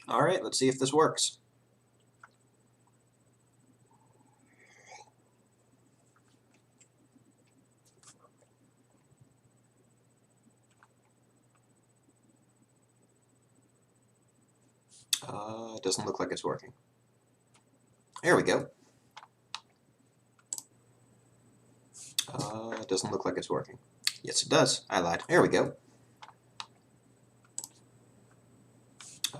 Alright, let's see if this works. It doesn't look like it's working. There we go. It doesn't look like it's working. Yes, it does. I lied. There we go.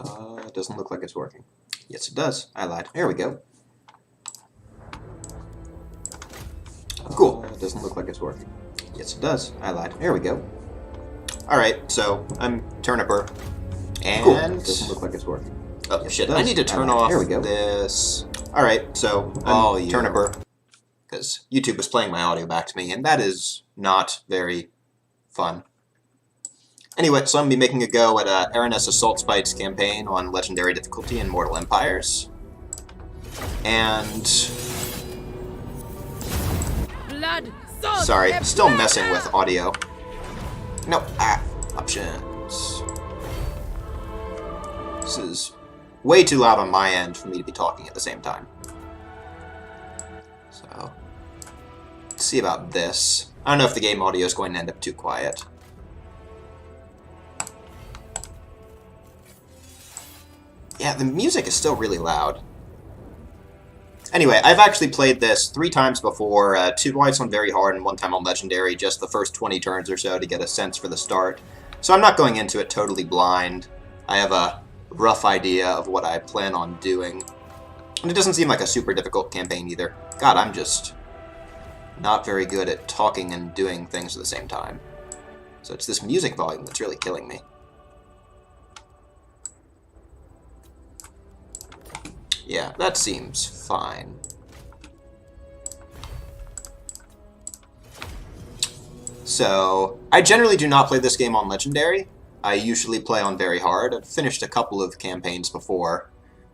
It doesn't look like it's working. Yes, it does. I lied. There we go. Cool. It doesn't look like it's working. Yes, it does. I lied. There we go. Alright, so I'm Turniper. And... Cool. It doesn't look like it's working. Oh, yes, shit. I need to turn off this. Alright, so I'm Turniper. Because YouTube was playing my audio back to me, and that is not very fun. Anyway, so I'm going to be making a go at Aranessa Saltspite's campaign on Legendary difficulty in Mortal Empires. And... Sorry, still messing with audio. No, options. This is way too loud on my end for me to be talking at the same time. So, let's see about this. I don't know if the game audio is going to end up too quiet. Yeah, the music is still really loud. Anyway, I've actually played this 3 times before, twice on Very Hard and 1 time on Legendary, just the first 20 turns or so to get a sense for the start. So I'm not going into it totally blind. I have a rough idea of what I plan on doing. And it doesn't seem like a super difficult campaign either. God, I'm just not very good at talking and doing things at the same time. So it's this music volume that's really killing me. Yeah, that seems fine. So, I generally do not play this game on Legendary. I usually play on Very Hard. I've finished a couple of campaigns before,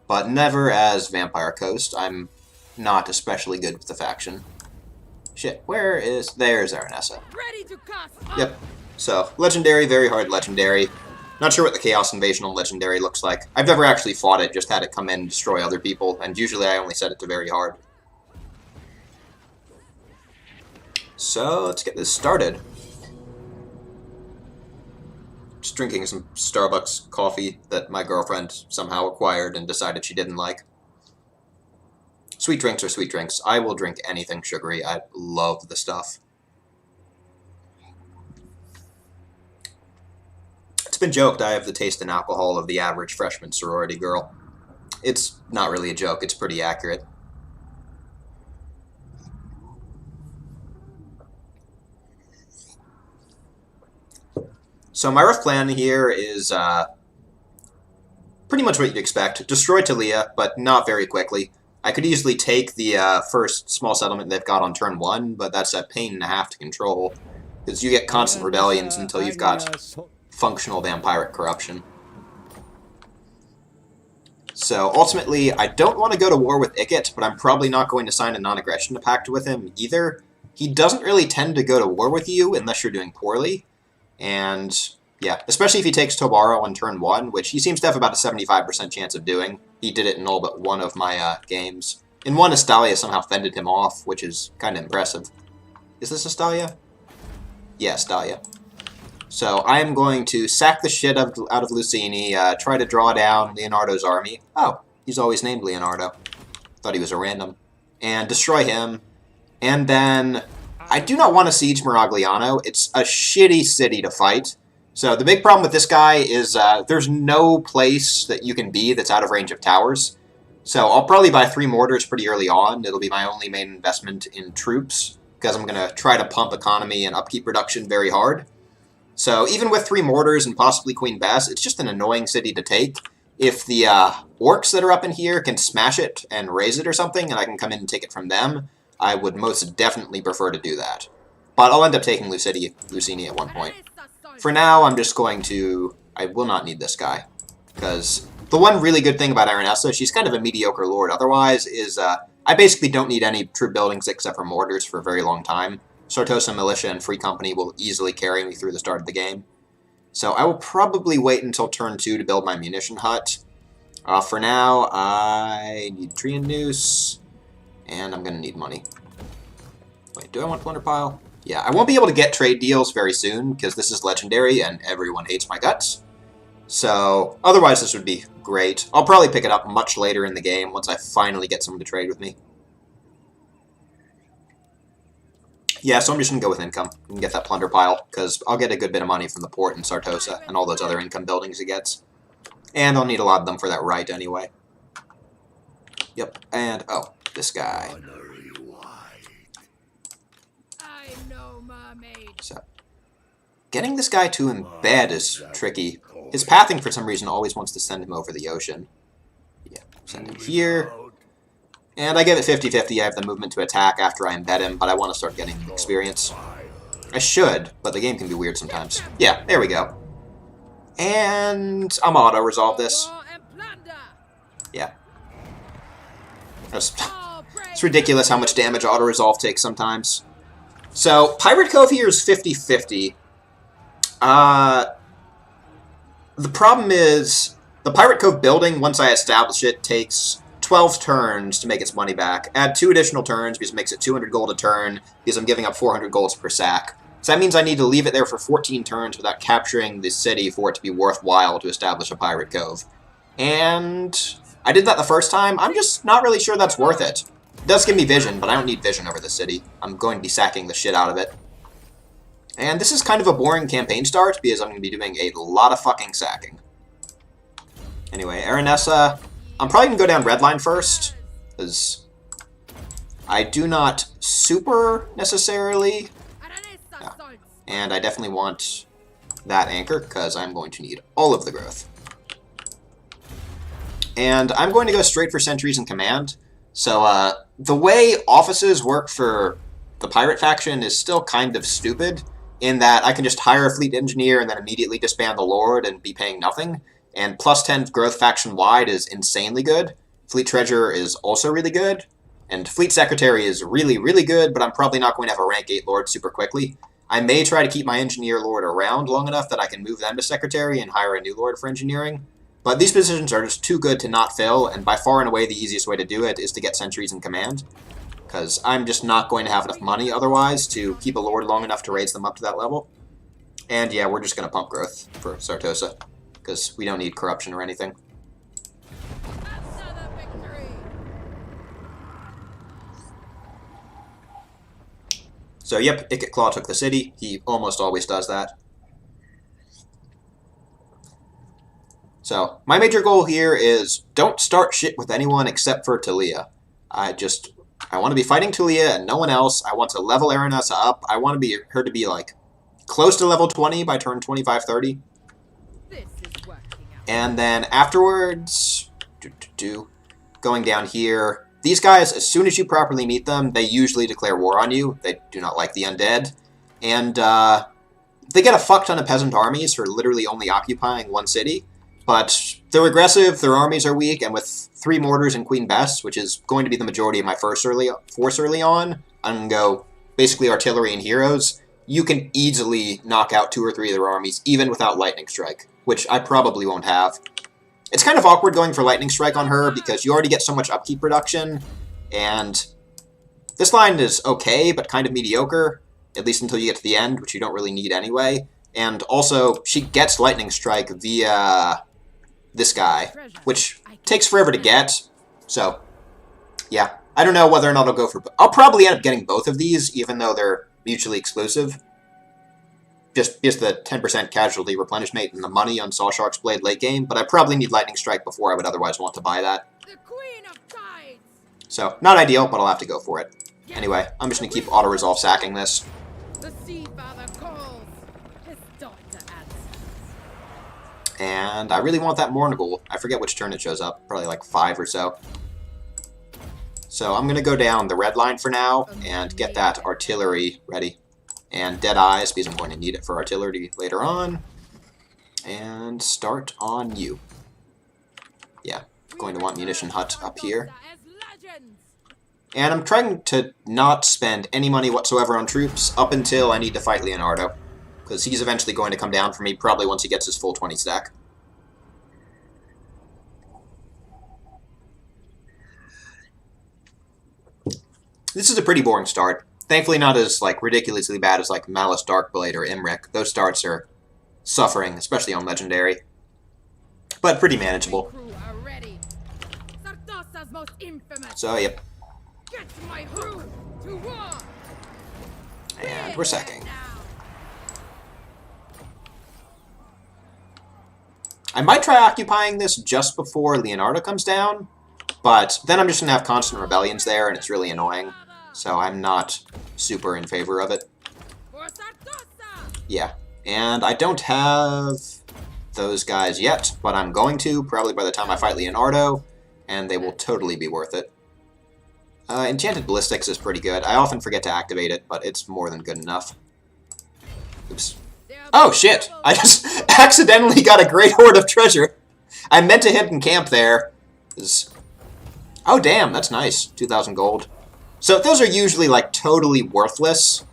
but never as Vampire Coast. I'm not especially good with the faction. Shit, where is... There's Aranessa. Yep. So, Legendary, Very Hard, Legendary. Not sure what the Chaos Invasion on Legendary looks like. I've never actually fought it, just had it come in and destroy other people, and usually I only set it to Very Hard. So, let's get this started. Just drinking some Starbucks coffee that my girlfriend somehow acquired and decided she didn't like. Sweet drinks are sweet drinks. I will drink anything sugary. I love the stuff. It's been joked I have the taste and alcohol of the average freshman sorority girl. It's not really a joke, it's pretty accurate. So my rough plan here is pretty much what you'd expect. Destroy Talia, but not very quickly. I could easily take the first small settlement they've got on turn 1, but that's a pain and a half to control. Because you get constant rebellions until you've got functional vampiric corruption. So ultimately, I don't want to go to war with Ikit, but I'm probably not going to sign a non-aggression pact with him either. He doesn't really tend to go to war with you unless you're doing poorly. And yeah, especially if he takes Tobaro on turn 1, which he seems to have about a 75% chance of doing. He did it in all but one of my games. In one, Astalia somehow fended him off, which is kind of impressive. Is this Astalia? Yeah, Astalia. So I am going to sack the shit out of Lucini, try to draw down Leonardo's army. Oh, he's always named Leonardo. Thought he was a random. And destroy him. And then I do not want to siege Miragliano. It's a shitty city to fight. So the big problem with this guy is there's no place that you can be that's out of range of towers. So I'll probably buy 3 mortars pretty early on. It'll be my only main investment in troops, because I'm going to try to pump economy and upkeep production very hard. So even with 3 mortars and possibly Queen Bess, it's just an annoying city to take. If the orcs that are up in here can smash it and raise it or something, and I can come in and take it from them, I would most definitely prefer to do that. But I'll end up taking Lucini at one point. For now, I'm just going to... I will not need this guy. Because the one really good thing about Aranessa, she's kind of a mediocre lord otherwise, is I basically don't need any troop buildings except for mortars for a very long time. Sartosa Militia and Free Company will easily carry me through the start of the game. So I will probably wait until turn 2 to build my munition hut. For now, I need Tree and Noose, and I'm going to need money. Wait, do I want Plunder Pile? Yeah, I won't be able to get trade deals very soon, because this is Legendary, and everyone hates my guts. So, otherwise this would be great. I'll probably pick it up much later in the game, once I finally get someone to trade with me. Yeah, so I'm just going to go with income and get that Plunder Pile, because I'll get a good bit of money from the port and Sartosa, and all those other income buildings it gets. And I'll need a lot of them for that right anyway. Yep, and, oh, this guy. So, getting this guy to embed is tricky. His pathing, for some reason, always wants to send him over the ocean. Yeah, send him here. And I give it 50-50. I have the movement to attack after I embed him, but I want to start getting experience. I should, but the game can be weird sometimes. Yeah, there we go. And I'm auto-resolve this. Yeah. It's ridiculous how much damage auto-resolve takes sometimes. So, Pirate Cove here is 50-50. The problem is, the Pirate Cove building, once I establish it, takes 12 turns to make its money back. Add 2 additional turns because it makes it 200 gold a turn, because I'm giving up 400 golds per sack. So that means I need to leave it there for 14 turns without capturing the city for it to be worthwhile to establish a Pirate Cove. And I did that the first time. I'm just not really sure that's worth it. It does give me vision, but I don't need vision over the city. I'm going to be sacking the shit out of it. And this is kind of a boring campaign start, because I'm going to be doing a lot of fucking sacking. Anyway, Aranessa, I'm probably going to go down red line first, because I do not super necessarily... No. And I definitely want that anchor, because I'm going to need all of the growth. And I'm going to go straight for sentries and command. So, the way offices work for the pirate faction is still kind of stupid, in that I can just hire a fleet engineer and then immediately disband the lord and be paying nothing. And plus 10 growth faction-wide is insanely good. Fleet treasurer is also really good. And fleet secretary is really, really good, but I'm probably not going to have a rank 8 lord super quickly. I may try to keep my engineer lord around long enough that I can move them to secretary and hire a new lord for engineering. But these positions are just too good to not fill, and by far and away the easiest way to do it is to get sentries in command. Because I'm just not going to have enough money otherwise to keep a lord long enough to raise them up to that level. And yeah, we're just going to pump growth for Sartosa, because we don't need corruption or anything. So yep, Ikit Claw took the city. He almost always does that. So, my major goal here is don't start shit with anyone except for Talia. I want to be fighting Talia and no one else. I want to level Aranessa up. I want her to be, like, close to level 20 by turn 25-30. And then afterwards, going down here, these guys, as soon as you properly meet them, they usually declare war on you. They do not like the undead. And they get a fuck ton of peasant armies for literally only occupying one city. But they're aggressive, their armies are weak, and with 3 mortars and Queen Bess, which is going to be the majority of my force early on, I'm going to go basically artillery and heroes. You can easily knock out 2 or 3 of their armies, even without Lightning Strike, which I probably won't have. It's kind of awkward going for Lightning Strike on her, because you already get so much upkeep reduction, and this line is okay, but kind of mediocre, at least until you get to the end, which you don't really need anyway. And also, she gets Lightning Strike via this guy, which takes forever to get, so, yeah. I don't know whether or not I'll go for... I'll probably end up getting both of these, even though they're mutually exclusive. Just the 10% casualty replenishment and the money on Saw Shark's Blade late game, but I probably need Lightning Strike before I would otherwise want to buy that. So, not ideal, but I'll have to go for it. Anyway, I'm just going to keep auto-resolve sacking this. And I really want that Mournigal. I forget which turn it shows up. Probably like 5 or so. So I'm going to go down the red line for now and get that artillery ready. And Dead Eyes, because I'm going to need it for artillery later on. And start on you. Yeah, going to want Munition Hut up here. And I'm trying to not spend any money whatsoever on troops up until I need to fight Leonardo. Because he's eventually going to come down for me, probably once he gets his full 20 stack. This is a pretty boring start. Thankfully not as, like, ridiculously bad as, like, Malice Darkblade or Imrik. Those starts are suffering, especially on Legendary. But pretty manageable. So, yep. And we're sacking. I might try occupying this just before Leonardo comes down, but then I'm just going to have constant rebellions there, and it's really annoying. So I'm not super in favor of it. Yeah, and I don't have those guys yet, but I'm going to, probably by the time I fight Leonardo, and they will totally be worth it. Enchanted Ballistics is pretty good. I often forget to activate it, but it's more than good enough. Oops. Oh, shit! I just accidentally got a great hoard of treasure. I meant to hit and camp there. Oh, damn, that's nice. 2,000 gold. So those are usually, like, totally worthless.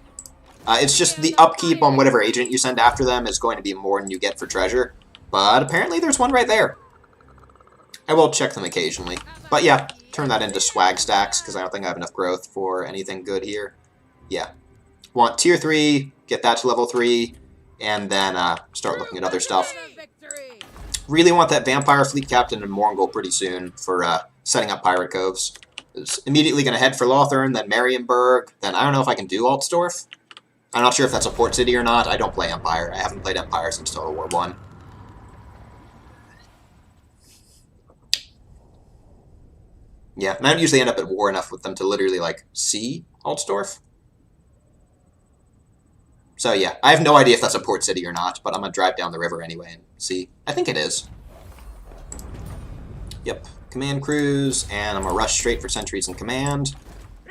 It's just the upkeep on whatever agent you send after them is going to be more than you get for treasure. But apparently there's one right there. I will check them occasionally. But yeah, turn that into swag stacks, because I don't think I have enough growth for anything good here. Yeah. Want tier 3, get that to level 3, and then start looking at other stuff. Really want that Vampire Fleet Captain and Morgul pretty soon for setting up Pirate Coves. It's immediately going to head for Lothern, then Marienburg, then I don't know if I can do Altsdorf. I'm not sure if that's a port city or not. I don't play Empire. I haven't played Empire since Total War 1. Yeah, and I don't usually end up at war enough with them to literally, like, see Altsdorf. So yeah, I have no idea if that's a port city or not, but I'm going to drive down the river anyway and see. I think it is. Yep. Command Cruise, and I'm going to rush straight for Sentries in Command.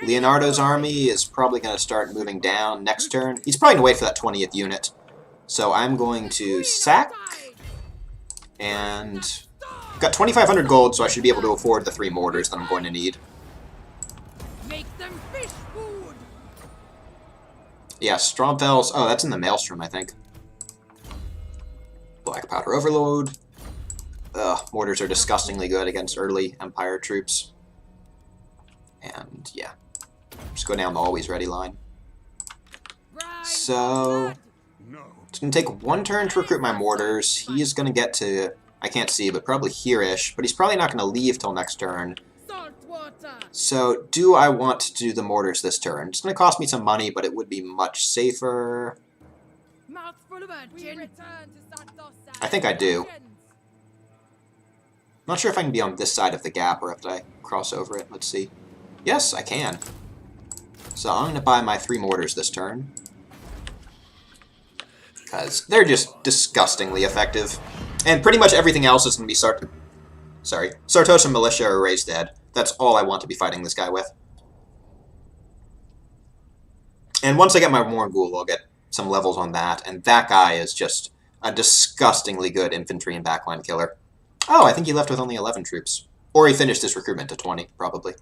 Leonardo's army is probably going to start moving down next turn. He's probably going to wait for that 20th unit. So I'm going to sack, and I've got 2,500 gold, so I should be able to afford the 3 mortars that I'm going to need. Yeah, Stromfels. Oh, that's in the Maelstrom, I think. Black Powder Overload. Ugh, mortars are disgustingly good against early Empire troops. And, yeah. Just go down the always ready line. So, it's going to take 1 turn to recruit my mortars. He's going to get to, I can't see, but probably here-ish. But he's probably not going to leave till next turn. So, do I want to do the mortars this turn? It's going to cost me some money, but it would be much safer. I think I do. Not sure if I can be on this side of the gap or if I cross over it. Let's see. Yes, I can. So I'm going to buy my 3 mortars this turn. Because they're just disgustingly effective. And pretty much everything else is going to be Sartosa Militia or Raised Dead. That's all I want to be fighting this guy with. And once I get my Morgul, I'll get some levels on that. And that guy is just a disgustingly good infantry and backline killer. Oh, I think he left with only 11 troops. Or he finished his recruitment to 20, probably.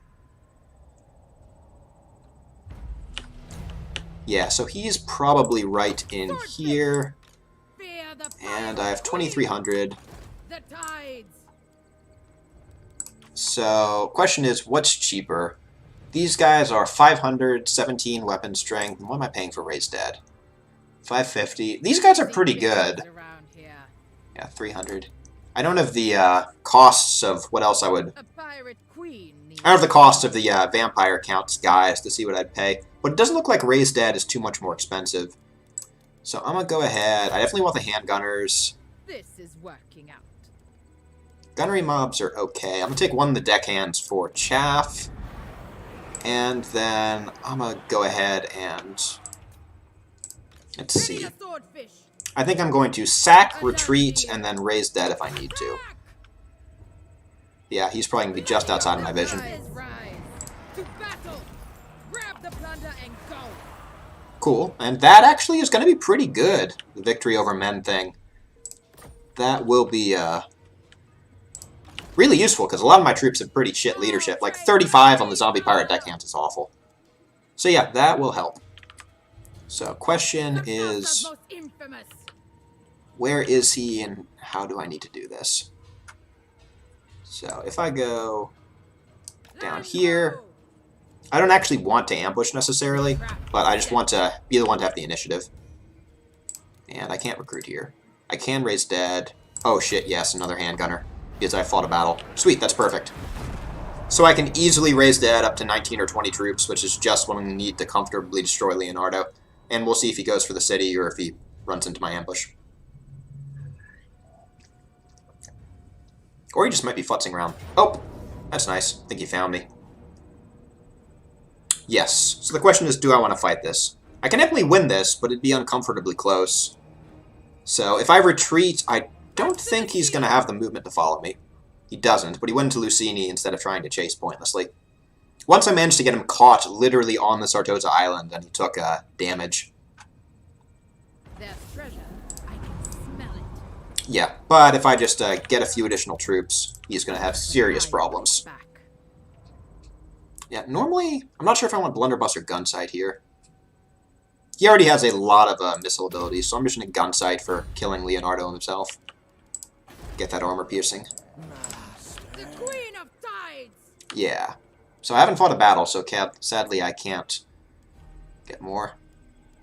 Yeah, so he's probably right in here. And I have 2,300. So, question is, what's cheaper? These guys are 500, 17 weapon strength. What am I paying for Raised Dead? 550. These guys are pretty good. Yeah, 300. I don't have the costs of what else I would... I don't have the cost of the vampire counts guys to see what I'd pay. But it doesn't look like Raised Dead is too much more expensive. So I'm going to go ahead. I definitely want the handgunners. This is working out. Gunnery mobs are okay. I'm going to take one of the deckhands for chaff. And then I'm going to go ahead and... let's see. I think I'm going to sack, retreat, and then Raise Dead if I need to. Yeah, he's probably going to be just outside of my vision. Cool. And that actually is going to be pretty good, the victory over men thing. That will be really useful, because a lot of my troops have pretty shit leadership. Like 35 on the zombie pirate deckhands is awful. So yeah, that will help. So question is, where is he and how do I need to do this? So if I go down here, I don't actually want to ambush necessarily, but I just want to be the one to have the initiative. And I can't recruit here. I can raise dead. Oh shit, yes, another handgunner. Because I fought a battle. Sweet, that's perfect. So I can easily raise dead up to 19 or 20 troops, which is just what I need to comfortably destroy Leonardo. And we'll see if he goes for the city or if he runs into my ambush. Or he just might be futzing around. Oh, that's nice. I think he found me. Yes. So the question is, do I want to fight this? I can definitely win this, but it'd be uncomfortably close. So if I retreat, I don't think he's going to have the movement to follow me. He doesn't, but he went to Lucini instead of trying to chase pointlessly. Once I managed to get him caught literally on the Sartosa Island, and he took damage. There's treasure. I can smell it. Yeah, but if I just get a few additional troops, he's going to have serious problems. Yeah, normally, I'm not sure if I want Blunderbuss or Gunsight here. He already has a lot of missile abilities, so I'm just going to Gunsight for killing Leonardo himself. Get that armor piercing. The Queen of Tides! Yeah. So I haven't fought a battle, so sadly I can't get more.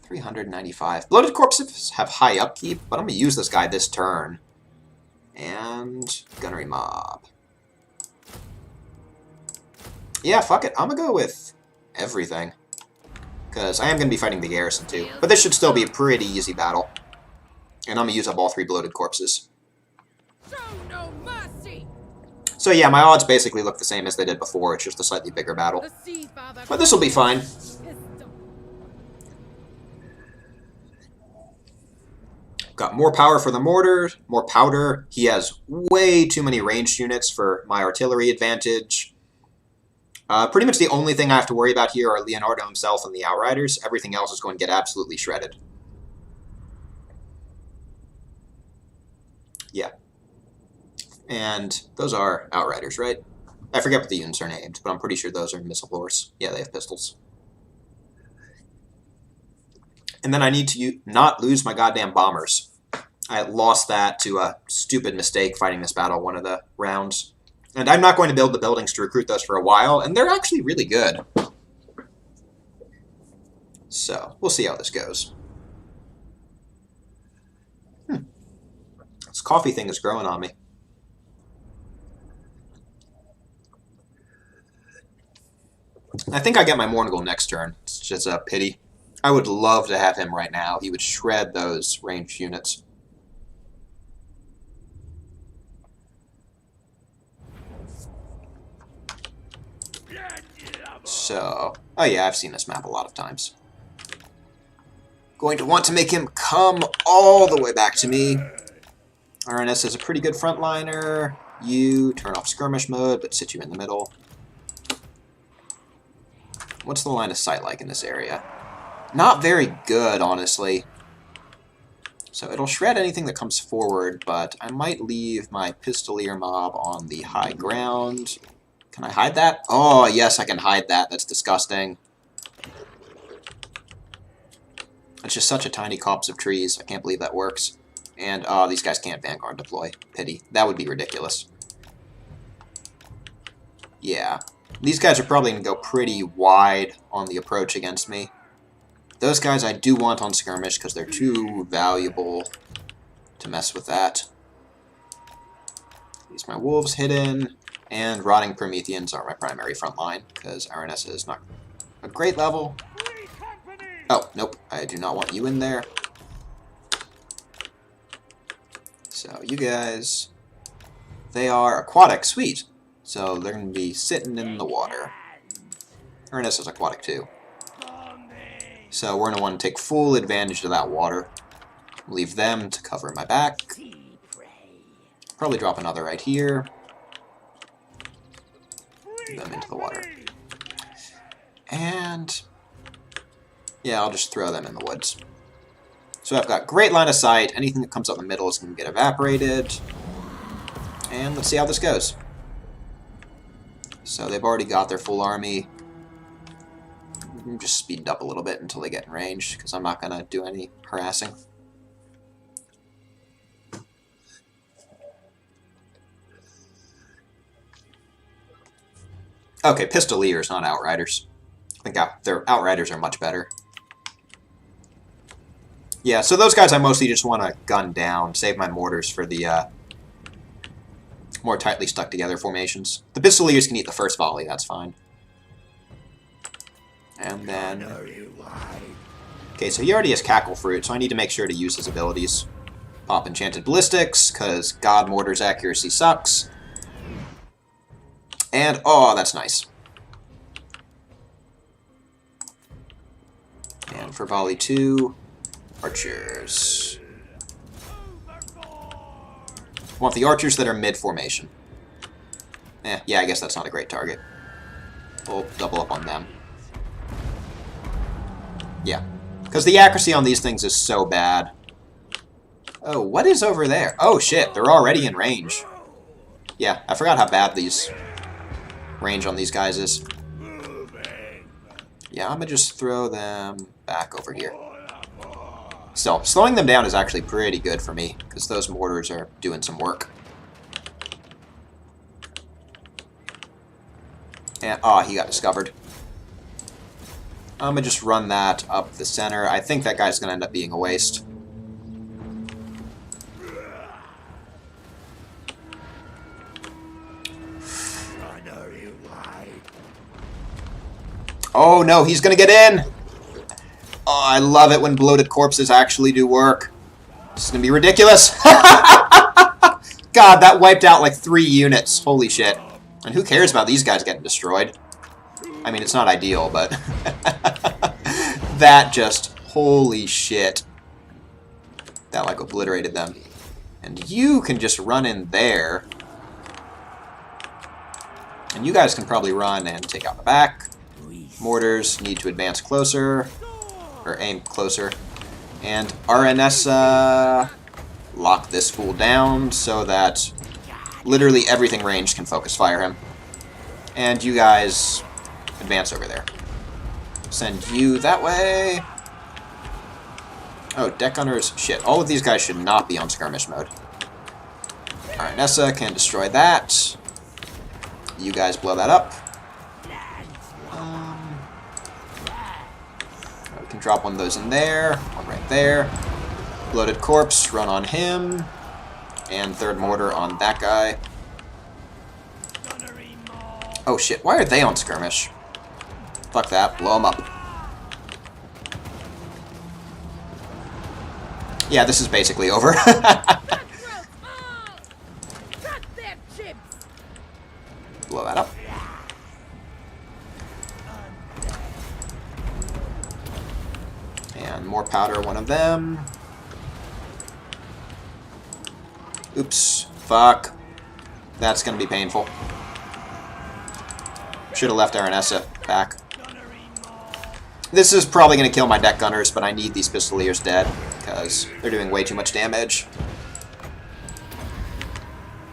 395. Bloated Corpses have high upkeep, but I'm going to use this guy this turn. And Gunnery Mob. Yeah, fuck it. I'm going to go with everything. Because I am going to be fighting the garrison too. But this should still be a pretty easy battle. And I'm going to use up all 3 Bloated Corpses. Show no mercy! So yeah, my odds basically look the same as they did before. It's just a slightly bigger battle. But this will be fine. Got more power for the mortar, more powder. He has way too many ranged units for my artillery advantage. Pretty much the only thing I have to worry about here are Leonardo himself and the Outriders. Everything else is going to get absolutely shredded. Yeah. And those are Outriders, right? I forget what the units are named, but I'm pretty sure those are Missile Horse. Yeah, they have pistols. And then I need to not lose my goddamn bombers. I lost that to a stupid mistake fighting this battle one of the rounds. And I'm not going to build the buildings to recruit those for a while, and they're actually really good. So, we'll see how this goes. This coffee thing is growing on me. I think I get my Mournigal next turn. It's just a pity. I would love to have him right now. He would shred those ranged units. So, oh yeah, I've seen this map a lot of times. Going to want to make him come all the way back to me. Aranessa is a pretty good frontliner. You turn off skirmish mode, but sit you in the middle. What's the line of sight like in this area? Not very good, honestly. So it'll shred anything that comes forward, but I might leave my Pistolier mob on the high ground. Can I hide that? Oh, yes, I can hide that. That's disgusting. It's just such a tiny copse of trees. I can't believe that works. And, these guys can't Vanguard deploy. Pity. That would be ridiculous. Yeah. These guys are probably going to go pretty wide on the approach against me. Those guys I do want on skirmish because they're too valuable to mess with that. These my wolves hidden. And Rotting Prometheans are my primary front line, because Aranessa is not a great level. Oh, nope, I do not want you in there. So, you guys, they are aquatic, sweet. So, they're going to be sitting in the water. Aranessa's aquatic, too. So, we're going to want to take full advantage of that water. Leave them to cover my back. Probably drop another right here. Them into the water. And yeah, I'll just throw them in the woods. So I've got great line of sight. Anything that comes up in the middle is going to get evaporated. And let's see how this goes. So they've already got their full army. Just speed it up a little bit until they get in range, because I'm not going to do any harassing. Okay, Pistoliers, not Outriders. think their Outriders are much better. Yeah, so those guys I mostly just want to gun down, save my mortars for the more tightly stuck together formations. The Pistoliers can eat the first volley, that's fine. And then... Okay, so he already has Cackle Fruit, so I need to make sure to use his abilities. Pop Enchanted Ballistics, because God Mortar's accuracy sucks. And, oh, that's nice. And for volley 2, archers. Want the archers that are mid-formation. Yeah, I guess that's not a great target. We'll double up on them. Yeah, because the accuracy on these things is so bad. Oh, what is over there? Oh, shit, they're already in range. Yeah, I forgot how bad these range on these guys is. Yeah, I'm gonna just throw them back over here. So, slowing them down is actually pretty good for me, because those mortars are doing some work. And, oh, he got discovered. I'm gonna just run that up the center. I think that guy's gonna end up being a waste. Oh no, he's gonna get in! Oh, I love it when bloated corpses actually do work. This is gonna be ridiculous. God, that wiped out like 3 units. Holy shit. And who cares about these guys getting destroyed? I mean, it's not ideal, but... that just... Holy shit. That, like, obliterated them. And you can just run in there. And you guys can probably run and take out the back. Mortars need to advance closer. Or aim closer. And Aranessa... lock this fool down so that literally everything ranged can focus fire him. And you guys advance over there. Send you that way. Oh, deck gunners. Shit, all of these guys should not be on skirmish mode. Aranessa can destroy that. You guys blow that up. We can drop one of those in there. One right there. Bloated corpse, run on him. And third mortar on that guy. Oh shit, why are they on skirmish? Fuck that, blow them up. Yeah, this is basically over. Blow that up. And more powder, one of them. Oops. Fuck. That's gonna be painful. Should have left Aranessa back. This is probably gonna kill my deck gunners, but I need these Pistoliers dead, because they're doing way too much damage.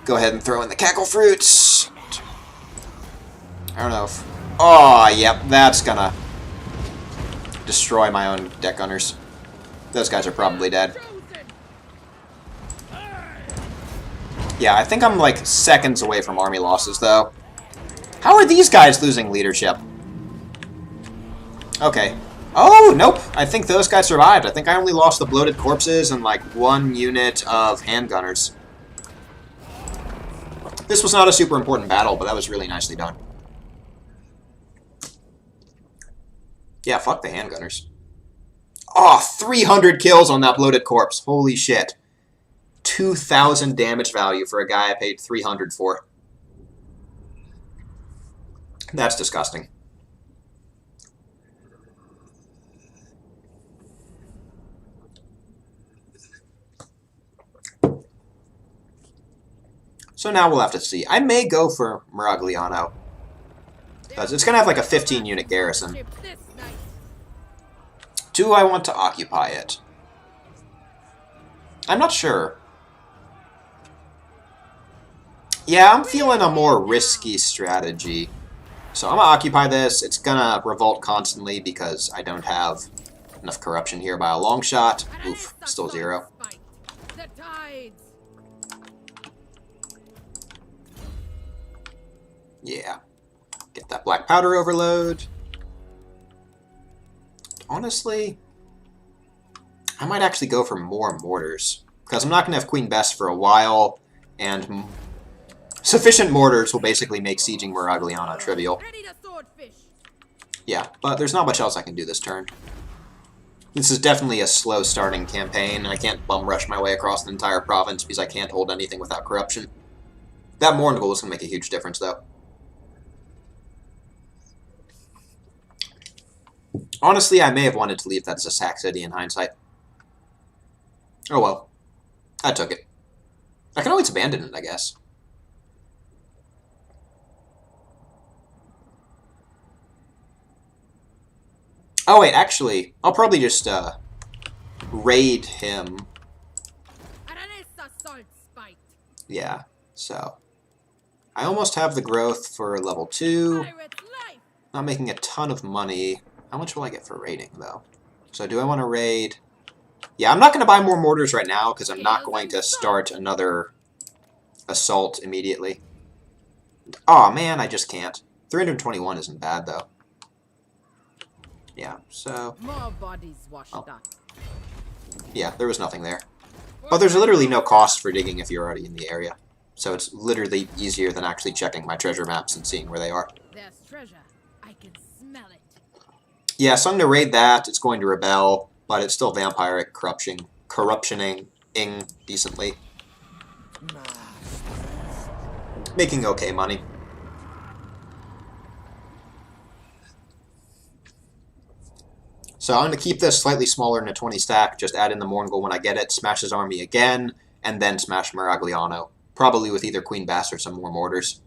Go ahead and throw in the Cackle Fruits. I don't know if... Oh, yep, that's gonna destroy my own deck gunners. Those guys are probably dead. Yeah, I think I'm like seconds away from army losses, though. How are these guys losing leadership? Okay. Oh, nope. I think those guys survived. I think I only lost the bloated corpses and like 1 unit of handgunners. This was not a super important battle, but that was really nicely done. Yeah, fuck the handgunners. Oh, 300 kills on that bloated corpse. Holy shit. 2,000 damage value for a guy I paid 300 for. That's disgusting. So now we'll have to see. I may go for Miragliano, because it's going to have like a 15-unit garrison. Do I want to occupy it? I'm not sure. Yeah, I'm feeling a more risky strategy. So I'm going to occupy this. It's going to revolt constantly because I don't have enough corruption here by a long shot. Oof, still 0. Yeah. Get that black powder overload. honestly, I might actually go for more mortars. Because I'm not going to have Queen Bess for a while, and sufficient mortars will basically make sieging Miragliano trivial. Ready to swordfish. Yeah, but there's not much else I can do this turn. This is definitely a slow starting campaign. I can't bum rush my way across the entire province because I can't hold anything without corruption. That Mournigal is going to make a huge difference, though. Honestly, I may have wanted to leave that as a sack city in hindsight. Oh well. I took it. I can always abandon it, I guess. Oh wait, actually, I'll probably just raid him. Aranessa Saltspite. Yeah, so I almost have the growth for level 2. Pirate's life. Not making a ton of money. How much will I get for raiding, though? So do I want to raid? Yeah, I'm not going to buy more mortars right now, because I'm not going to start another assault immediately. Aw, oh, man, I just can't. 321 isn't bad, though. Yeah, so... More bodies washed up. Yeah, there was nothing there. But there's literally no cost for digging if you're already in the area. So it's literally easier than actually checking my treasure maps and seeing where they are. There's treasure. I can smell it. Yeah, so I'm going to raid that. It's going to rebel, but it's still vampiric corruptioning decently. Making okay money. So I'm going to keep this slightly smaller than a 20 stack, just add in the Mournigal when I get it, smash his army again, and then smash Miragliano. Probably with either Queen Bess or some more mortars.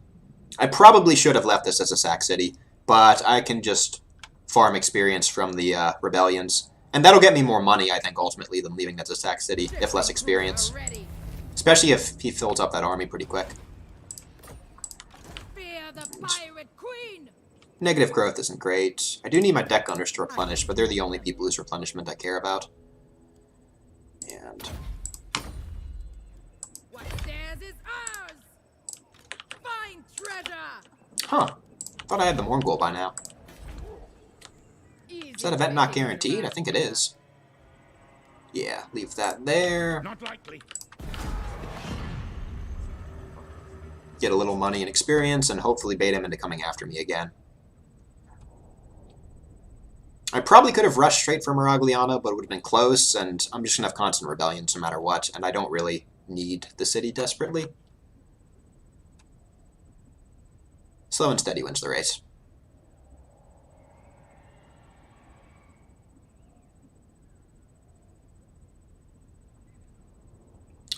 I probably should have left this as a sack city, but I can just farm experience from the rebellions. And that'll get me more money, I think, ultimately, than leaving it as a sack city, if less experience. Especially if he fills up that army pretty quick. Fear the pirate queen. Negative growth isn't great. I do need my deck gunners to replenish, but they're the only people whose replenishment I care about. And... What's theirs is ours. Find treasure. Huh. Thought I had the Mournigal by now. Is that event not guaranteed? I think it is. Yeah, leave that there. Not likely. Get a little money and experience, and hopefully bait him into coming after me again. I probably could have rushed straight for Miragliano, but it would have been close, and I'm just going to have constant rebellions no matter what, and I don't really need the city desperately. Slow and steady wins the race.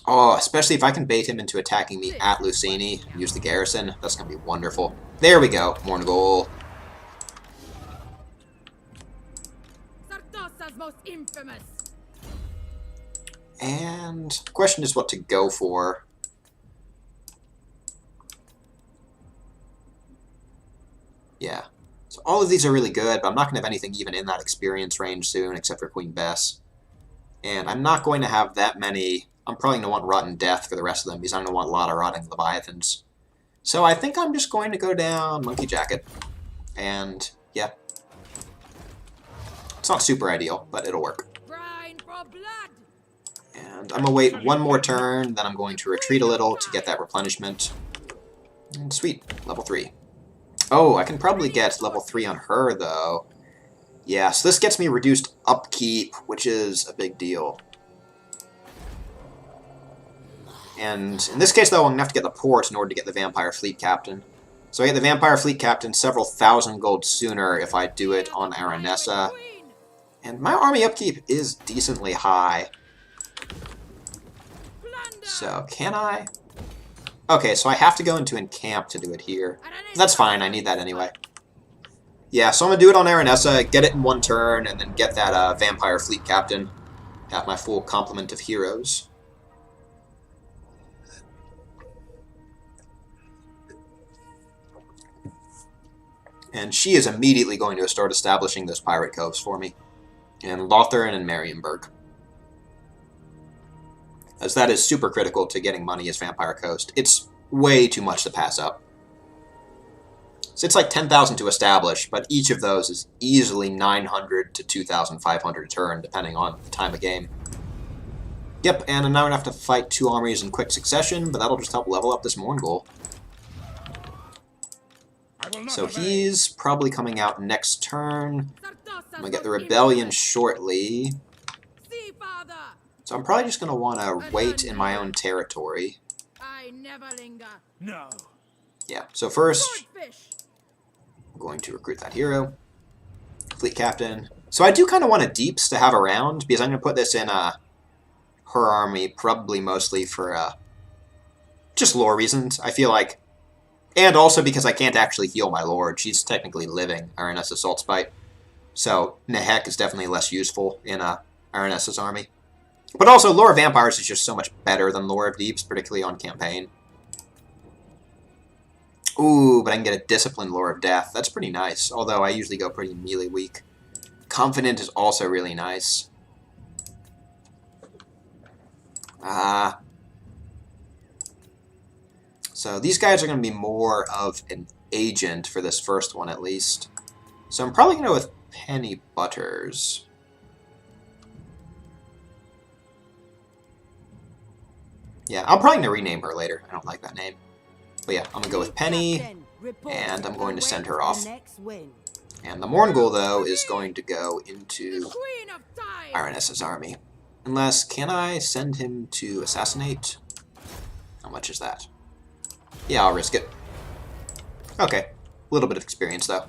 Oh, especially if I can bait him into attacking me at Lucini, use the garrison, that's going to be wonderful. There we go, Mournigal. Most infamous. And the question is what to go for. Yeah. So all of these are really good, but I'm not going to have anything even in that experience range soon, except for Queen Bess. And I'm not going to have that many... I'm probably going to want Rotten Death for the rest of them, because I'm going to want a lot of Rotting Leviathans. So I think I'm just going to go down Monkey Jacket. And, yeah. It's not super ideal, but it'll work. And I'm going to wait one more turn, then I'm going to retreat a little to get that replenishment. And sweet, level 3. Oh, I can probably get level 3 on her, though. Yeah, so this gets me reduced upkeep, which is a big deal. And in this case, though, I'm going to have to get the port in order to get the Vampire Fleet Captain. So I get the Vampire Fleet Captain several thousand gold sooner if I do it on Aranessa. And my army upkeep is decently high. So, can I? Okay, so I have to go into Encamp to do it here. That's fine, I need that anyway. Yeah, so I'm going to do it on Aranessa, get it in one turn, and then get that Vampire Fleet Captain. Have my full complement of heroes. And she is immediately going to start establishing those pirate coves for me. In Lothern and Marienburg. As that is super critical to getting money as Vampire Coast. It's way too much to pass up. So it's like 10,000 to establish, but each of those is easily 900 to 2,500 a turn, depending on the time of game. Yep, and I'm now going to have to fight 2 armies in quick succession, but that'll just help level up this Mongol. So he's probably coming out next turn. I'm going to get the rebellion shortly. So I'm probably just going to want to wait in my own territory. I never linger. No. Yeah, so first, I'm going to recruit that hero. Fleet captain. So I do kind of want a deeps to have around, because I'm going to put this in her army, probably mostly for just lore reasons, I feel like. And also because I can't actually heal my lord. She's technically living, Aranessa Saltspite. So Nehek is definitely less useful in Aranessa's army. But also, Lore of Vampires is just so much better than Lore of Deeps, particularly on campaign. Ooh, but I can get a Disciplined Lore of Death. That's pretty nice, although I usually go pretty melee weak. Confident is also really nice. So these guys are going to be more of an agent for this first one, at least. So I'm probably going to go with Penny Butters. Yeah, I'm probably going to rename her later. I don't like that name. But yeah, I'm going to go with Penny, and I'm going to send her off. And the Mongol, though, is going to go into Aranessa's army. Unless, can I send him to assassinate? How much is that? Yeah, I'll risk it. Okay, a little bit of experience, though.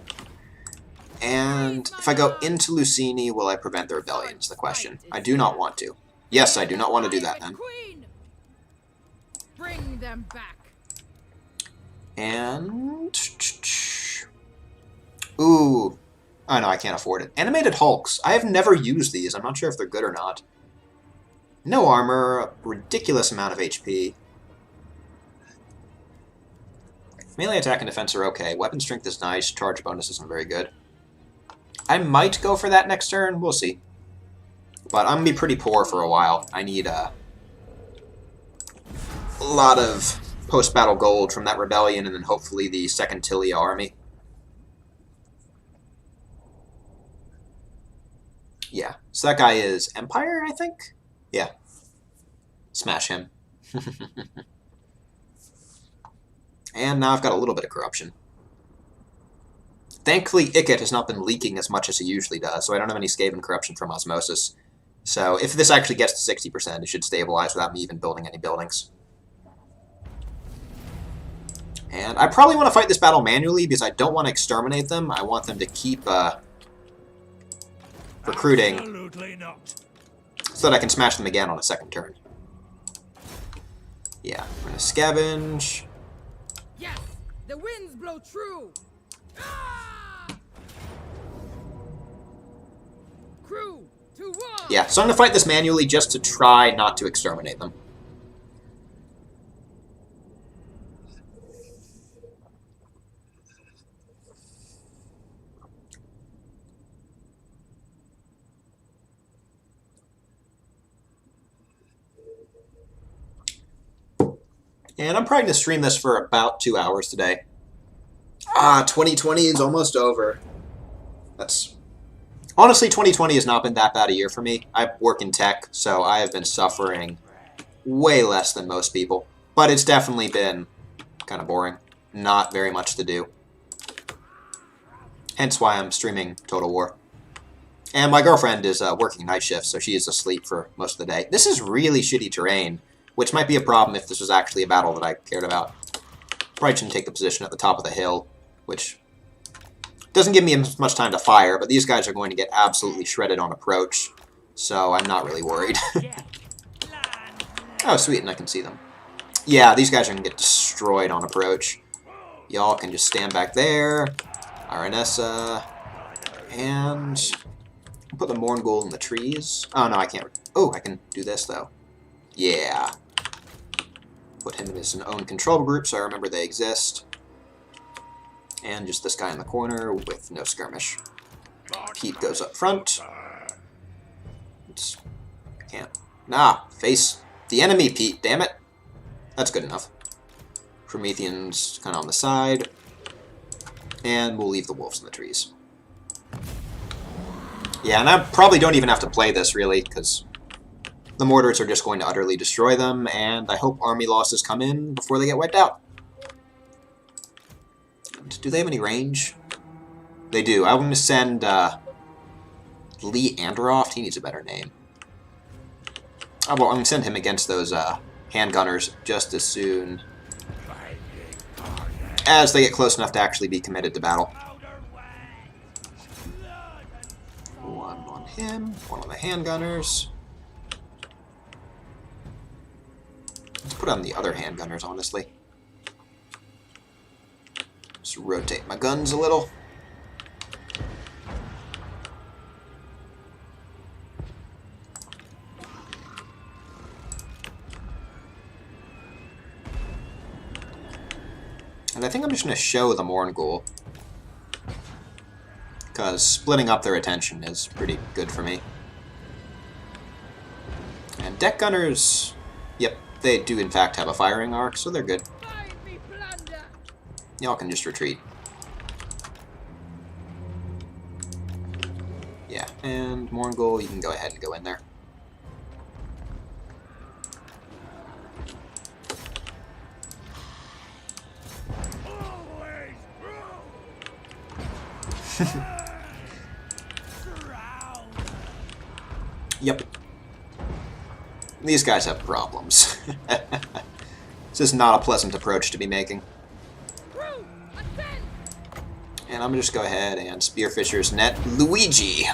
And if I go into Lucini, will I prevent the rebellion, is the question. I do not want to. Yes, I do not want to do that, then. Bring them back. And... Ooh. Oh, no, I can't afford it. Animated Hulks. I have never used these. I'm not sure if they're good or not. No armor, ridiculous amount of HP. Melee attack and defense are okay. Weapon strength is nice. Charge bonus isn't very good. I might go for that next turn. We'll see. But I'm going to be pretty poor for a while. I need a lot of post-battle gold from that rebellion and then hopefully the second Tilia army. Yeah. So that guy is Empire, I think? Yeah. Smash him. And now I've got a little bit of corruption. Thankfully, Ikit has not been leaking as much as he usually does, so I don't have any Skaven corruption from osmosis. So if this actually gets to 60%, it should stabilize without me even building any buildings. And I probably want to fight this battle manually because I don't want to exterminate them. I want them to keep recruiting so that I can smash them again on a second turn. Yeah, we're going to scavenge. Yes, the winds blow true. Ah! Crew to war. Yeah, so I'm going to fight this manually just to try not to exterminate them. And I'm probably going to stream this for about 2 hours today. 2020 is almost over. Honestly, 2020 has not been that bad a year for me. I work in tech, so I have been suffering way less than most people. But it's definitely been kind of boring. Not very much to do. Hence why I'm streaming Total War. And my girlfriend is working night shifts, so she is asleep for most of the day. This is really shitty terrain, which might be a problem if this was actually a battle that I cared about. Probably shouldn't take the position at the top of the hill, which doesn't give me as much time to fire, but these guys are going to get absolutely shredded on approach, so I'm not really worried. Oh, sweet, and I can see them. Yeah, these guys are going to get destroyed on approach. Y'all can just stand back there. Aranessa. And put the Mongol in the trees. Oh, no, I can't. Oh, I can do this, though. Yeah. Put him in his own control group so I remember they exist. And just this guy in the corner with no skirmish. Pete goes up front. Can't. Nah, face the enemy, Pete, damn it. That's good enough. Promethean's kind of on the side. And we'll leave the wolves in the trees. Yeah, and I probably don't even have to play this, really, because the mortars are just going to utterly destroy them, and I hope army losses come in before they get wiped out. And do they have any range? They do. I'm going to send Lee Androff. He needs a better name. Oh, well, I'm going to send him against those handgunners just as soon as they get close enough to actually be committed to battle. One on him, one on the handgunners. Let's put on the other handgunners, honestly. Just rotate my guns a little. And I think I'm just going to show the Morngul, because splitting up their attention is pretty good for me. And deck gunners, yep, they do in fact have a firing arc, so they're good. Y'all can just retreat. Yeah, and Morngul, you can go ahead and go in there. Yep. These guys have problems. This is not a pleasant approach to be making. And I'm going to just go ahead and Spearfisher's net Luigi.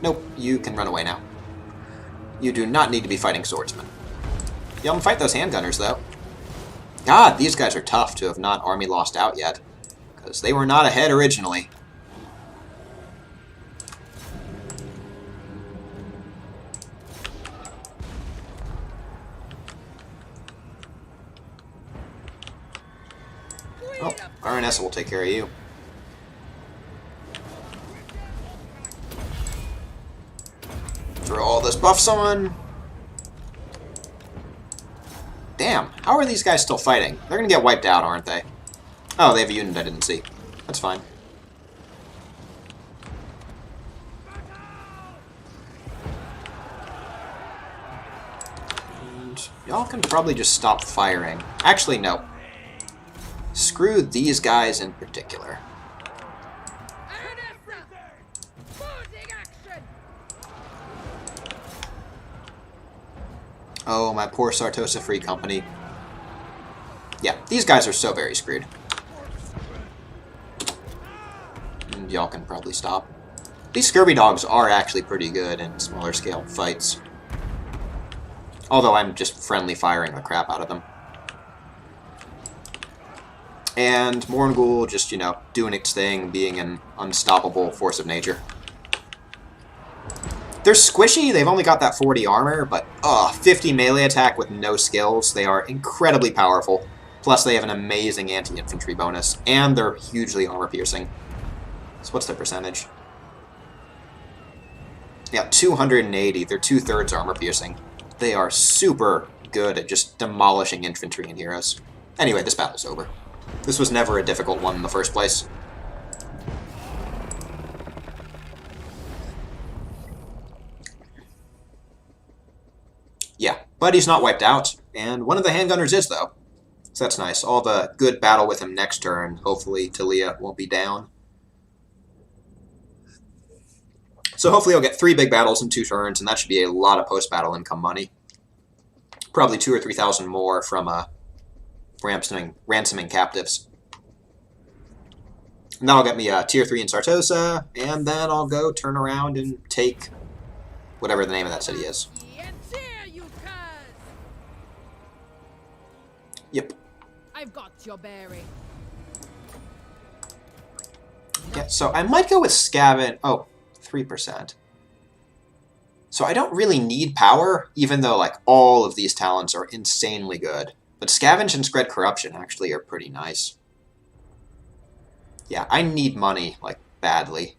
Nope, you can run away now. You do not need to be fighting swordsmen. Y'all can fight those handgunners, though. God, these guys are tough to have not army lost out yet, because they were not ahead originally. Oh, Aranessa will take care of you. Throw all those buffs on. Damn, how are these guys still fighting? They're gonna get wiped out, aren't they? Oh, they have a unit I didn't see. That's fine. And y'all can probably just stop firing. Actually, no. Screw these guys in particular. Oh, my poor Sartosa Free Company. Yeah, these guys are so very screwed. And y'all can probably stop. These Scurvy Dogs are actually pretty good in smaller scale fights. Although I'm just friendly firing the crap out of them. And Morngul just, you know, doing its thing, being an unstoppable force of nature. They're squishy, they've only got that 40 armor, but 50 melee attack with no skills. They are incredibly powerful. Plus they have an amazing anti-infantry bonus, and they're hugely armor-piercing. So what's their percentage? Yeah, 280. They're 2/3 armor-piercing. They are super good at just demolishing infantry and heroes. Anyway, this battle's over. This was never a difficult one in the first place. Yeah, but he's not wiped out, and one of the handgunners is, though. So that's nice. All the good battle with him next turn. Hopefully Talia won't be down. So hopefully I'll get 3 big battles in 2 turns, and that should be a lot of post-battle income money. Probably 2,000 or 3,000 more from ransoming captives. And that'll get me a Tier 3 in Sartosa, and then I'll go turn around and take whatever the name of that city is. Yep. I've got your bearing. Yeah, so I might go with Scavenge. Oh, 3%. So I don't really need power, even though like all of these talents are insanely good. But Scavenge and Spread Corruption actually are pretty nice. Yeah, I need money, like, badly.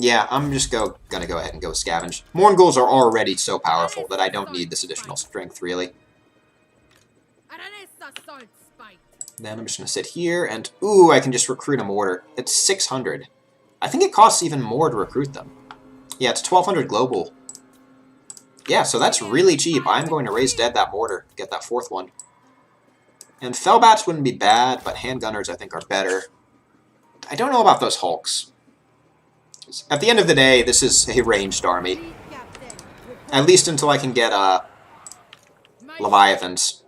Yeah, I'm just gonna go ahead and go scavenge. Mournguls are already so powerful that I don't need this additional strength, really. Aranessa Saltspite. Then I'm just gonna sit here, and ooh, I can just recruit a mortar. It's 600. I think it costs even more to recruit them. Yeah, it's 1200 global. Yeah, so that's really cheap. I'm going to raise dead that mortar, get that 4th one. And Fellbats wouldn't be bad, but handgunners I think are better. I don't know about those Hulks. At the end of the day, this is a ranged army. At least until I can get Leviathans.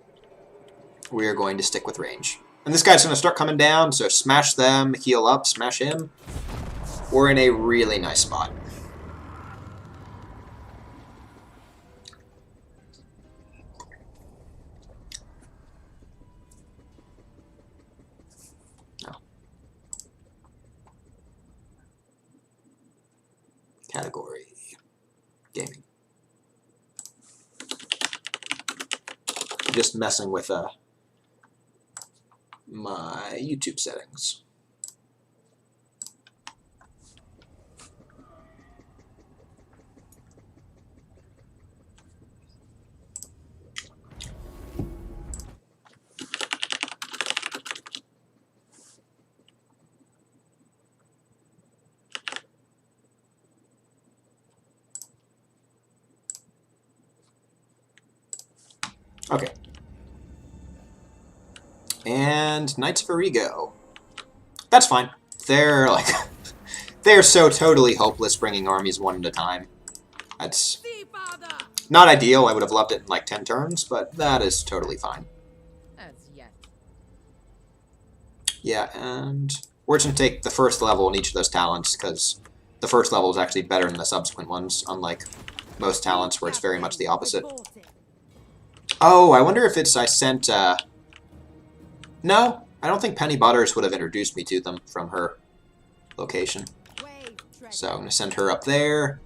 We are going to stick with range. And this guy's going to start coming down, so smash them, heal up, smash him. We're in a really nice spot. No. Category. Gaming. Just messing with my YouTube settings. Okay. And Knights of Origo. That's fine. They're like they're so totally hopeless bringing armies one at a time. That's not ideal. I would have loved it in like 10 turns, but that is totally fine. As yet. Yeah, and we're just going to take the first level in each of those talents, because the first level is actually better than the subsequent ones, unlike most talents where it's very much the opposite. Oh, I wonder if it's I sent... No, I don't think Penny Butters would have introduced me to them from her location. So I'm going to send her up there.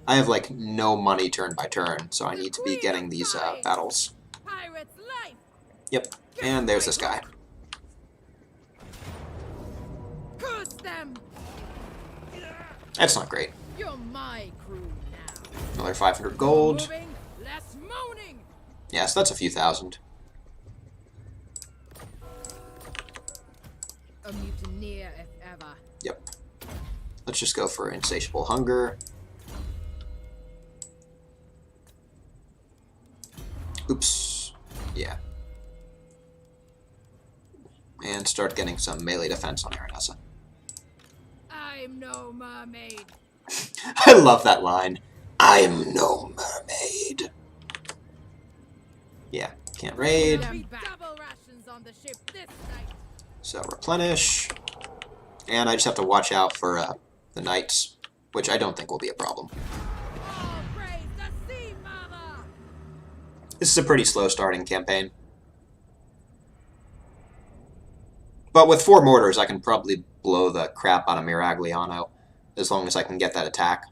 I have, like, no money turn by turn, so I need to be getting these battles. Yep, and there's this guy. That's not great. You're my crew now. Another 500 gold. Moving, less moaning. Yes, that's a few thousand. A mutineer if ever. Yep. Let's just go for insatiable hunger. Oops. Yeah. And start getting some melee defense on Aranessa. I'm no mermaid. I love that line. I'm no mermaid. Yeah, can't raid. Double rations on the ship this night. So replenish. And I just have to watch out for the knights, which I don't think will be a problem. All praise the sea mother. This is a pretty slow starting campaign. But with 4 mortars, I can probably blow the crap out of Miragliano, as long as I can get that attack.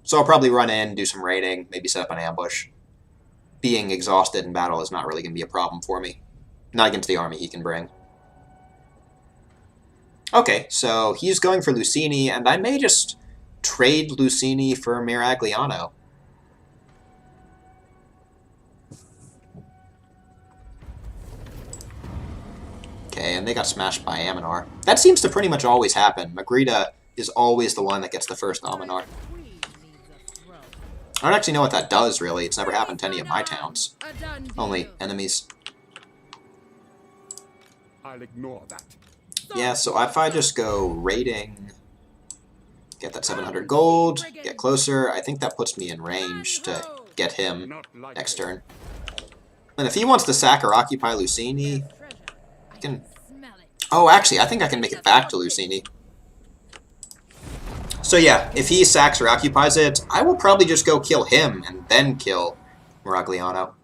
So I'll probably run in, do some raiding, maybe set up an ambush. Being exhausted in battle is not really going to be a problem for me. Not against the army he can bring. Okay, so he's going for Lucini, and I may just trade Lucini for Miragliano. Okay, and they got smashed by Aminar. That seems to pretty much always happen. Magritta is always the one that gets the first Aminar. I don't actually know what that does, really. It's never happened to any of my towns. Only enemies. I'll ignore that. Yeah, so if I just go raiding, get that 700 gold, get closer, I think that puts me in range to get him next turn. And if he wants to sack or occupy Lucini, I can... Oh, actually, I think I can make it back to Lucini. So yeah, if he sacks or occupies it, I will probably just go kill him and then kill Miragliano.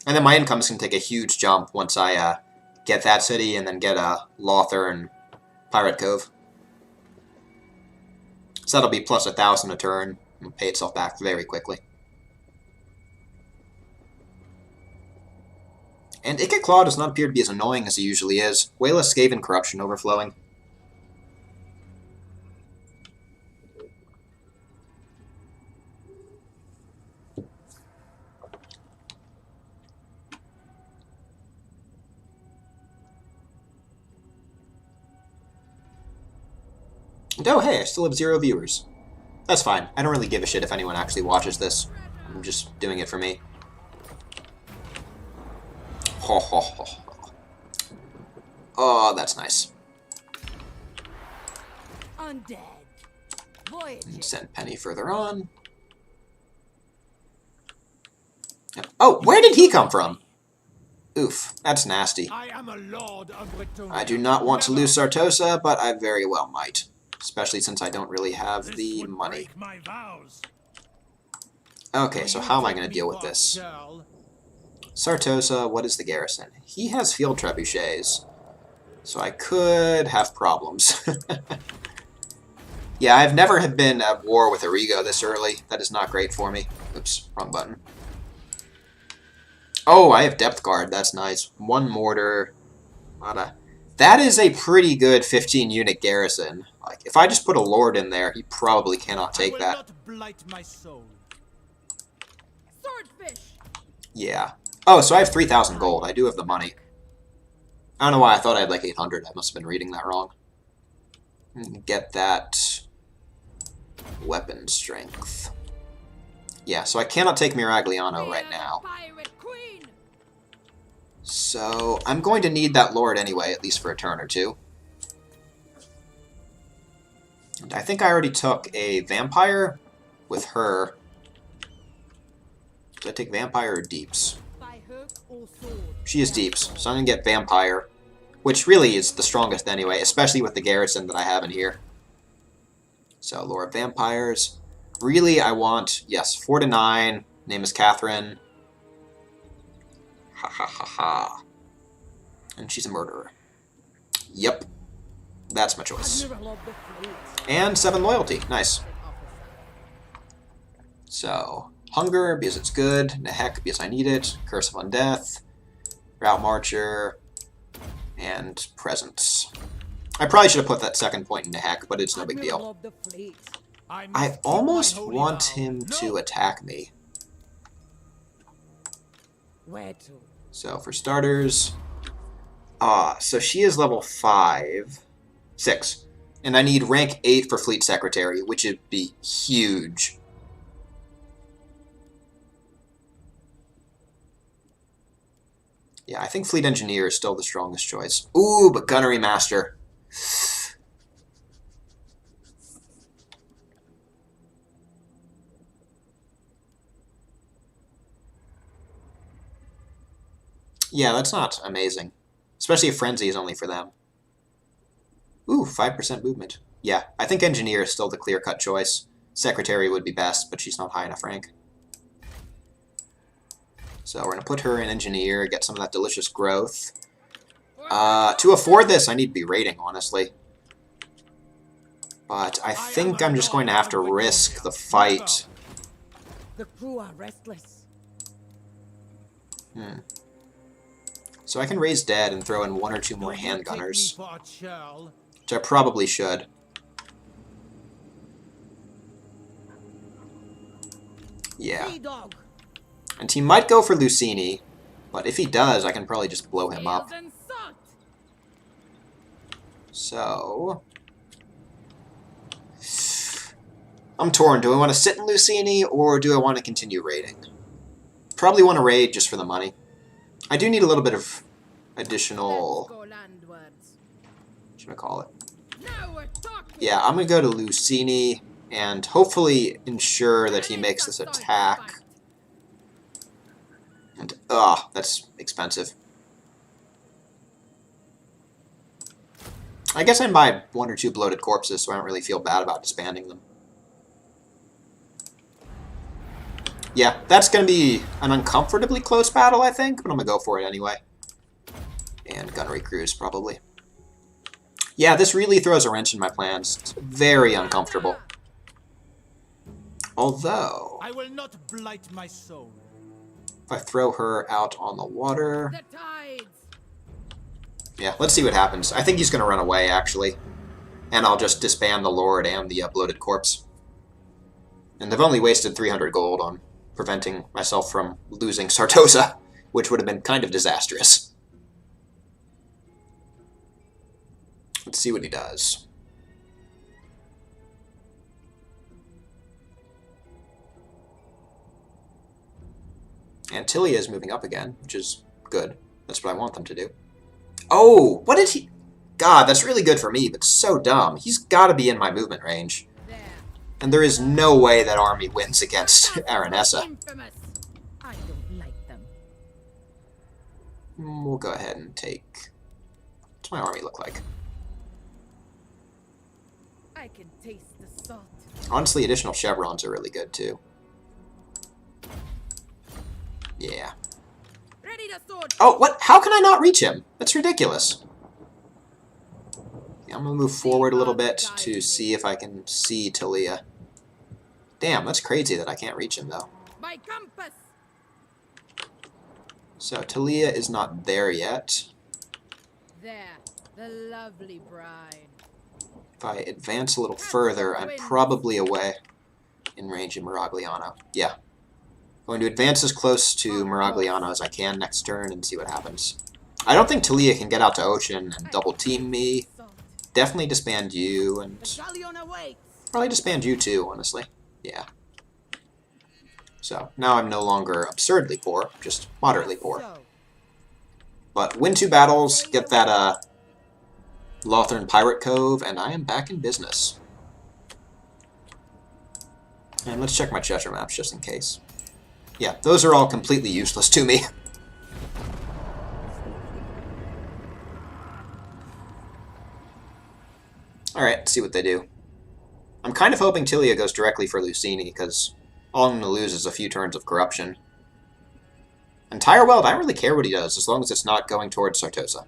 And then my incomes can take a huge jump once I get that city and then get Lothar and Pirate Cove. So that'll be plus 1,000 a turn and pay itself back very quickly. And Ikit Claw does not appear to be as annoying as he usually is. Way less Skaven corruption overflowing. And oh hey, I still have 0 viewers. That's fine. I don't really give a shit if anyone actually watches this. I'm just doing it for me. Ho ho ho. Oh, that's nice. Undead. And send Penny further on. Oh, where did he come from? Oof, that's nasty. I am a lord of Britonia. I do not want to lose Sartosa, but I very well might. Especially since I don't really have the money. Okay, so how am I going to deal with this? Sartosa, what is the garrison? He has field trebuchets. So I could have problems. Yeah, I've never been at war with Arrigo this early. That is not great for me. Oops, wrong button. Oh, I have depth guard. That's nice. 1 mortar. That is a pretty good 15-unit garrison. Like, if I just put a lord in there, he probably cannot take that. Not blight my soul. Swordfish. Yeah. Oh, so I have 3,000 gold. I do have the money. I don't know why I thought I had like 800. I must have been reading that wrong. Get that weapon strength. Yeah, so I cannot take Miragliano right now. So I'm going to need that lord anyway, at least for a turn or two. And I think I already took a vampire with her. Did I take vampire or deeps? She is deeps, so I'm going to get vampire, which really is the strongest anyway, especially with the garrison that I have in here. So, Lord Vampires. Really, I want, yes, 4 to 9. Name is Catherine. Ha ha ha ha. And she's a murderer. Yep. That's my choice. And 7 loyalty. Nice. So, Hunger, because it's good. Nehek, because I need it. Curse of Undeath. Route Marcher. And Presence. I probably should have put that second point in Nehek, but it's no big deal. I almost want him to attack me. So, for starters... so she is level 6. And I need rank 8 for Fleet Secretary, which would be huge. Yeah, I think Fleet Engineer is still the strongest choice. Ooh, but Gunnery Master. Yeah, that's not amazing. Especially if Frenzy is only for them. Ooh, 5% movement. Yeah, I think Engineer is still the clear-cut choice. Secretary would be best, but she's not high enough rank. So we're going to put her in Engineer, get some of that delicious growth. To afford this, I need to be raiding, honestly. But I think I'm just going to have to risk the fight. The crew are restless. So I can raise dead and throw in 1 or 2 more handgunners. Which I probably should. Yeah. And he might go for Lucini, but if he does, I can probably just blow him up. So... I'm torn. Do I want to sit in Lucini, or do I want to continue raiding? Probably want to raid just for the money. I do need a little bit of additional... what should I call it? Yeah, I'm going to go to Lucini and hopefully ensure that he makes this attack. And, that's expensive. I guess I buy 1 or 2 bloated corpses, so I don't really feel bad about disbanding them. Yeah, that's going to be an uncomfortably close battle, I think, but I'm going to go for it anyway. And Gunnery Crews, probably. Yeah, this really throws a wrench in my plans. It's very uncomfortable. Although... I will not blight my soul. If I throw her out on the water... Yeah, let's see what happens. I think he's going to run away, actually. And I'll just disband the Lord and the bloated corpse. And I've only wasted 300 gold on preventing myself from losing Sartosa, which would have been kind of disastrous. Let's see what he does. And Tilia is moving up again, which is good. That's what I want them to do. Oh, what did he... God, that's really good for me, but so dumb. He's got to be in my movement range. There. And there is no way that army wins against Aranessa. Infamous. I don't like them. We'll go ahead and take... What's my army look like? I can taste the salt. Honestly, additional chevrons are really good, too. Yeah. Ready the sword. Oh, what? How can I not reach him? That's ridiculous. Yeah, I'm going to move forward a little bit to see if I can see Tilia. Damn, that's crazy that I can't reach him, though. My compass. So, Tilia is not there yet. There. The lovely bride. If I advance a little further, I'm probably away in range of Miragliano. Yeah. Going to advance as close to Miragliano as I can next turn and see what happens. I don't think Tilia can get out to Ocean and double team me. Definitely disband you, and probably disband you too, honestly. Yeah. So, now I'm no longer absurdly poor, just moderately poor. But win 2 battles, get that Lothern Pirate Cove, and I am back in business. And let's check my Cheshire maps just in case. Yeah, those are all completely useless to me. Alright, let's see what they do. I'm kind of hoping Tilia goes directly for Lucini, because all I'm going to lose is a few turns of corruption. And Tireweld, I don't really care what he does, as long as it's not going towards Sartosa.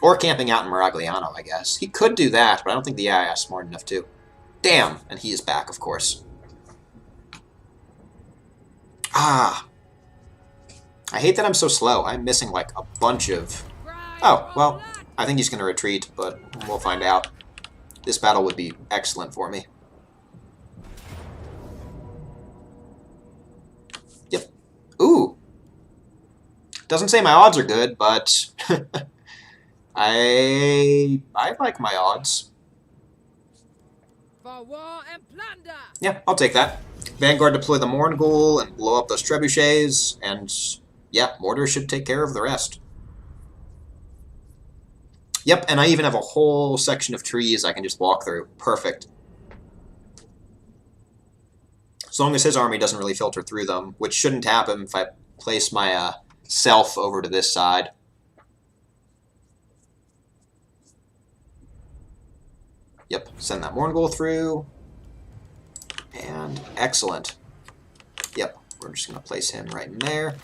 Or camping out in Miragliano, I guess. He could do that, but I don't think the AI is smart enough to. Damn! And he is back, of course. Ah! I hate that I'm so slow. I'm missing, like, a bunch of... Oh, well, I think he's going to retreat, but we'll find out. This battle would be excellent for me. Yep. Ooh! Doesn't say my odds are good, but... I like my odds. For war and plunder. Yeah, I'll take that. Vanguard deploy the Morngul and blow up those trebuchets, and yeah, mortar should take care of the rest. Yep, and I even have a whole section of trees I can just walk through. Perfect. As long as his army doesn't really filter through them, which shouldn't happen if I place my self over to this side. Yep, send that Morngul through. And excellent. Yep, we're just going to place him right in there.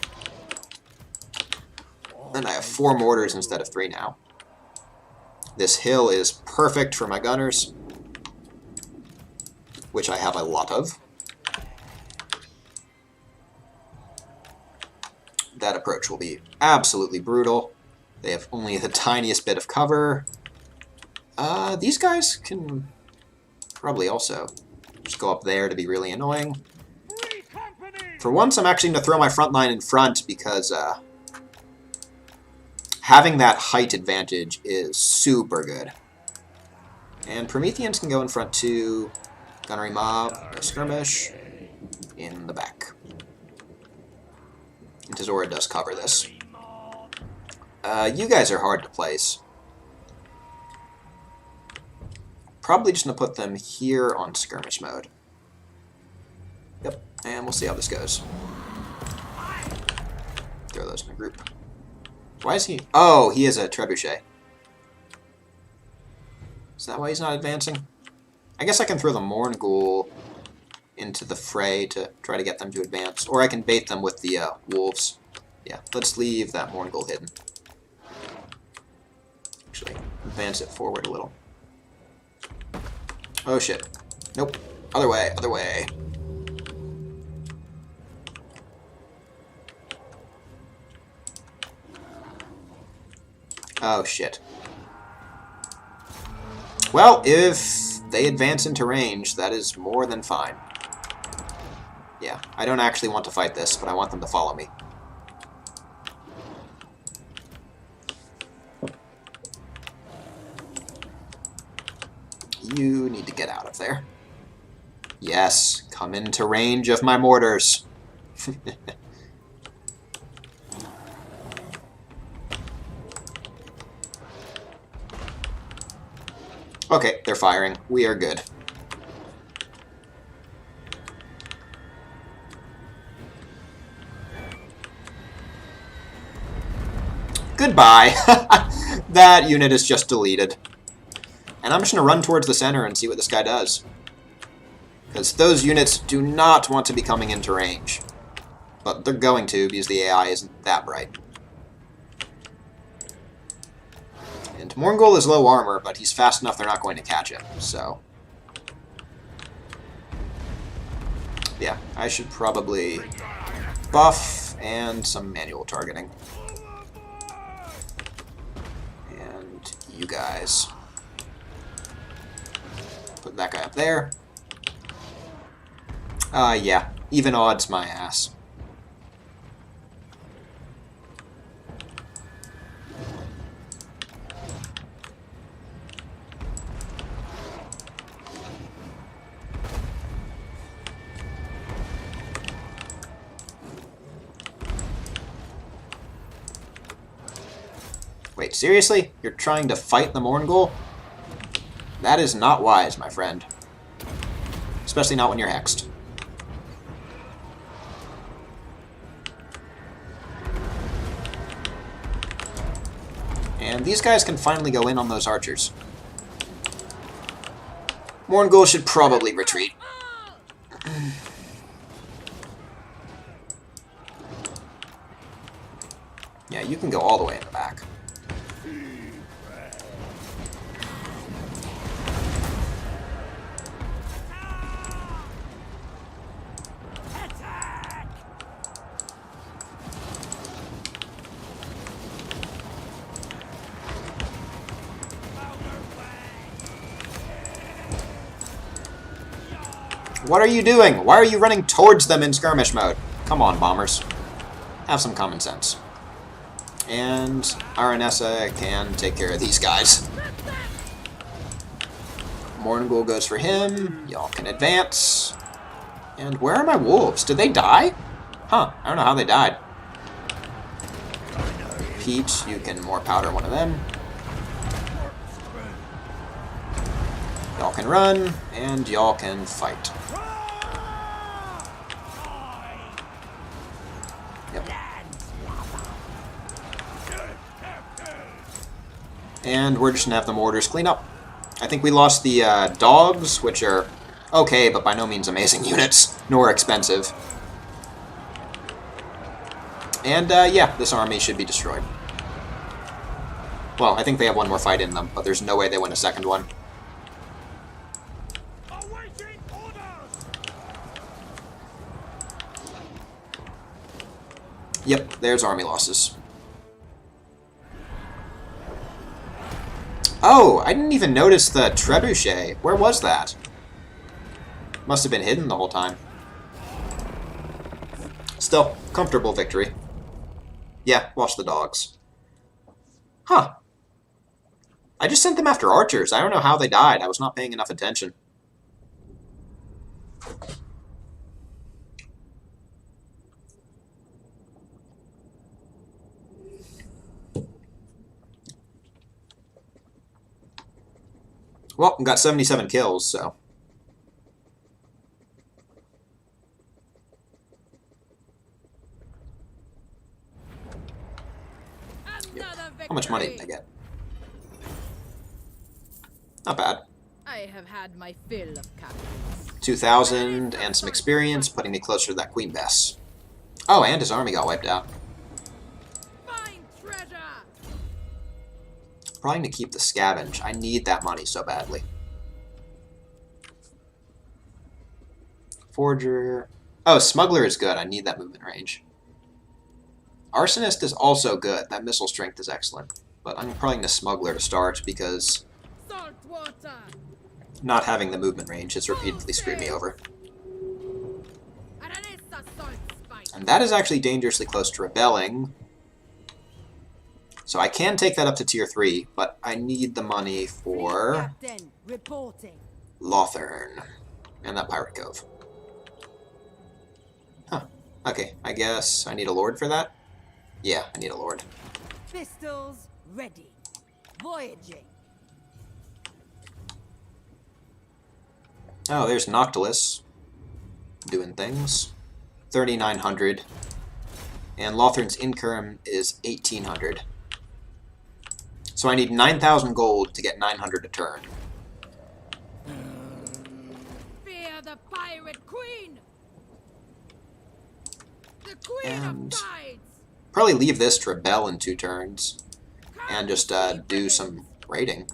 And I have 4 mortars instead of 3 now. This hill is perfect for my gunners, which I have a lot of. That approach will be absolutely brutal. They have only the tiniest bit of cover. These guys can probably also just go up there to be really annoying. For once, I'm actually going to throw my front line in front because having that height advantage is super good. And Prometheans can go in front too. Gunnery mob, no skirmish, in the back. And Tazora does cover this. You guys are hard to place. Probably just going to put them here on skirmish mode. Yep, and we'll see how this goes. Throw those in a group. Why is he... Oh, he is a trebuchet. Is that why he's not advancing? I guess I can throw the Morngul into the fray to try to get them to advance. Or I can bait them with the wolves. Yeah, let's leave that Morngul hidden. Actually, advance it forward a little. Oh shit. Nope. Other way, other way. Oh shit. Well, if they advance into range, that is more than fine. Yeah, I don't actually want to fight this, but I want them to follow me. you need to get out of there. Yes, come into range of my mortars. Okay, they're firing. We are good. Goodbye! That unit is just deleted. And I'm just going to run towards the center and see what this guy does. Because those units do not want to be coming into range. But they're going to, because the AI isn't that bright. And Morngul is low armor, but he's fast enough they're not going to catch him, so... yeah, I should probably buff and some manual targeting. And you guys. Put that guy up there. Yeah, even odds my ass. Wait, seriously? You're trying to fight the Morngul? That is not wise, my friend. Especially not when you're hexed. And these guys can finally go in on those archers. Morngul should probably retreat. Yeah, you can go all the way in the back. What are you doing? Why are you running towards them in skirmish mode? Come on, bombers. Have some common sense. And Aranessa can take care of these guys. Morngul goes for him. Y'all can advance. And where are my wolves? Did they die? Huh, I don't know how they died. Peach, you can more powder one of them. Y'all can run, and y'all can fight. Yep. And we're just gonna have the mortars clean up. I think we lost the dogs, which are okay, but by no means amazing units, nor expensive. And yeah, this army should be destroyed. Well, I think they have one more fight in them, but there's no way they win a second one. Yep, there's army losses. Oh, I didn't even notice the trebuchet. Where was that? Must have been hidden the whole time. Still, comfortable victory. Yeah, watch the dogs. Huh. I just sent them after archers. I don't know how they died. I was not paying enough attention. Well, we got 77 kills, so... Yep. How much money did I get? Not bad. I have had my fill of captains. 2,000 and some experience, putting me closer to that Queen Bess. Oh, and his army got wiped out. Find treasure. Probably to keep the scavenge. I need that money so badly. Forger. Oh, Smuggler is good. I need that movement range. Arsonist is also good. That missile strength is excellent. But I'm probably going to Smuggler to start because Salt water. not having the movement range has repeatedly screwed me over. Aranessa Saltspite. And that is actually dangerously close to rebelling. So I can take that up to tier 3, but I need the money for Captain reporting. Lothern and that Pirate Cove. Huh. Okay, I guess I need a lord for that? Yeah, I need a lord. Pistols ready. Voyaging. Oh, there's Noctilus doing things. 3,900. And Lothern's income is 1,800. So I need 9,000 gold to get 900 a turn. Fear the pirate queen. The queen And of tides. probably leave this to rebel in 2 turns. And just do some raiding.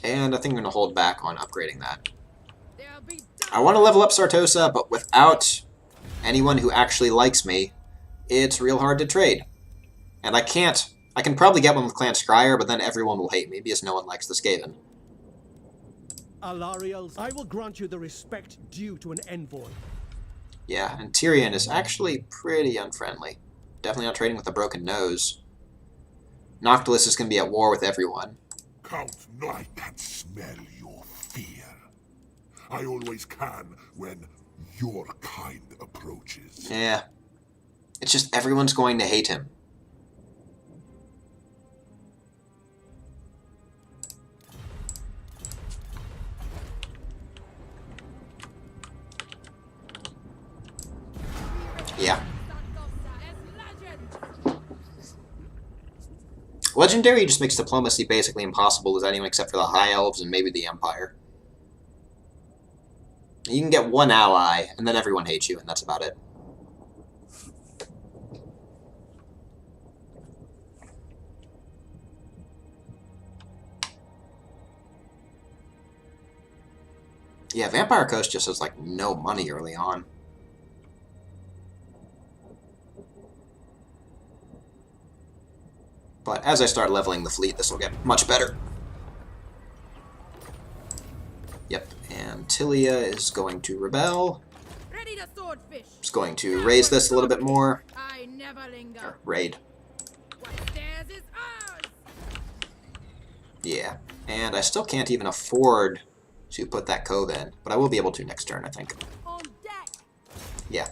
And I think I'm going to hold back on upgrading that. I want to level up Sartosa, but without anyone who actually likes me, it's real hard to trade. And I can't. I can probably get one with Clan Scryer, but then everyone will hate me because no one likes the Skaven. Alariels, I will grant you the respect due to an envoy. Yeah, and Tyrion is actually pretty unfriendly. Definitely not trading with a broken nose. Noctilus is going to be at war with everyone. Count, no, I can smell your fear. I always can when your kind approaches. Yeah. It's just everyone's going to hate him. Yeah. Legendary just makes diplomacy basically impossible with anyone except for the High Elves and maybe the Empire. You can get one ally, and then everyone hates you, and that's about it. Yeah, Vampire Coast just has, like, no money early on. But as I start leveling the fleet, this will get much better. Yep, and Tilia is going to rebel. Ready to swordfish. Just going to raise this a little bit more. I never linger. Or raid. What's theirs is ours. Yeah, and I still can't even afford to put that cove in, but I will be able to next turn, I think. On deck. Yeah.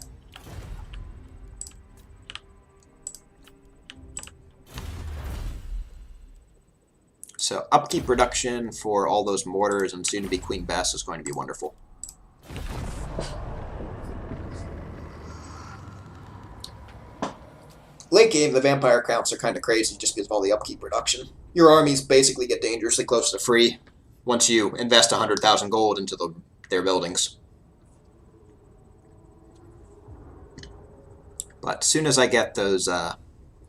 So upkeep reduction for all those mortars and soon-to-be Queen Bess is going to be wonderful. Late game, the vampire counts are kind of crazy just because of all the upkeep reduction. Your armies basically get dangerously close to free once you invest 100,000 gold into their buildings. But as soon as I get those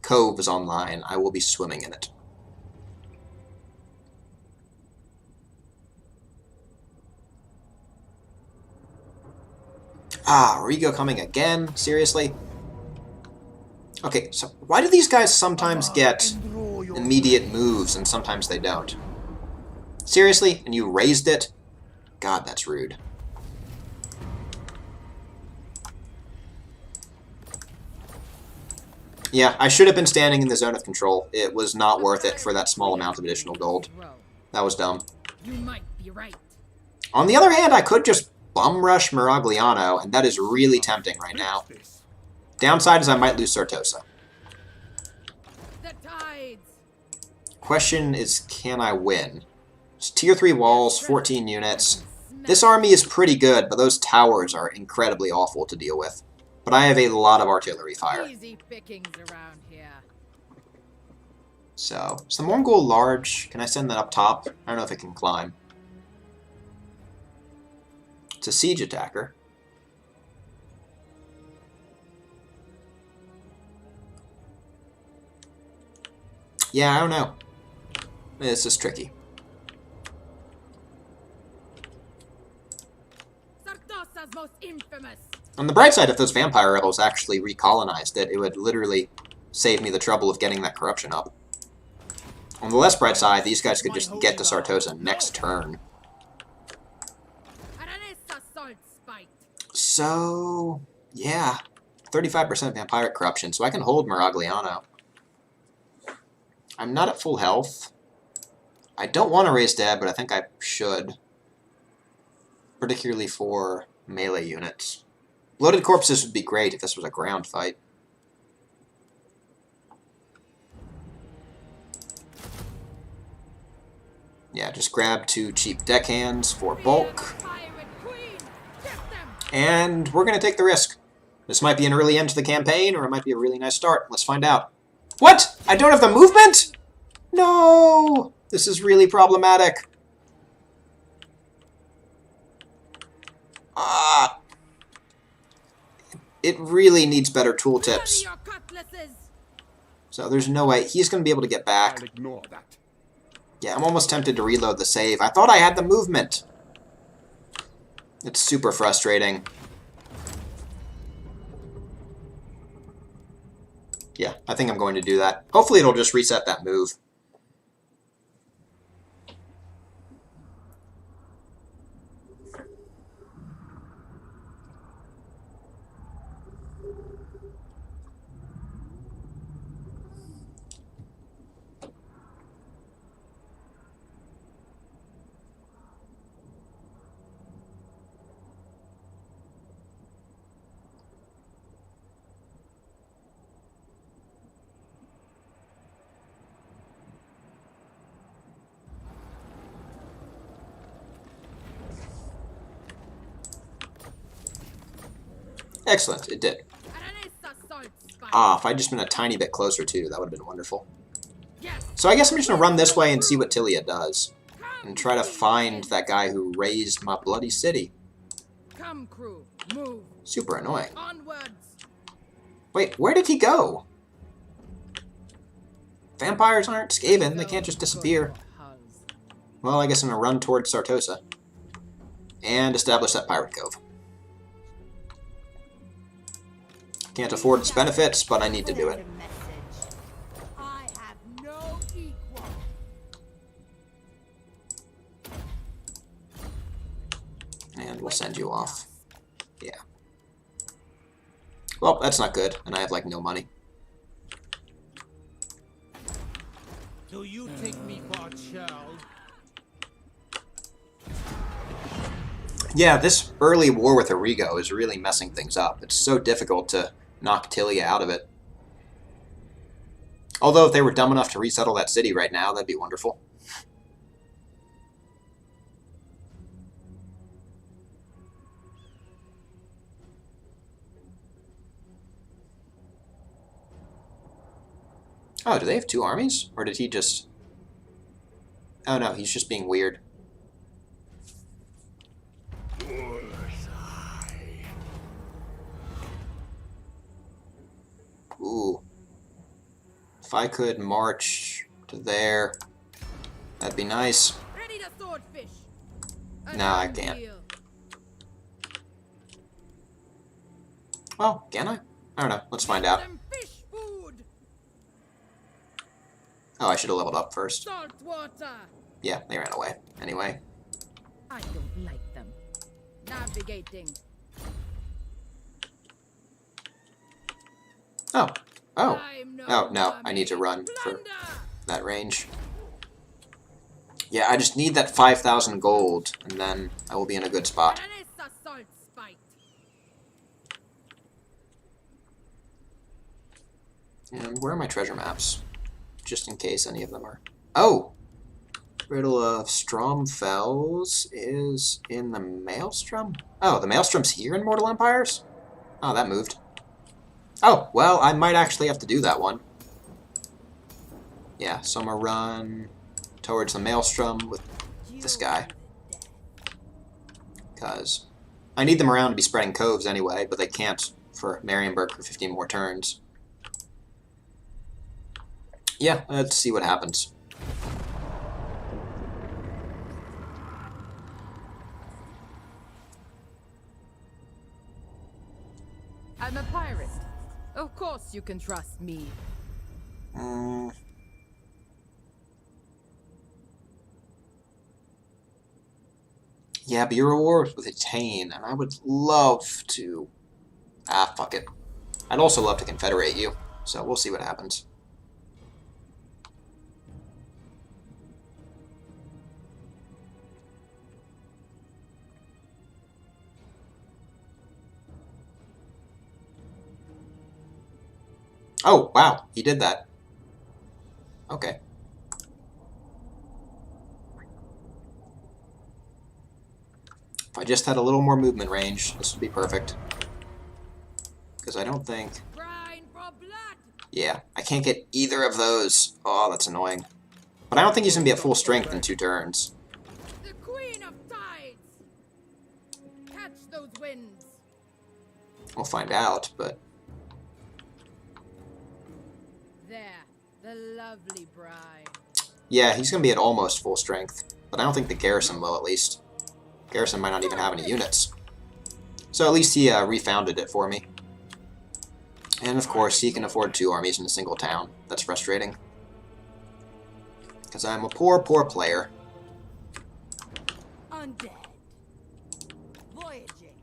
coves online, I will be swimming in it. Ah, Rigo coming again? Seriously? Okay, so why do these guys sometimes get immediate moves and sometimes they don't? Seriously? And you raised it? God, that's rude. Yeah, I should have been standing in the zone of control. It was not worth it for that small amount of additional gold. That was dumb. You might be right. On the other hand, I could just bum rush Miragliano, and that is really tempting right now. Downside is I might lose Sartosa. The tides. Question is, can I win? It's tier 3 walls, 14 units. This army is pretty good, but those towers are incredibly awful to deal with. But I have a lot of artillery fire. Easy pickings around here. So, is the Mongol large? Can I send that up top? I don't know if it can climb. It's a siege attacker. Yeah, I don't know. This is tricky. Sartosa's most infamous. On the bright side, if those vampire rebels actually recolonized it, it would literally save me the trouble of getting that corruption up. On the less bright side, these guys could just get to Sartosa next turn. Aranessa Saltspite. So, yeah. 35% vampire corruption, so I can hold Miragliano. I'm not at full health. I don't want to raise dead, but I think I should. Particularly for melee units. Bloated corpses would be great if this was a ground fight. Yeah, just grab 2 cheap deckhands for bulk. And we're going to take the risk. This might be an early end to the campaign, or it might be a really nice start. Let's find out. What? I don't have the movement? No! This is really problematic. It really needs better tooltips. So there's no way. He's going to be able to get back. I'll ignore that. Yeah, I'm almost tempted to reload the save. I thought I had the movement. It's super frustrating. Yeah, I think I'm going to do that. Hopefully it'll just reset that move. Excellent, it did. Ah, if I'd just been a tiny bit closer too, that would have been wonderful. So I guess I'm just going to run this way and see what Tilia does. And try to find that guy who raised my bloody city. Come, crew, move. Super annoying. Onwards. Wait, where did he go? Vampires aren't Skaven, they can't just disappear. Well, I guess I'm going to run towards Sartosa. And establish that pirate cove. Can't afford its benefits, but I need to do it. I have no equal. And we'll send you off. Yeah. Well, that's not good, and I have, like, no money. Do you take me for a child? Yeah, this early war with Arrigo is really messing things up. It's so difficult to knock Tilia out of it. Although if they were dumb enough to resettle that city right now, that'd be wonderful. Oh, do they have 2 armies? Or did he just... Oh no, he's just being weird. Ooh. If I could march to there, that'd be nice. Ready to swordfish. No, I can't. Well, can I? I don't know. Let's find out. Some fish food. Oh, I should have leveled up first. Salt water. Yeah, they ran away. Anyway. I don't like them. Navigating. Oh. Oh. I'm no Oh, no. I need to run for that range. Yeah, I just need that 5,000 gold, and then I will be in a good spot. Aranessa Saltspite. And where are my treasure maps? Just in case any of them are... Oh! Riddle of Stromfells is in the Maelstrom? Oh, the Maelstrom's here in Mortal Empires? Oh, that moved. Oh, well, I might actually have to do that one. Yeah, so I'm gonna run towards the Maelstrom with this guy. Because I need them around to be spreading coves anyway, but they can't for Marienburg for 15 more turns. Yeah, let's see what happens. I'm a pirate. Of course you can trust me. Yeah, but your reward with Attain, and I would love to... Ah, fuck it. I'd also love to confederate you, so we'll see what happens. Oh, wow, he did that. Okay. If I just had a little more movement range, this would be perfect. Because I don't think... Brine for blood. Yeah, I can't get either of those. Oh, that's annoying. But I don't think he's going to be at full strength in 2 turns. The queen of tides. Catch those winds. We'll find out, but... There, the lovely bride. Yeah, he's going to be at almost full strength. But I don't think the garrison will, at least. Garrison might not even have any units. So at least he refounded it for me. And of course, he can afford 2 armies in a single town. That's frustrating. Because I'm a poor, poor player. Undead. Voyaging.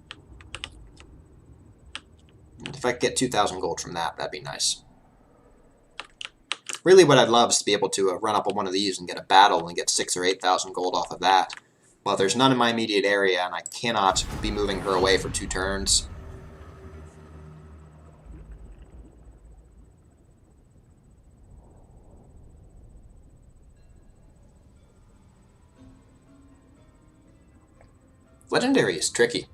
And if I could get 2,000 gold from that, that'd be nice. Really what I'd love is to be able to run up on one of these and get a battle and get 6,000 or 8,000 gold off of that. But there's none in my immediate area, and I cannot be moving her away for 2 turns. Legendary is tricky.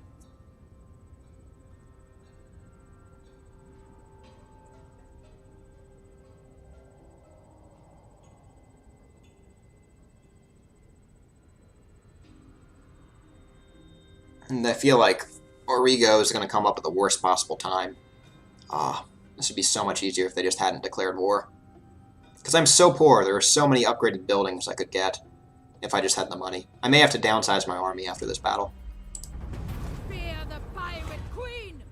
And I feel like Origo is going to come up at the worst possible time. This would be so much easier if they just hadn't declared war. Because I'm so poor, there are so many upgraded buildings I could get if I just had the money. I may have to downsize my army after this battle. Fear the pirate queen.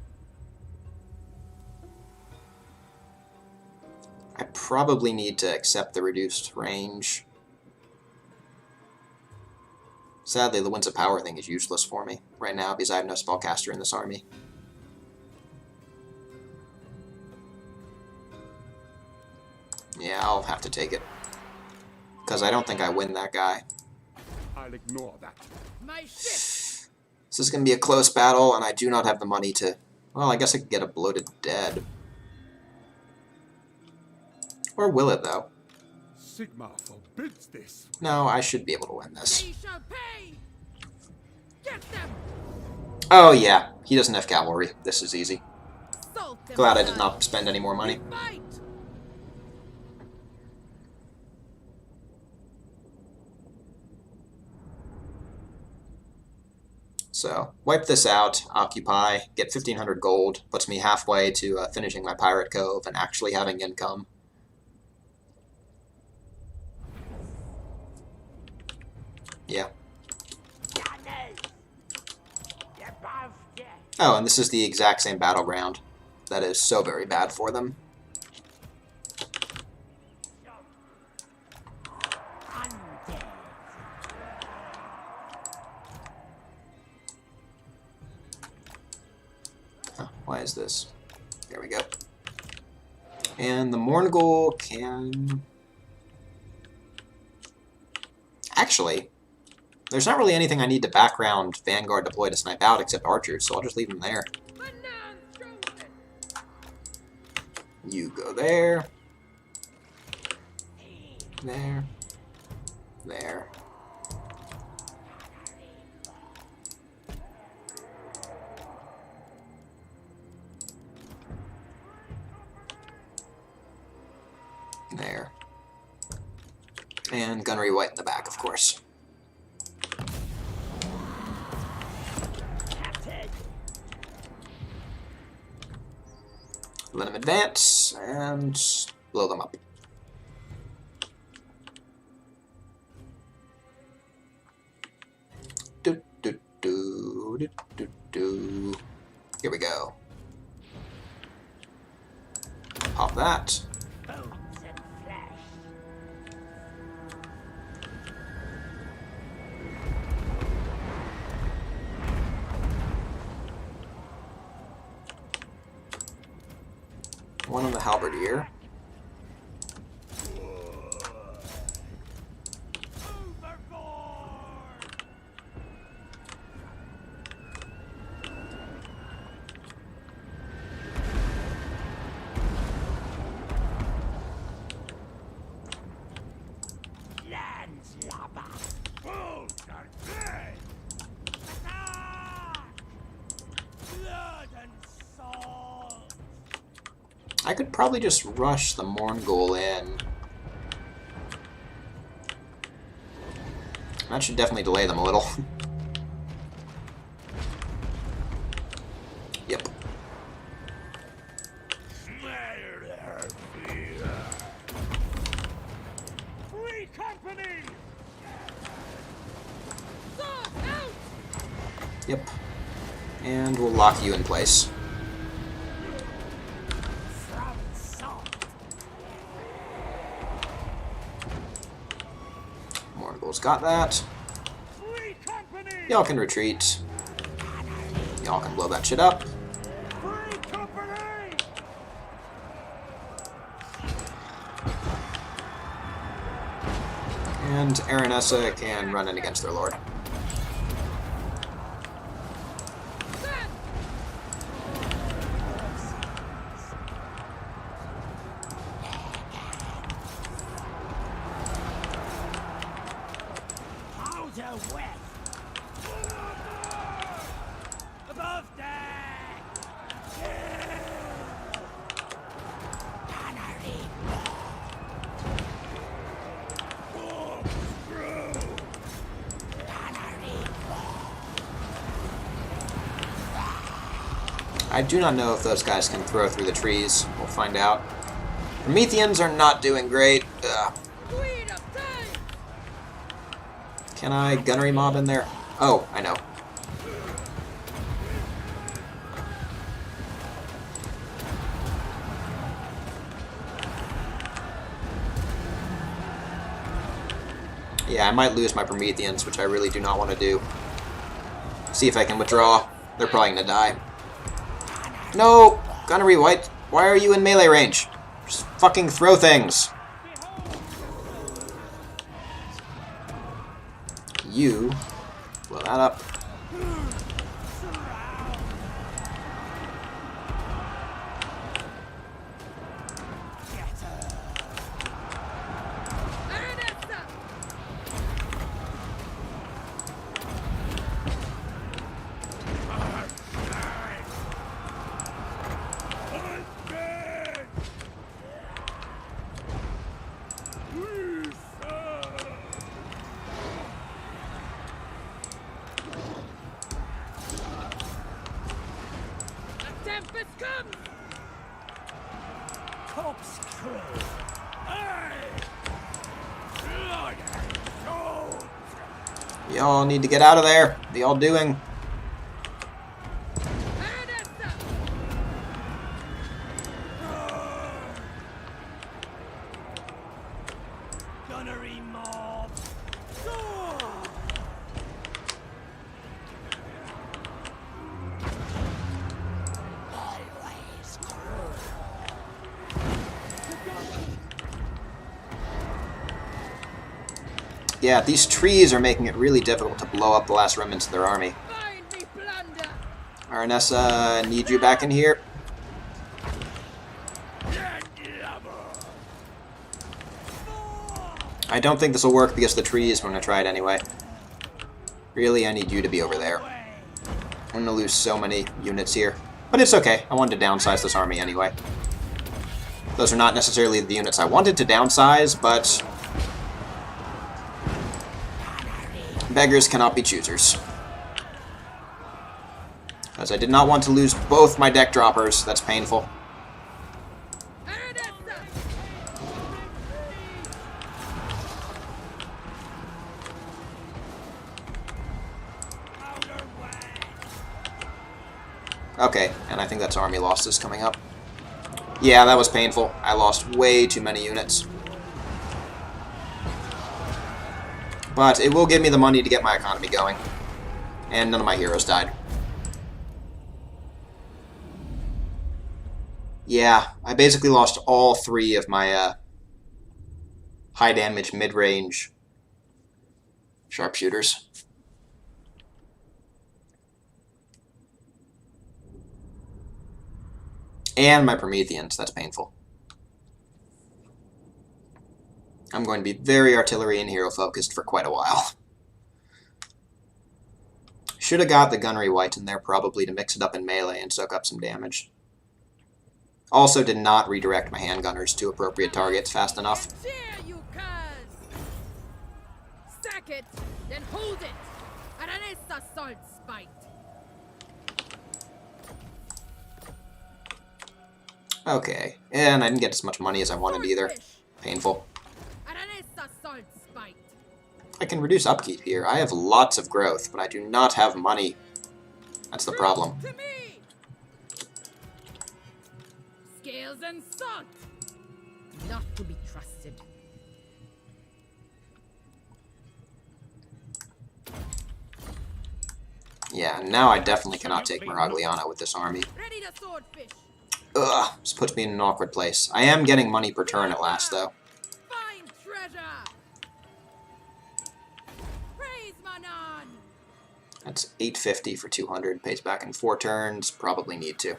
I probably need to accept the reduced range. Sadly, the Winds of Power thing is useless for me right now because I have no spellcaster in this army. Yeah, I'll have to take it. Because I don't think I win that guy. I'll ignore that. My ship. This is going to be a close battle, and I do not have the money to... Well, I guess I could get a bloated dead. Or will it, though? Sigma forbids this. No, I should be able to win this. They shall pay. Get them. Oh, yeah. He doesn't have cavalry. This is easy. Salt them. Glad I did not spend any more money. Fight. So, wipe this out, occupy, get 1,500 gold, puts me halfway to finishing my Pirate Cove and actually having income. Yeah. Oh, and this is the exact same battleground. That is so very bad for them. Why is this? There we go. And the Mornagul can... Actually, there's not really anything I need to background Vanguard deploy to snipe out except archers, so I'll just leave them there. You go there. There. There. There. And gunnery white in the back, of course. Let them advance and blow them up. Do do do do do do. Here we go. Pop that. One on the halberdier. I could probably just rush the Mongol in. That should definitely delay them a little. Yep. Free company! Yep. And we'll lock you in place. Mongol's got that. Y'all can retreat. Y'all can blow that shit up. And Aranessa can run in against their lord. I do not know if those guys can throw through the trees. We'll find out. Prometheans are not doing great. Can I gunnery mob in there? Oh, I know. Yeah, I might lose my Prometheans, which I really do not want to do. See if I can withdraw. They're probably going to die. No! Gunnery White, why are you in melee range? Just fucking throw things. You blow that up. Y'all need to get out of there. What are y'all doing? Yeah, these trees are making it really difficult to blow up the last remnants of their army. Aranessa, need you back in here. I don't think this will work because of the trees, but I'm going to try it anyway. Really, I need you to be over there. I'm going to lose so many units here. But it's okay. I wanted to downsize this army anyway. Those are not necessarily the units I wanted to downsize, but beggars cannot be choosers. Because I did not want to lose both my deck droppers. That's painful. Okay, and I think that's army losses coming up. Yeah, that was painful. I lost way too many units. But it will give me the money to get my economy going. And none of my heroes died. Yeah, I basically lost all three of my high damage mid-range sharpshooters. And my Prometheans, that's painful. I'm going to be very artillery and hero focused for quite a while. Should have got the gunnery white in there probably to mix it up in melee and soak up some damage. Also did not redirect my handgunners to appropriate targets fast enough. Cheer, you curs! Sack it, then hold it! Aranessa Saltspite! Okay, and I didn't get as much money as I wanted either. Painful. Aranessa Saltspite! I can reduce upkeep here. I have lots of growth, but I do not have money. That's the problem. To me! Scales and salt! Not to be trusted. Yeah, now I definitely cannot take Miragliano with this army. Ready the swordfish! Ugh, this puts me in an awkward place. I am getting money per turn at last, though. Find treasure! Praise Manon! That's 850 for 200. Pays back in 4 turns. Probably need to.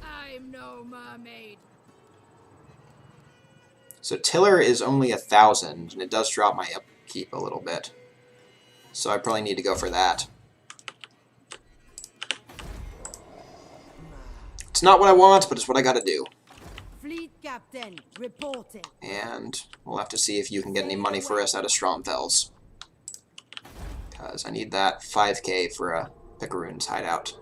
I'm no mermaid. So Tiller is only 1,000, and it does drop my upkeep a little bit. So I probably need to go for that. It's not what I want, but it's what I gotta do. Fleet captain reporting. And we'll have to see if you can get any money for us out of Stromfels. Because I need that 5k for a Picaroon's hideout.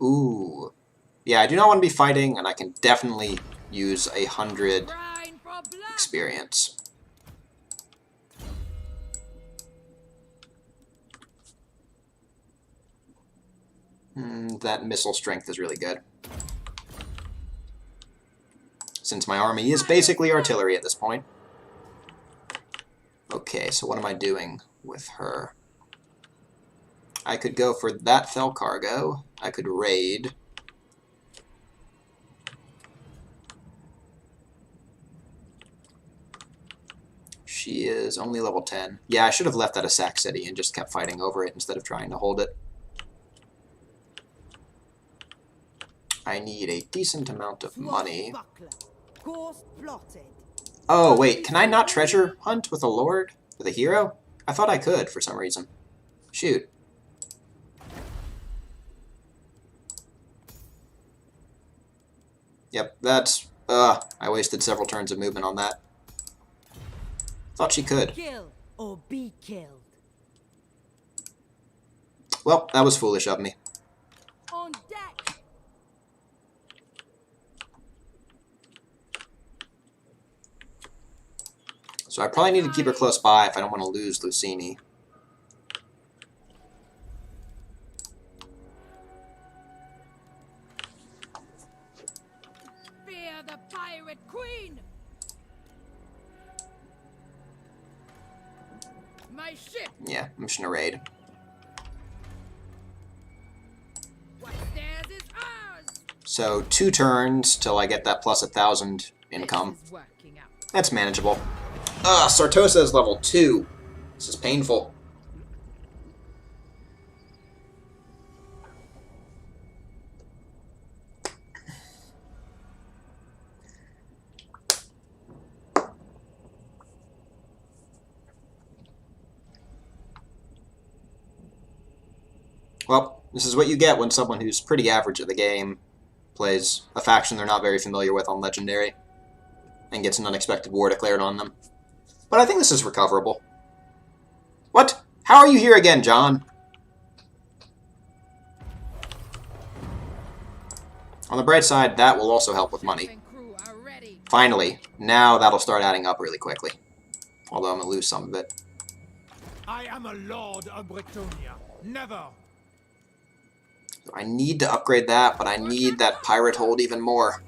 Ooh. Yeah, I do not want to be fighting, and I can definitely use 100 Brine for blood! experience. That missile strength is really good. Since my army is basically artillery at this point. Okay, so what am I doing with her? I could go for that fell cargo. I could raid. She is only level 10. Yeah, I should have left that a sack city and just kept fighting over it instead of trying to hold it. I need a decent amount of money. Course plotted. Oh, wait, can I not treasure hunt with a lord? With a hero? I thought I could for some reason. Shoot. Yep, that's... I wasted several turns of movement on that. Thought she could. Kill or be killed. Well, that was foolish of me. On deck. So I probably need to keep her close by if I don't want to lose Lucini. Fear the pirate queen! My ship! Yeah, I'm just gonna raid. What's theirs is ours! So 2 turns till I get that plus 1,000 income. This is working out. That's manageable. Sartosa is level 2. This is painful. Well, this is what you get when someone who's pretty average at the game plays a faction they're not very familiar with on Legendary and gets an unexpected war declared on them. But I think this is recoverable. What? How are you here again, John? On the bright side, that will also help with money. And crew are ready. Finally, now that'll start adding up really quickly. Although I'm going to lose some of it. I am a lord of Bretonia. Never. I need to upgrade that, but I need that pirate hold even more.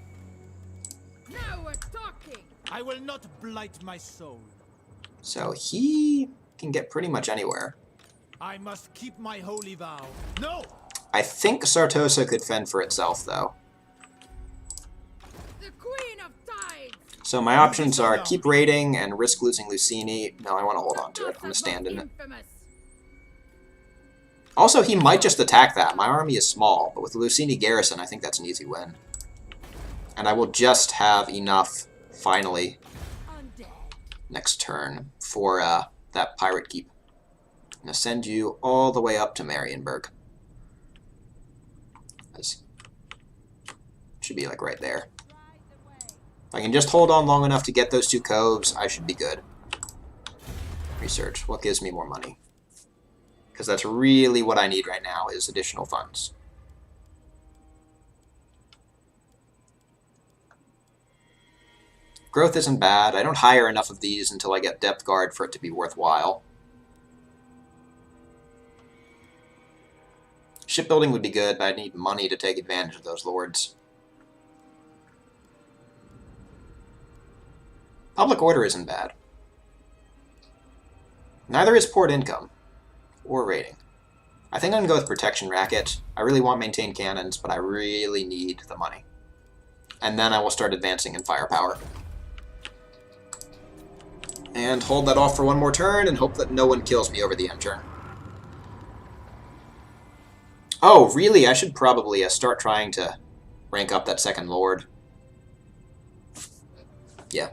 Now we're talking. I will not blight my soul. So he can get pretty much anywhere. I must keep my holy vow. No! I think Sartosa could fend for itself, though. The Queen of Tides. So my options are keep raiding and risk losing Lucini. No, I want to hold on to it. I'm going to stand in it. Infamous. Also, he might just attack that. My army is small, but with the Lucini garrison, I think that's an easy win. And I will just have enough, finally, Undead. next turn for that pirate keep. I'm going to send you all the way up to Marienburg. It should be like right there. If I can just hold on long enough to get those two coves, I should be good. Research. What gives me more money? Because that's really what I need right now, is additional funds. Growth isn't bad. I don't hire enough of these until I get Depth Guard for it to be worthwhile. Shipbuilding would be good, but I need money to take advantage of those lords. Public order isn't bad. Neither is port income. Or rating. I think I'm going to go with protection racket. I really want maintained cannons, but I really need the money. And then I will start advancing in firepower. And hold that off for one more turn and hope that no one kills me over the end turn. Oh, really? I should probably start trying to rank up that second lord. Yeah.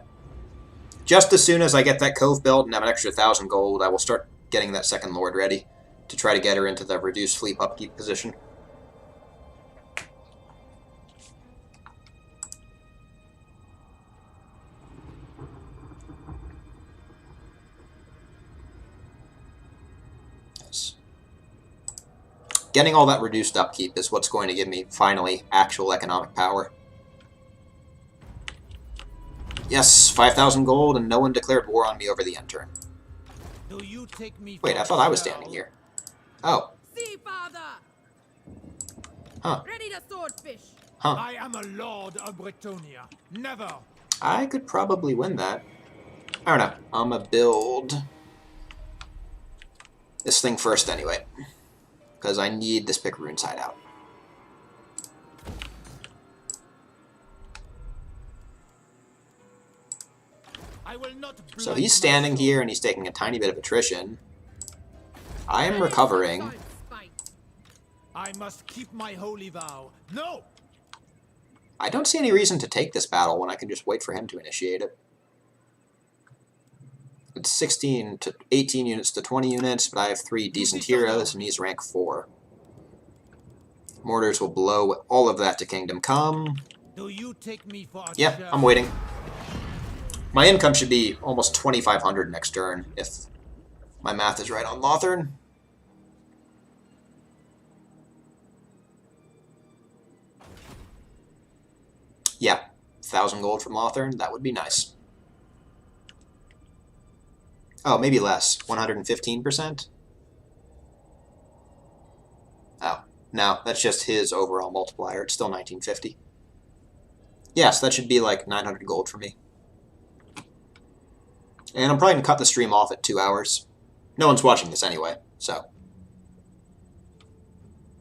Just as soon as I get that cove built and have an extra 1,000 gold, I will start getting that second lord ready to try to get her into the reduced fleet upkeep position. Yes. Getting all that reduced upkeep is what's going to give me, finally, actual economic power. Yes, 5,000 gold, and no one declared war on me over the end turn. Do you take me Wait, I thought I was standing here. Oh. See, father. Huh. Ready to swordfish. Huh. I am a lord of Bretonia. Never. I could probably win that. I don't know. I'm gonna build this thing first anyway. Because I need this Picaroon side out. I will not So he's standing here and he's taking a tiny bit of attrition. I am recovering. Saltspite. I must keep my holy vow. No! I don't see any reason to take this battle when I can just wait for him to initiate it. It's 16 to 18 units to 20 units, but I have 3 decent heroes and he's rank 4. Mortars will blow all of that to Kingdom Come. Do you take me for a Yeah, shell? I'm waiting. My income should be almost 2,500 next turn, if my math is right on Lothern. Yeah, 1,000 gold from Lothern, that would be nice. Oh, maybe less. 115%? Oh, no, that's just his overall multiplier. It's still 1950. Yes, that should be like 900 gold for me. And I'm probably going to cut the stream off at 2 hours. No one's watching this anyway, so.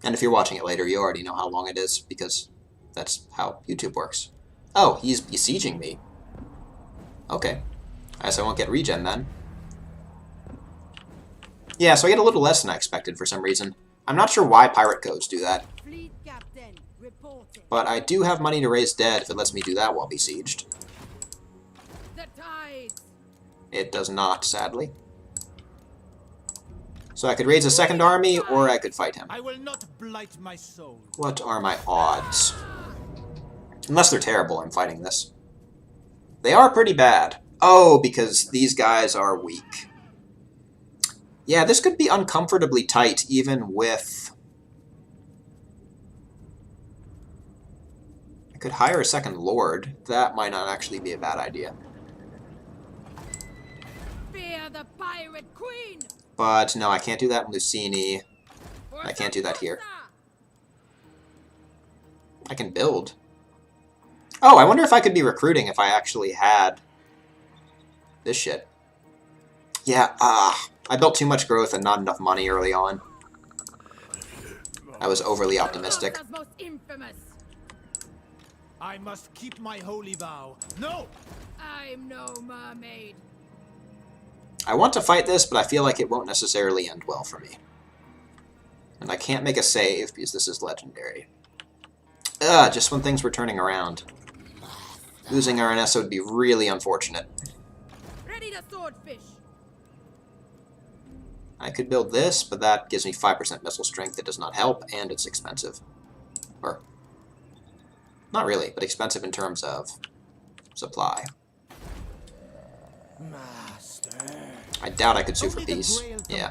And if you're watching it later, you already know how long it is, because that's how YouTube works. Oh, he's besieging me. Okay. I guess I won't get regen then. Yeah, so I get a little less than I expected for some reason. I'm not sure why pirate codes do that. Fleet captain reporting. But I do have money to raise dead if it lets me do that while besieged. The tides. It does not, sadly. So I could raise a second army, or I could fight him. I will not blight my soul. What are my odds? Unless they're terrible, I'm fighting this. They are pretty bad. Oh, because these guys are weak. Yeah, this could be uncomfortably tight, even with... I could hire a second lord. That might not actually be a bad idea. Fear the pirate queen. But no, I can't do that in Lucini. I can't do that here. I can build. Oh, I wonder if I could be recruiting if I actually had this shit. Yeah, I built too much growth and not enough money early on. I was overly optimistic. Most infamous. I must keep my holy vow. No! I'm no mermaid. I want to fight this, but I feel like it won't necessarily end well for me. And I can't make a save because this is legendary. Just when things were turning around. Losing Aranessa would be really unfortunate. Ready to swordfish. I could build this, but that gives me 5% missile strength. It does not help, and it's expensive. Or, not really, but expensive in terms of supply. Master. I doubt I could sue for peace. Yeah.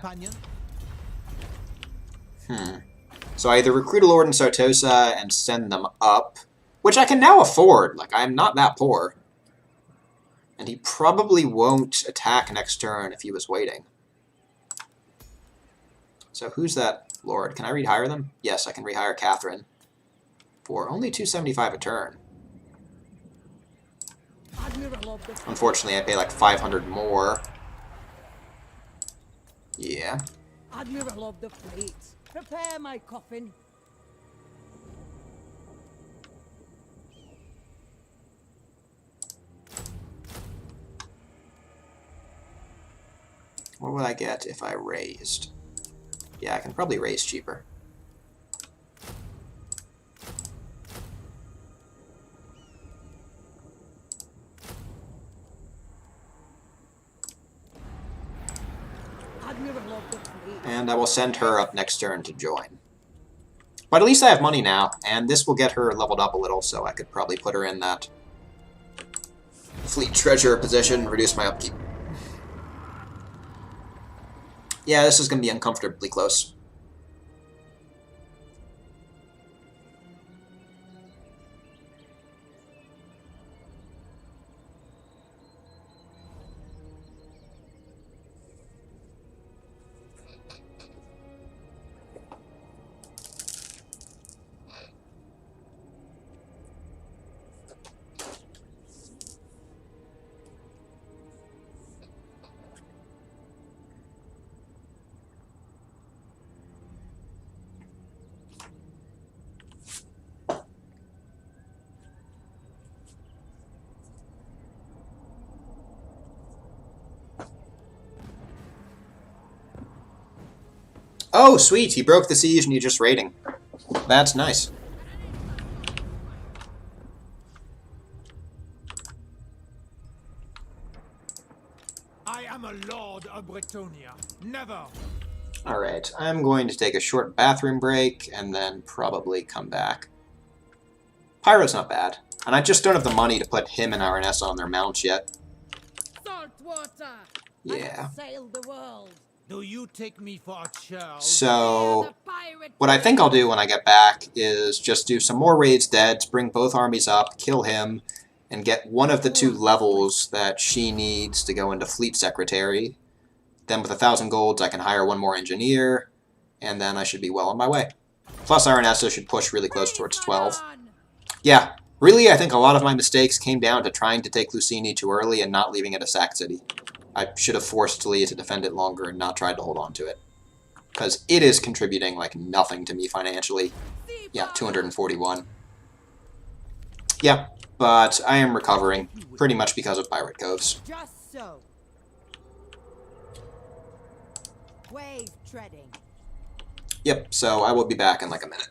So I either recruit a Lord in Sartosa and send them up, which I can now afford. Like, I'm not that poor. And he probably won't attack next turn if he was waiting. So who's that Lord? Can I rehire them? Yes, I can rehire Catherine. For only $275 a turn. Unfortunately, I pay like 500 more. Yeah. Admiral of the fleet, prepare my coffin. What would I get if I raised? Yeah, I can probably raise cheaper. Admiral of the fleet. And I will send her up next turn to join. But at least I have money now, and this will get her leveled up a little, so I could probably put her in that fleet treasurer position, reduce my upkeep. Yeah, this is going to be uncomfortably close. Oh, sweet, he broke the siege and he's just raiding. That's nice. I am a lord of Bretonia. Never. Alright, I'm going to take a short bathroom break and then probably come back. Pyro's not bad. And I just don't have the money to put him and Aranessa on their mounts yet. Salt water. I Yeah. have sailed the world. Do you take me for a child? So, what I think I'll do when I get back is just do some more raids deads, bring both armies up, kill him, and get one of the 2 levels that she needs to go into Fleet Secretary. Then with 1,000 golds, I can hire 1 more engineer, and then I should be well on my way. Plus, Aranessa should push really close towards 12. Yeah, really, I think a lot of my mistakes came down to trying to take Lucini too early and not leaving it a sack city. I should have forced Leah to defend it longer and not tried to hold on to it. Because it is contributing like nothing to me financially. Yeah, 241. Yeah, but I am recovering, pretty much because of Pirate Coves. Just so. Wave treading. Yep, so I will be back in like a minute.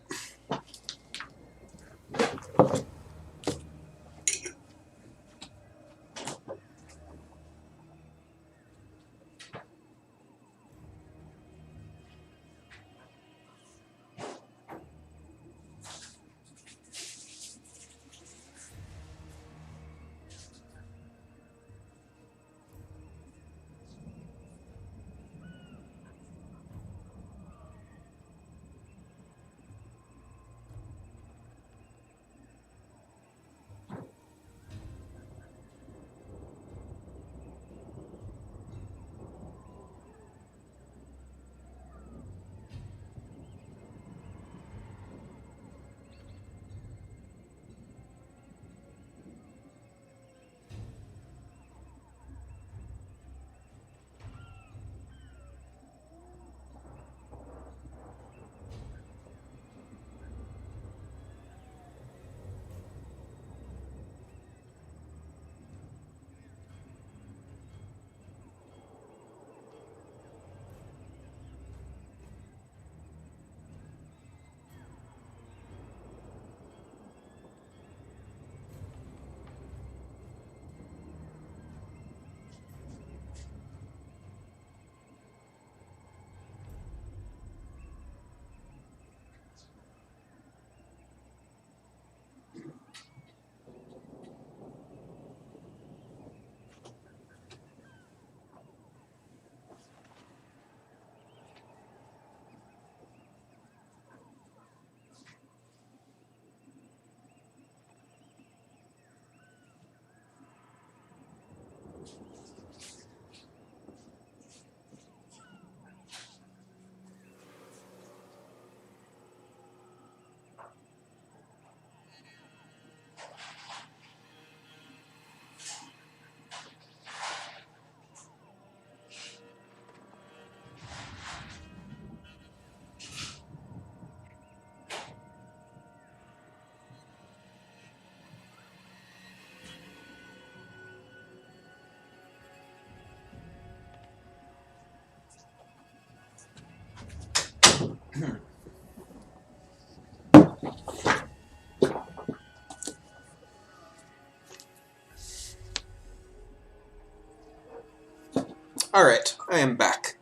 Alright, I am back.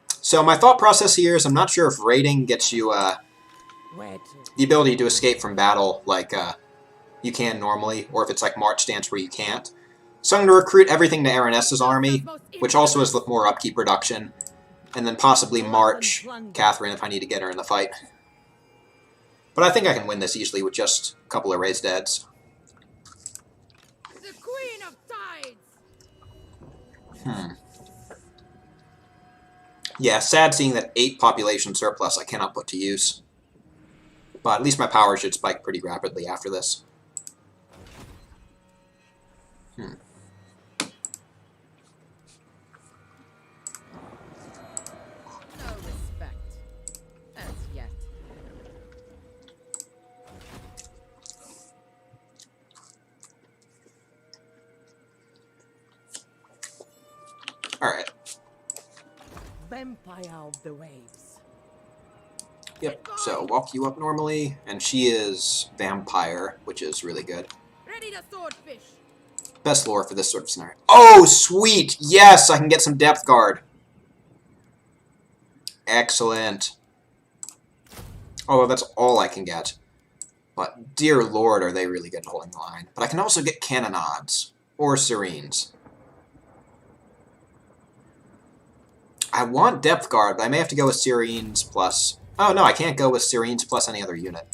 So my thought process here is I'm not sure if raiding gets you Where to? the ability to escape from battle like you can normally, or if it's like March Stance where you can't. So I'm going to recruit everything to Aranessa's army, which also has more upkeep reduction, and then possibly march Catherine if I need to get her in the fight. But I think I can win this easily with just a couple of raised deads. The Queen of Tides! Yeah, sad seeing that 8 population surplus I cannot put to use. But at least my power should spike pretty rapidly after this. No respect. As yet. Alright. Vampire of the waves. Yep, so walk you up normally, and she is Vampire, which is really good. Ready the swordfish! Best lore for this sort of scenario. Oh, sweet! Yes, I can get some Depth Guard. Excellent. Although that's all I can get. But dear lord, are they really good at holding the line. But I can also get Cannonades. Or Serenes. I want Depth Guard, but I may have to go with Serenes plus... Oh, no, I can't go with Serenes plus any other unit.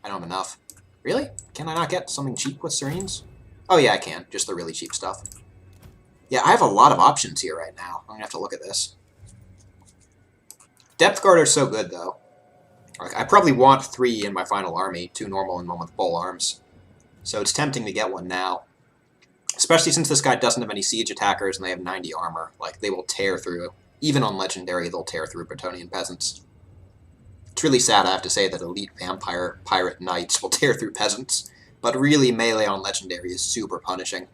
I don't have enough. Really? Can I not get something cheap with Serenes? Oh, yeah, I can. Just the really cheap stuff. Yeah, I have a lot of options here right now. I'm going to have to look at this. Depth Guard are so good, though. Like, I probably want 3 in my final army. 2 normal and 1 with pole arms. So it's tempting to get one now. Especially since this guy doesn't have any siege attackers and they have 90 armor. Like, they will tear through. Even on Legendary, they'll tear through Bretonnian peasants. It's really sad I have to say that elite vampire pirate knights will tear through peasants. But really, melee on Legendary is super punishing.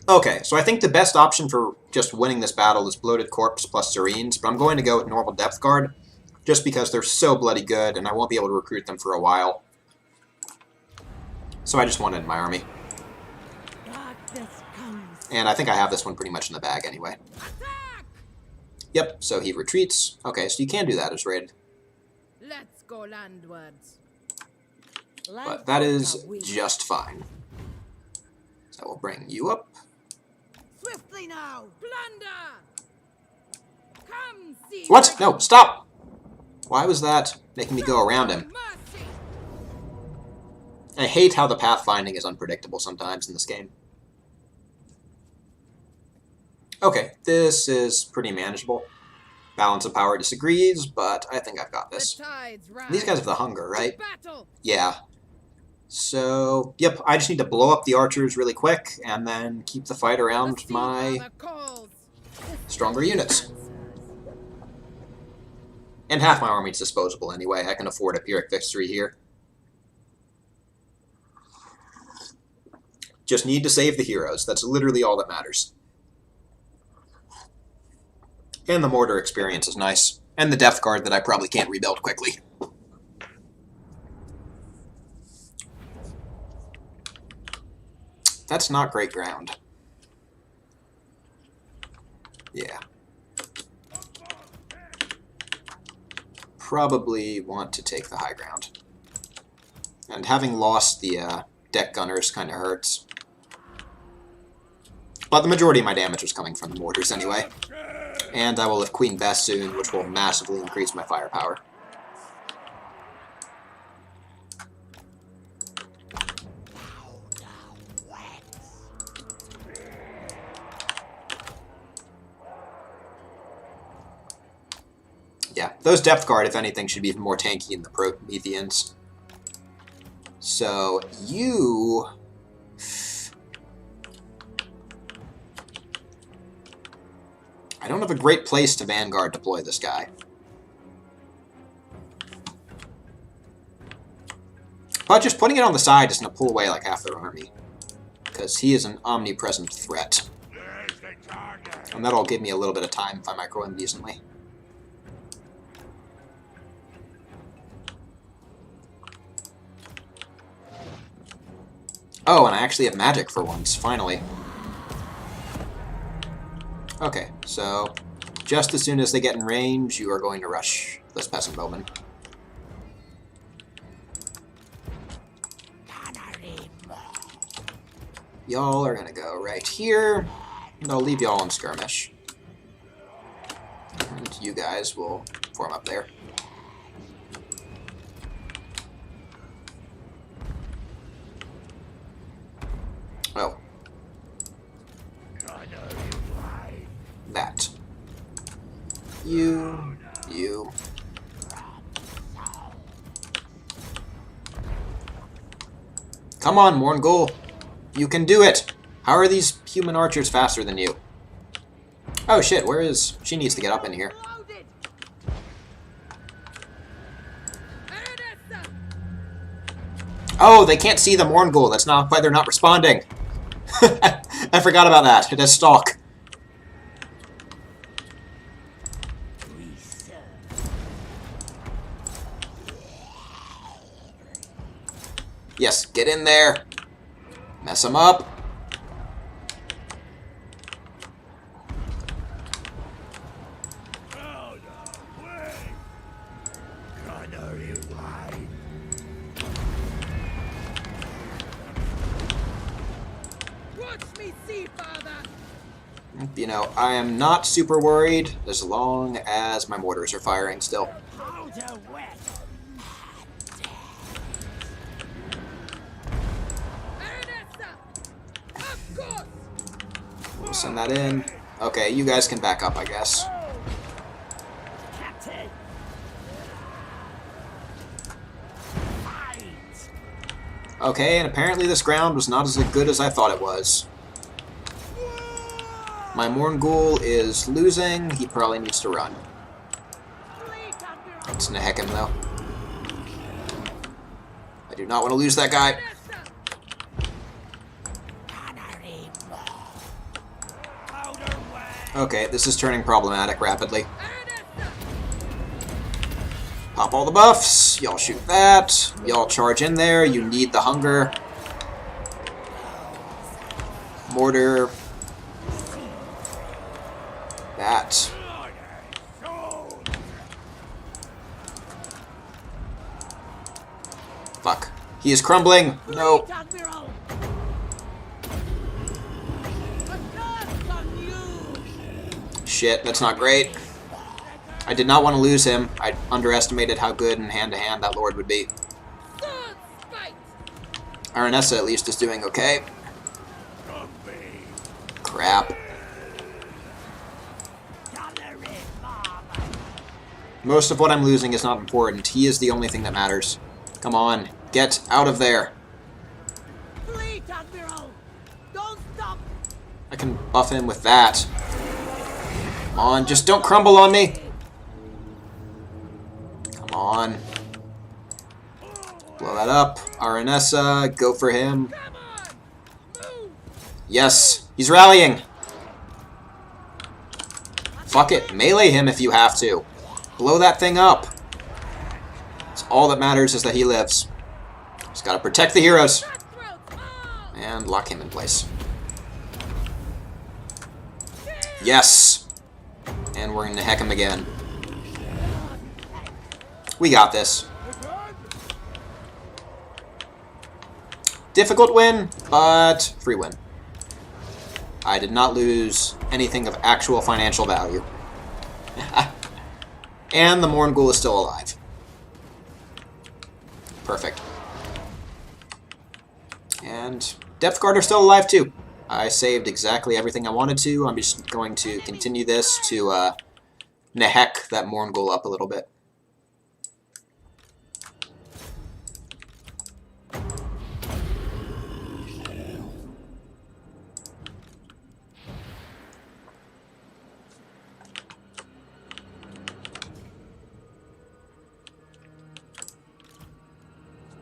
Okay, so I think the best option for just winning this battle is Bloated Corpse plus Serenes, but I'm going to go with normal Depth Guard, just because they're so bloody good, and I won't be able to recruit them for a while. So I just want it in my army. And I think I have this one pretty much in the bag anyway. Yep, so he retreats. Okay, so you can do that as raided. Let's go landwards. But that is just fine. So we'll bring you up. Swiftly now! Plunder! Come see. What? No, stop! Why was that making me go around him? Mercy! I hate how the pathfinding is unpredictable sometimes in this game. Okay, this is pretty manageable. Balance of power disagrees, but I think I've got this. The tides rise. These guys have the hunger, right? Battle. Yeah. So, yep, I just need to blow up the archers really quick, and then keep the fight around my stronger units. And half my army's disposable anyway. I can afford a Pyrrhic victory here. Just need to save the heroes. That's literally all that matters. And the mortar experience is nice. And the Depth Guard that I probably can't rebuild quickly. That's not great ground. Yeah. Probably want to take the high ground. And having lost the deck gunners kind of hurts. But the majority of my damage was coming from the mortars anyway. And I will have Queen Bess soon, which will massively increase my firepower. Yeah, those Depth Guard, if anything, should be even more tanky than the Prometheans. So, you... I don't have a great place to Vanguard deploy this guy. But just putting it on the side is going to pull away like half their army. Because he is an omnipresent threat. And that'll give me a little bit of time if I micro him decently. Oh, and I actually have magic for once, finally. Okay, so just as soon as they get in range, you are going to rush those peasant bowmen. Y'all are gonna go right here, and I'll leave y'all in skirmish. And you guys will form up there. Oh. That. You. Come on, Morngul. You can do it! How are these human archers faster than you? Oh shit, where is... She needs to get up in here. Oh, they can't see the Morngul. That's not why they're not responding. I forgot about that. It has stalk. Yes, get in there. Mess them up. You know, I am not super worried as long as my mortars are firing still. We'll send that in. Okay, you guys can back up, I guess. Okay, and apparently this ground was not as good as I thought it was. My Morngul is losing. He probably needs to run. Let's heck him, though. I do not want to lose that guy. Okay, this is turning problematic rapidly. Pop all the buffs. Y'all shoot that. Y'all charge in there. You need the hunger. Mortar. That. Fuck. He is crumbling. No. Shit, that's not great. I did not want to lose him. I underestimated how good in hand-to-hand that lord would be. Aranessa at least is doing okay. Crap. Most of what I'm losing is not important. He is the only thing that matters. Come on, get out of there. I can buff him with that. Come on, just don't crumble on me. Come on. Blow that up. Aranessa, go for him. Yes, he's rallying. Fuck it, melee him if you have to. Blow that thing up. It's all that matters is that he lives. Just gotta protect the heroes. And lock him in place. Yes! And we're gonna heck him again. We got this. Difficult win, but free win. I did not lose anything of actual financial value. And the Morngul is still alive. Perfect. And Depth Guard are still alive too. I saved exactly everything I wanted to. I'm just going to continue this to Nehek that Morngul up a little bit.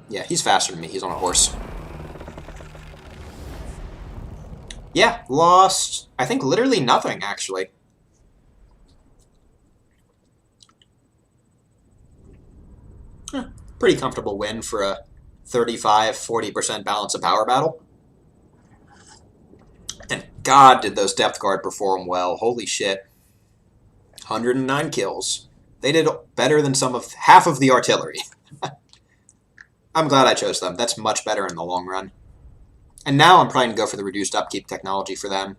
Yeah, he's faster than me. He's on a horse. Yeah, lost, I think, literally nothing, actually. Pretty comfortable win for a 35-40% balance of power battle. And God, did those Depth Guard perform well. Holy shit. 109 kills. They did better than half of the artillery. I'm glad I chose them. That's much better in the long run. And now I'm probably going to go for the reduced upkeep technology for them.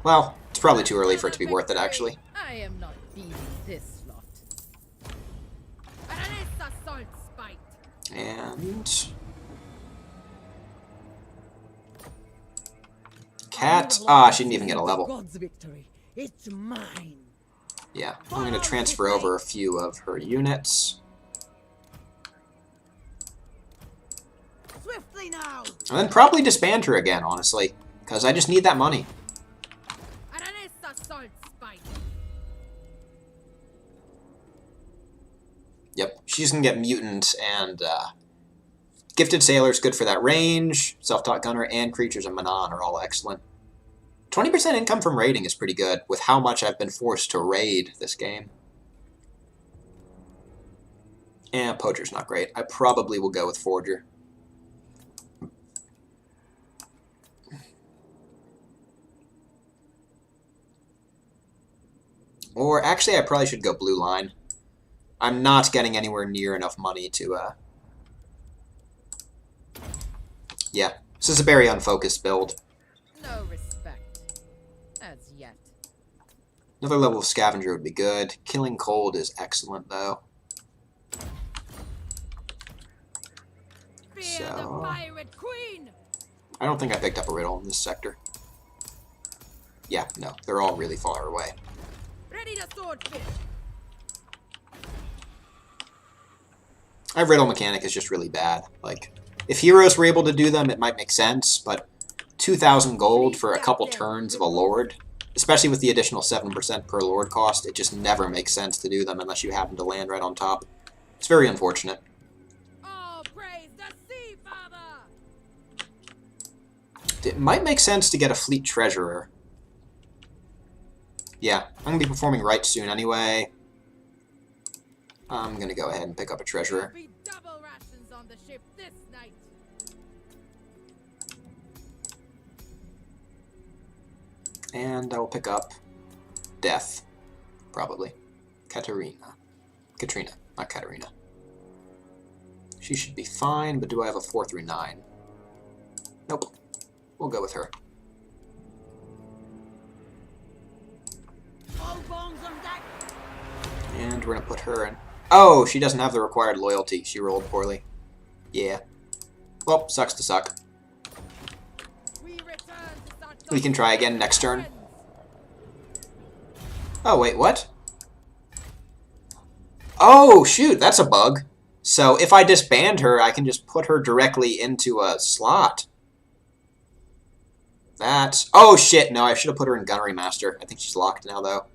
Well, it's probably too early for it to be worth it, actually. I am not beating this lot. Aranessa Saltspite. And... Cat. Ah, she didn't even get a level. God's victory. It's mine. Yeah, I'm going to transfer over a few of her units. Swiftly now. And then probably disband her again, honestly. Because I just need that money. Aranessa Saltspite. Yep, she's going to get Mutant and Gifted Sailor's good for that range. Self-Taught Gunner and Creatures of Manan are all excellent. 20% income from raiding is pretty good, with how much I've been forced to raid this game. And Poacher's not great. I probably will go with Forger. Or actually, I probably should go Blue Line. I'm not getting anywhere near enough money to... Yeah, this is a very unfocused build. No respect. As yet. Another level of Scavenger would be good. Killing Cold is excellent, though. Fear the pirate queen. I don't think I picked up a riddle in this sector. Yeah, no, they're all really far away. Ready to swordfish. Our riddle mechanic is just really bad. Like, if heroes were able to do them, it might make sense, but 2,000 gold for a couple turns of a lord, especially with the additional 7% per lord cost, it just never makes sense to do them unless you happen to land right on top. It's very unfortunate. Oh, praise the sea father. It might make sense to get a fleet treasurer. Yeah, I'm going to be performing right soon anyway. I'm going to go ahead and pick up a treasurer. There'll be double rations on the ship this night. And I will pick up Death, probably. Katrina, not Katarina. She should be fine, but do I have a 4 through 9? Nope. We'll go with her. All bombs on deck. And we're going to put her in. Oh, she doesn't have the required loyalty. She rolled poorly. Yeah. Well, sucks to suck. We can try again next turn. Oh, wait, what? Oh, shoot, that's a bug. So if I disband her, I can just put her directly into a slot. That's... Oh, shit, no, I should have put her in Gunnery Master. I think she's locked now, though.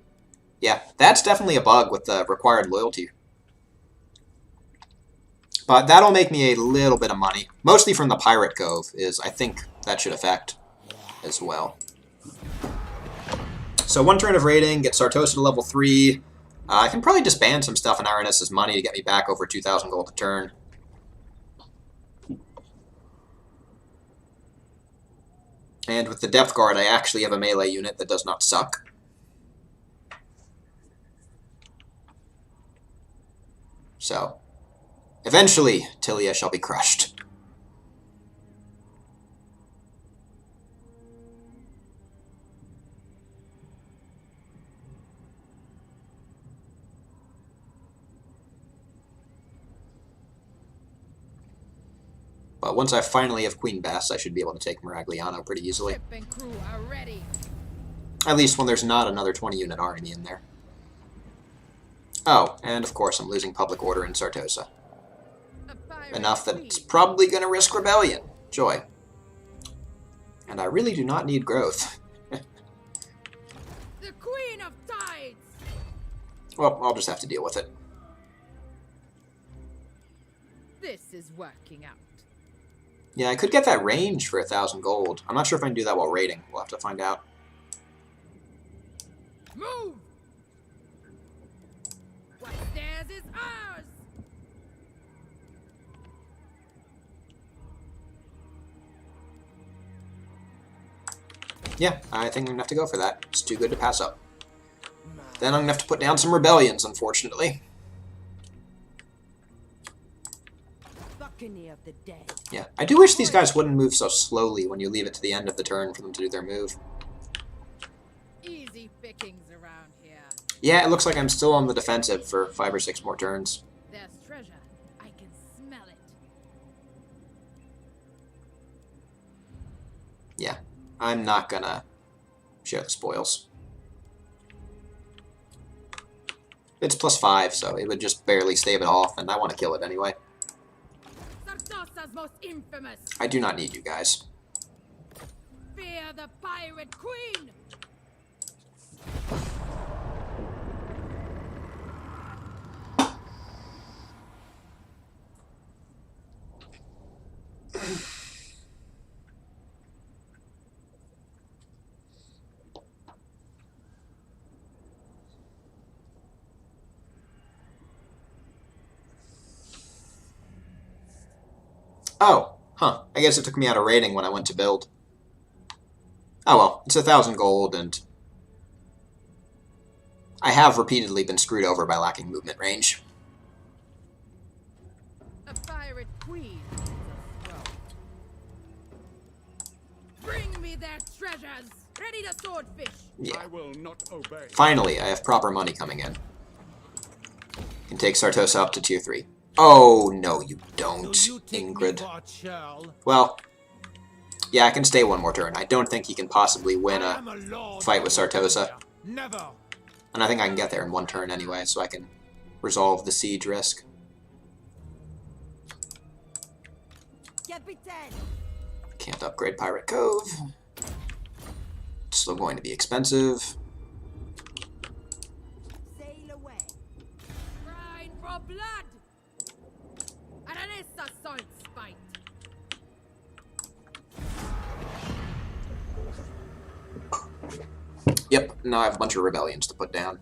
Yeah, that's definitely a bug with the required loyalty. But that'll make me a little bit of money. Mostly from the Pirate Cove, I think that should affect as well. So one turn of raiding, get Sartosa to level 3. I can probably disband some stuff in Aranessa's money to get me back over 2,000 gold a turn. And with the Depth Guard, I actually have a melee unit that does not suck. So, eventually, Tilia shall be crushed. But once I finally have Queen Bess, I should be able to take Miragliano pretty easily. Ship and crew are ready. At least when there's not another 20-unit army in there. Oh, and of course I'm losing public order in Sartosa. Enough that it's probably going to risk rebellion. Joy. And I really do not need growth. The Queen of Tides. Well, I'll just have to deal with it. This is working out. Yeah, I could get that range for 1,000 gold. I'm not sure if I can do that while raiding. We'll have to find out. Move! What's theirs is ours! Yeah, I think I'm gonna have to go for that. It's too good to pass up. Then I'm gonna have to put down some rebellions, unfortunately. Buccaneer of the dead. Yeah, I do wish these guys wouldn't move so slowly when you leave it to the end of the turn for them to do their move. Easy pickings around here. Yeah, it looks like I'm still on the defensive for 5 or 6 more turns. There's treasure. I can smell it. Yeah, I'm not gonna share the spoils. It's +5, so it would just barely stave it off, and I want to kill it anyway. Sartosa's most infamous. I do not need you guys. Fear the pirate queen. Oh, huh. I guess it took me out of rating when I went to build. Oh well, it's 1,000 gold, and I have repeatedly been screwed over by lacking movement range. A pirate queen needs a throne. Bring me their treasures. Ready to swordfish. Yeah. I will not obey. Finally, I have proper money coming in. Can take Sartosa up to tier 3. Oh, no, you don't, Do you take me Ingrid. for a churl? Well, yeah, I can stay one more turn. I don't think he can possibly win I a am a lord fight with of Sartosa. Britannia. Never. And I think I can get there in one turn anyway, so I can resolve the siege risk. Captain! Can't upgrade Pirate Cove. It's still going to be expensive. Sail away. Crying for blood. Aranessa Saltspite. Yep, now I have a bunch of rebellions to put down.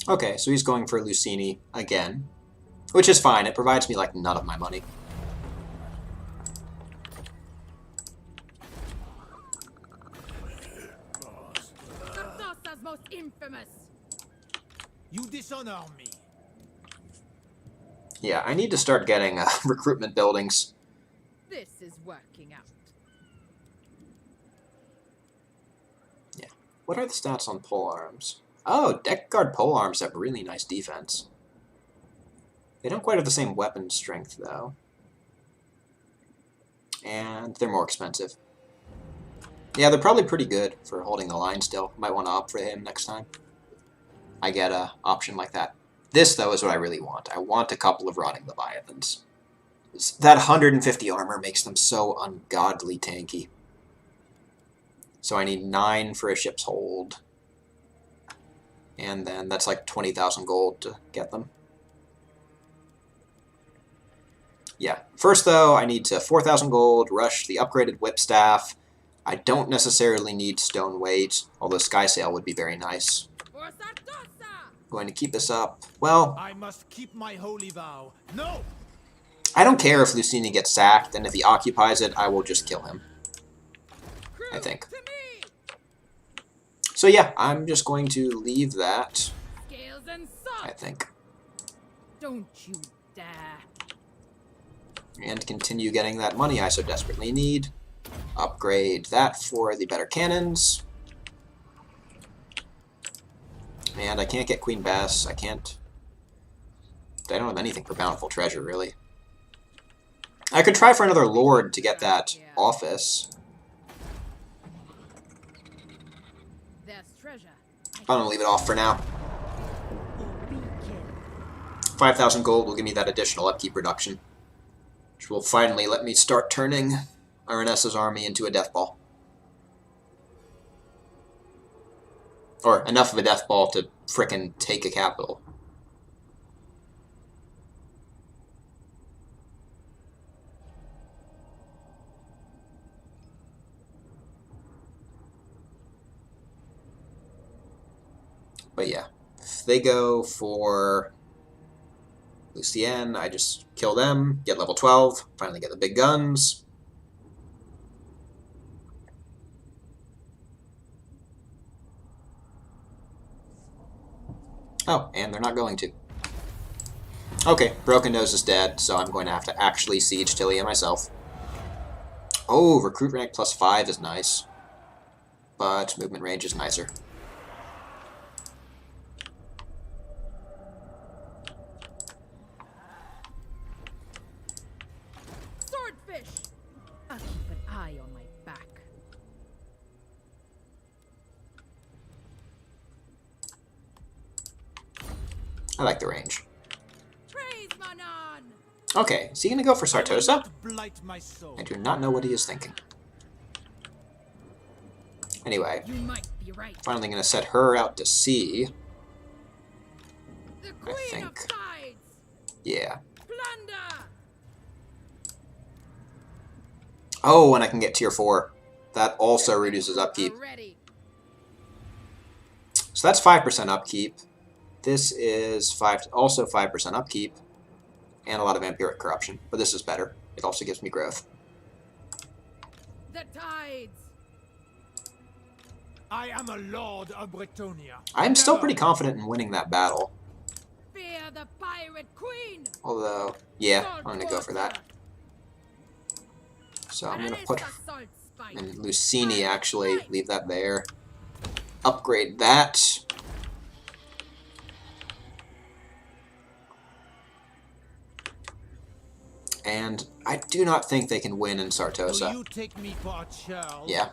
Okay, so he's going for Lucini again, which is fine. It provides me, like, none of my money. Sartosa's most infamous. You dishonor me. Yeah, I need to start getting recruitment buildings. This is working out. Yeah. What are the stats on polearms? Oh, deck guard polearms have really nice defense. They don't quite have the same weapon strength, though. And they're more expensive. Yeah, they're probably pretty good for holding the line still. Might want to opt for him next time. I get an option like that. This, though, is what I really want. I want a couple of Rotting Leviathans. That 150 armor makes them so ungodly tanky. So I need 9 for a ship's hold. And then that's like 20,000 gold to get them. Yeah. First, though, I need to 4,000 gold, rush the upgraded whipstaff. I don't necessarily need stone weight, although sky sail would be very nice. For Sartosa! Going to keep this up. Well, I must keep my holy vow. No! I don't care if Lucini gets sacked, and if he occupies it, I will just kill him. Crew, I think. to me! So yeah, I'm just going to leave that, Scales and I salt! think, Don't you dare! and continue getting that money I so desperately need. Upgrade that for the better cannons. And I can't get Queen Bess, I don't have anything for Bountiful Treasure, really. I could try for another lord to get that office. There's treasure. I'm gonna leave it off for now. 5,000 gold will give me that additional upkeep reduction, which will finally let me start turning Aranessa's army into a death ball. Or enough of a death ball to frickin' take a capital. But yeah, if they go for Lucienne, I just kill them, get level 12, finally get the big guns. Oh, and they're not going to. Okay, Broken Nose is dead, so I'm going to have to actually siege Tilia myself. Oh, recruit rank +5 is nice, but movement range is nicer. Swordfish! I'll keep an eye on my back. I like the range. Praise Manon! Okay, is he going to go for Sartosa? Blight my soul. I do not know what he is thinking. Anyway, You might be right. finally going to set her out to sea. The Queen think. of Tides! Yeah. Plunder! Oh, and I can get tier 4. That also reduces upkeep. Ready. So that's 5% upkeep. This is also 5% upkeep. And a lot of vampiric corruption. But this is better. It also gives me growth. The Tides! I am a lord of Bretonia. I'm still Never. pretty confident in winning that battle. Fear the Pirate Queen! Although, yeah, I'm going to go for that. So I'm going to put Aranessa Saltspite. and Lucini, actually, leave that there. Upgrade that. And I do not think they can win in Do Sartosa. you take me for a child? Yeah.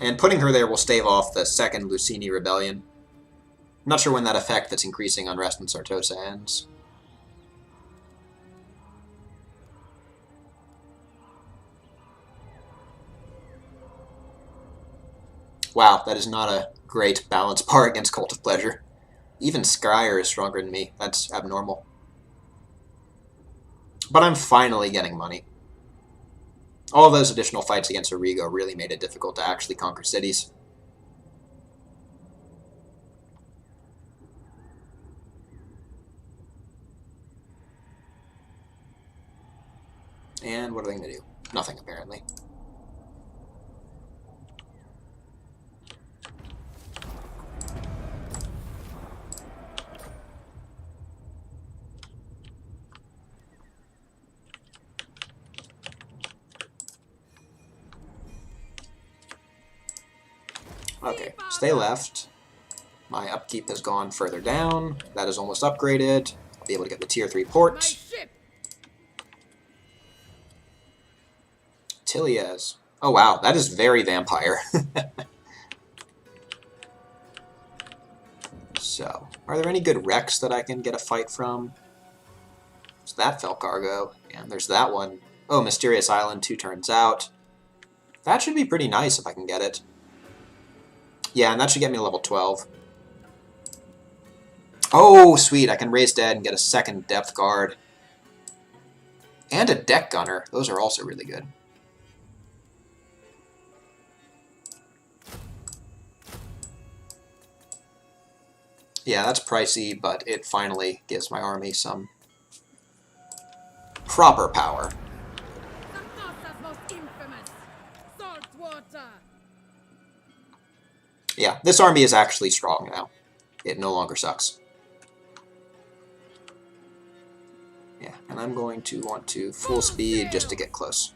And putting her there will stave off the second Lucini rebellion. I'm not sure when that effect that's increasing unrest in Sartosa ends. Wow, that is not a great balance bar against Cult of Pleasure. Even Skryre is stronger than me. That's abnormal. But I'm finally getting money. All those additional fights against Origo really made it difficult to actually conquer cities. And what are they going to do? Nothing, apparently. Okay, so they left. My upkeep has gone further down. That is almost upgraded. I'll be able to get the tier 3 My port. ship! Tilias. Oh wow, that is very vampire. So, are there any good wrecks that I can get a fight from? There's that fell cargo, and there's that one. Oh, Mysterious Island, 2 turns out. That should be pretty nice if I can get it. Yeah, and that should get me to level 12. Oh, sweet, I can raise dead and get a second depth guard. And a deck gunner. Those are also really good. Yeah, that's pricey, but it finally gives my army some proper power. Sartosa's most infamous! Saltwater! Yeah, this army is actually strong now. It no longer sucks. Yeah, and I'm going to want to full speed just to get close.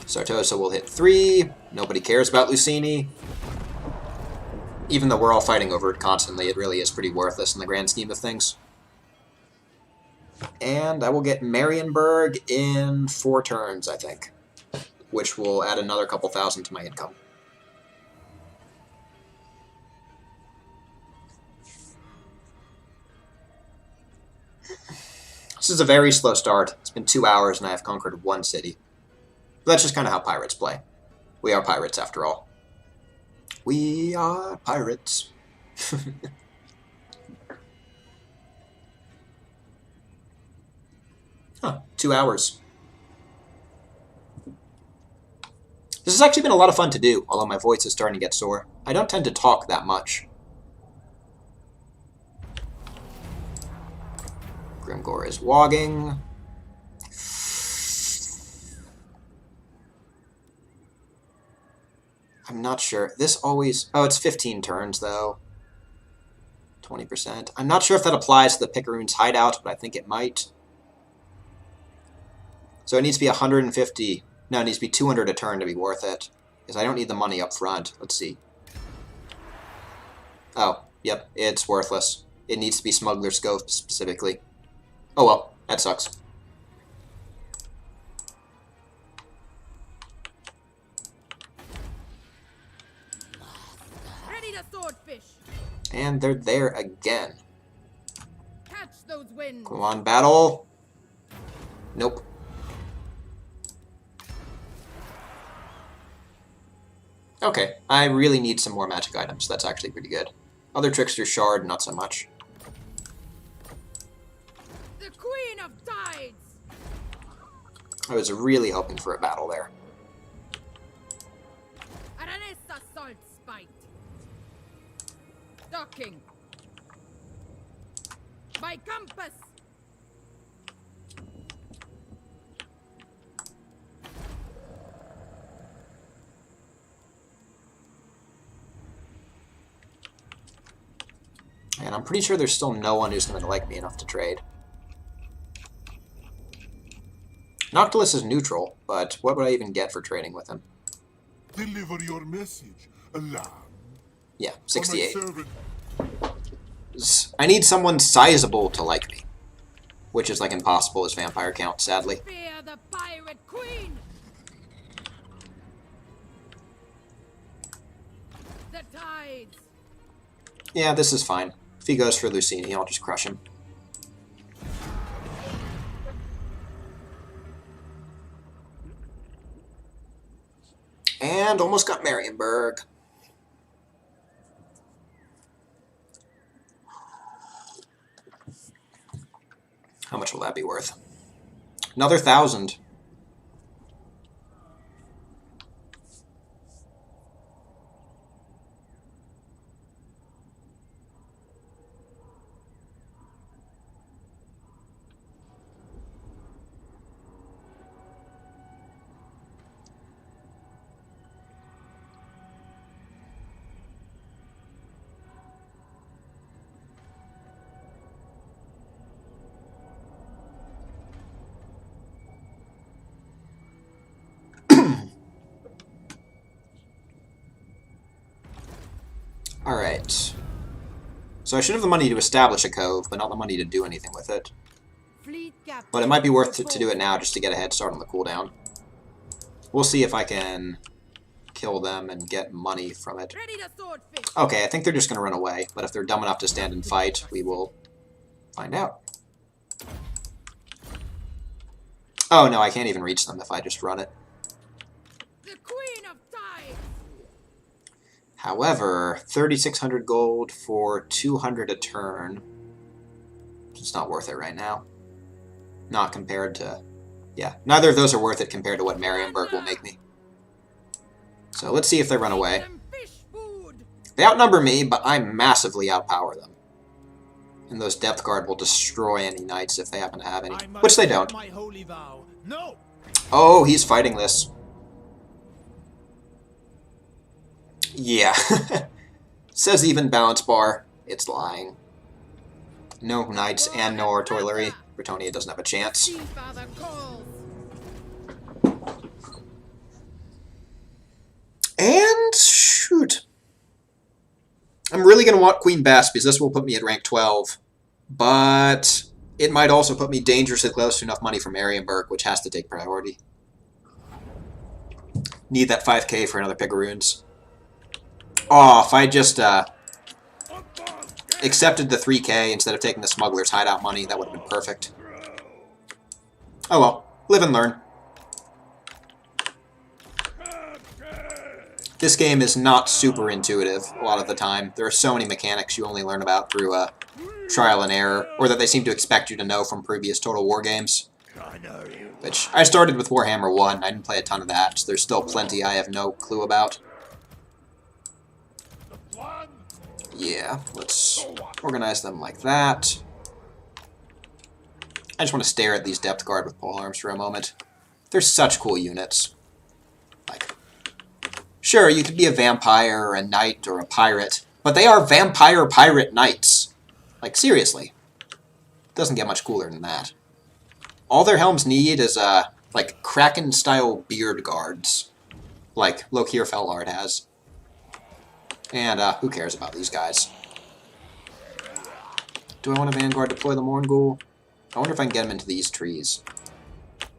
Sartosa will hit 3. Nobody cares about Lucini. Even though we're all fighting over it constantly, it really is pretty worthless in the grand scheme of things. And I will get Marienburg in 4 turns, I think, which will add another couple thousand to my income. This is a very slow start. It's been 2 hours and I have conquered 1 city. But that's just kind of how pirates play. We are pirates, after all. We are pirates. Huh, 2 hours. This has actually been a lot of fun to do, although my voice is starting to get sore. I don't tend to talk that much. Grimgore is wogging. I'm not sure. This always... Oh, it's 15 turns, though. 20%. I'm not sure if that applies to the Picaroon's hideout, but I think it might. So it needs to be 150... No, it needs to be 200 a turn to be worth it. Because I don't need the money up front. Let's see. Oh, yep, it's worthless. It needs to be Smuggler's Scope specifically. Oh well, that sucks. Ready to swordfish. And they're there again. Catch those winds. Come on, battle. Nope. Okay, I really need some more magic items. That's actually pretty good. Other Trickster Shard, not so much. The Queen of Tides. I was really hoping for a battle there. Aranessa Saltspite. Docking. By compass. And I'm pretty sure there's still no one who's going to like me enough to trade. Noctilus is neutral, but what would I even get for trading with him? Deliver your message, alarm. Yeah, For my 68. servant. I need someone sizable to like me. Which is like impossible as vampire count, sadly. Fear the Pirate Queen. The tides. Yeah, this is fine. If he goes for Lucini, I'll just crush him. And almost got Marienburg. How much will that be worth? Another 1,000. Alright. So I should have the money to establish a cove, but not the money to do anything with it. Fleet captain. But it might be worth it to do it now just to get a head start on the cooldown. We'll see if I can kill them and get money from it. Ready to swordfish. Okay, I think they're just going to run away, but if they're dumb enough to stand and fight, we will find out. Oh no, I can't even reach them if I just run it. The Queen of Tides. However, 3,600 gold for 200 a turn. It's not worth it right now. Not compared to... Yeah, neither of those are worth it compared to what Marienburg will make me. So let's see if they run away. Them fish food. They outnumber me, but I massively outpower them. And those Depth Guard will destroy any knights if they happen to have any. I must Which they keep don't. My holy vow. No. Oh, he's fighting this. Yeah. Says even balance bar. It's lying. No knights and no artillery. Bretonia doesn't have a chance. Seafather calls. And shoot. going to want Queen Bess, because this will put me at rank 12. But it might also put me dangerously close to enough money from Marienburg, which has to take priority. Need that 5k for another Pigaroons. Oh, if I just accepted the 3k instead of taking the Smuggler's hideout money, that would have been perfect. Oh well, live and learn. This game is not super intuitive a lot of the time. There are so many mechanics you only learn about through trial and error, or that they seem to expect you to know from previous Total War games. Which, I started with Warhammer 1, I didn't play a ton of that, so there's still plenty I have no clue about. Yeah, let's organize them like that. I just want to stare at these Depth Guard with polearms for a moment. They're such cool units. Like, sure, you could be a vampire, or a knight, or a pirate, but they are vampire pirate knights. Like, seriously. Doesn't get much cooler than that. All their helms need is, like, Kraken-style beard guards. Like Lokir Fellard has. And, who cares about these guys? Do I want a Vanguard deploy the Morngul? I wonder if I can get him into these trees.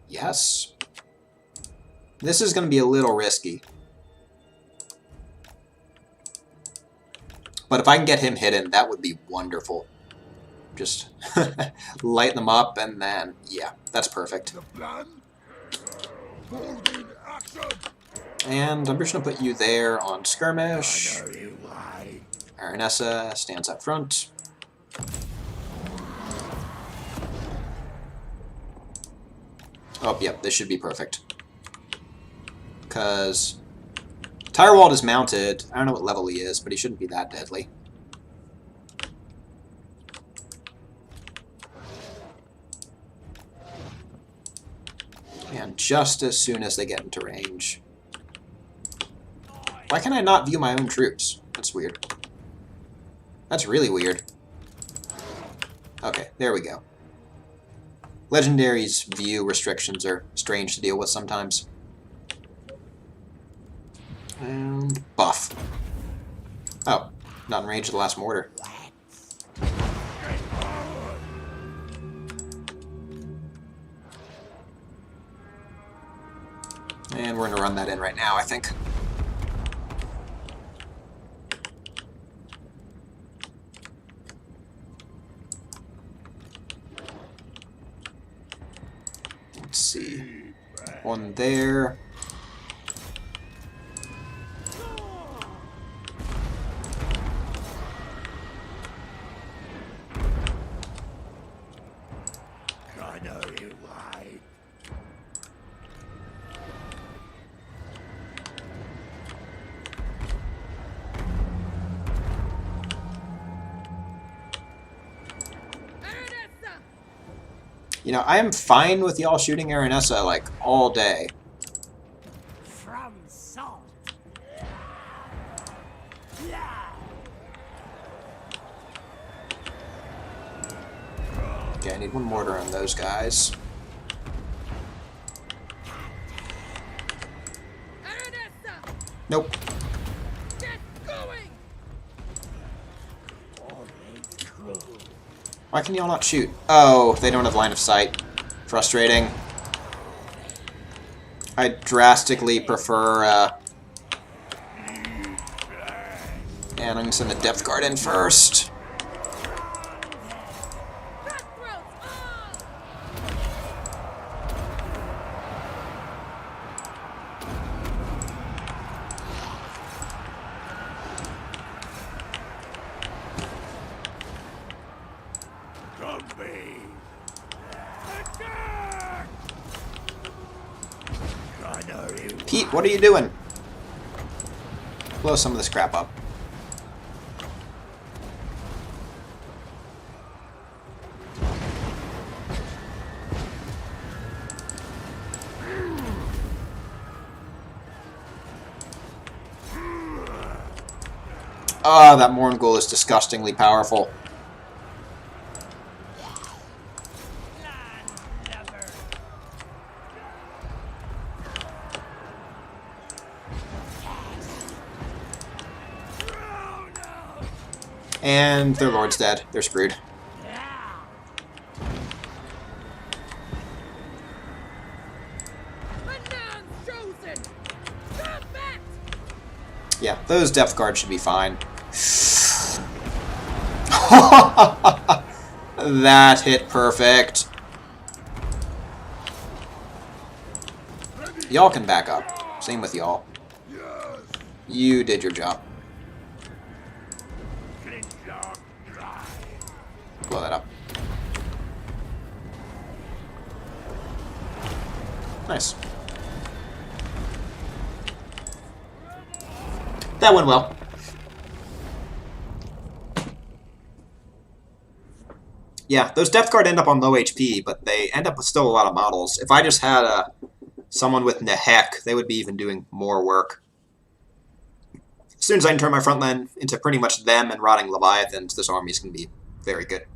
Yes. This is going to be a little risky. But if I can get him hidden, that would be wonderful. Just light them up, and then, yeah, that's perfect. And I'm just going to put you there on skirmish. Aranessa stands up front. Oh, yep, this should be perfect. Because Tirewald is mounted. I don't know what level he is, but he shouldn't be that deadly. And just as soon as they get into range... Why can I not view my own troops? That's weird. That's really weird. Okay, there we go. Legendary's view restrictions are strange to deal with sometimes. And buff. Oh, not in range of the last mortar. And we're going to run that in right now, I think. Let's see. One there. I know you lied. You know, I am fine with y'all shooting Aranessa, like, all day. From salt. Okay, I need one mortar on those guys. Aranessa! Nope. Get going! Why can y'all not shoot? Oh, they don't have line of sight. Frustrating. I drastically prefer, and I'm gonna send the Depth Guard in first. Pete, what are you doing? Blow some of this crap up. Ah, that Morngul is disgustingly powerful. And their lord's dead. They're screwed. Yeah, those depth guards should be fine. That hit perfect. Y'all can back up. Same with y'all. You did your job. Blow that up. Nice. That went well. Yeah, those depth guard end up on low HP, but they end up with still a lot of models. If I just had someone with Nehek, they would be even doing more work. As soon as I can turn my front line into pretty much them and rotting Leviathans, this army's going to be very good.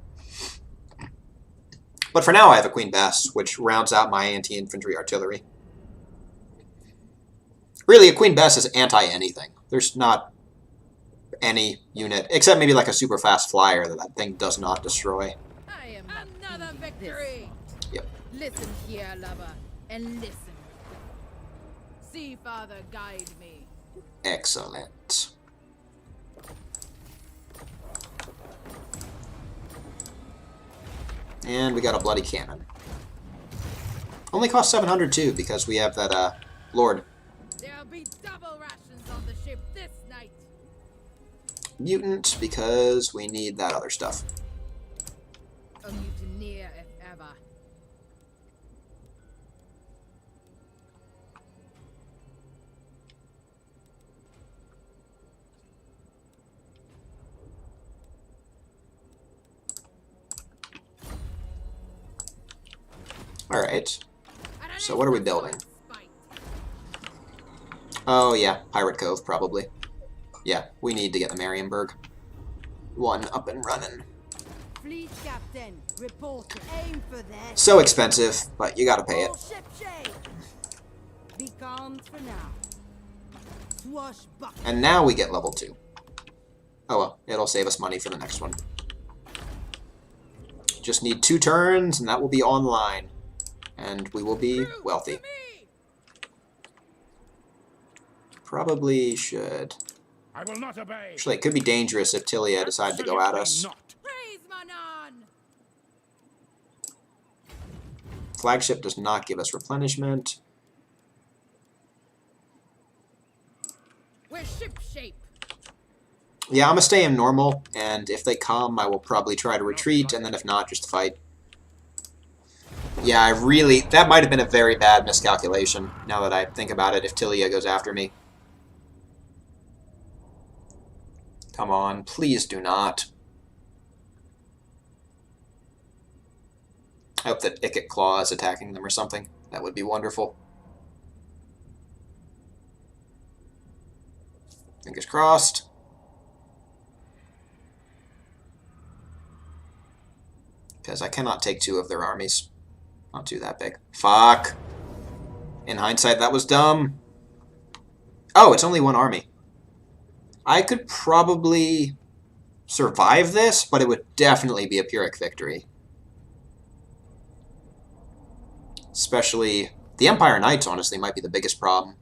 But for now, I have a Queen Bess, which rounds out my anti-infantry artillery. Really, a Queen Bess is anti-anything. There's not any unit, except maybe like a super fast flyer that thing does not destroy. I am another victory. Yep. Listen here, lover, and listen. See, Father, guide me. Excellent. And we got a bloody cannon. Only cost 700 too, because we have that Lord. There'll be double rations on the ship this night. Mutant, because we need that other stuff. A mutineer if ever. Alright. So what are we building? Oh yeah, Pirate Cove, probably. Yeah, we need to get the Marienburg one up and running. Fleet captain, report. Aim for that. So expensive, but you gotta pay it. All ship shape. Be calm for now. Swashbuckle. And now we get level 2. Oh well, it'll save us money for the next one. Just need 2 turns, and that will be online. And we will be wealthy. Probably should. I will not obey. Actually, it could be dangerous if Tilia decided to go at us. Not. Praise Manon! Flagship does not give us replenishment. We're ship shape. Yeah, I'm gonna stay in normal, and if they come, I will probably try to retreat, and then if not, just fight. Yeah, that might have been a very bad miscalculation, now that I think about it, if Tilia goes after me. Come on, please do not. I hope that Ikit Claw is attacking them or something. That would be wonderful. Fingers crossed. Because I cannot take 2 of their armies. Not too that big. Fuck. In hindsight, that was dumb. Oh, it's only 1 army. I could probably survive this, but it would definitely be a Pyrrhic victory. Especially, the Empire Knights, honestly, might be the biggest problem.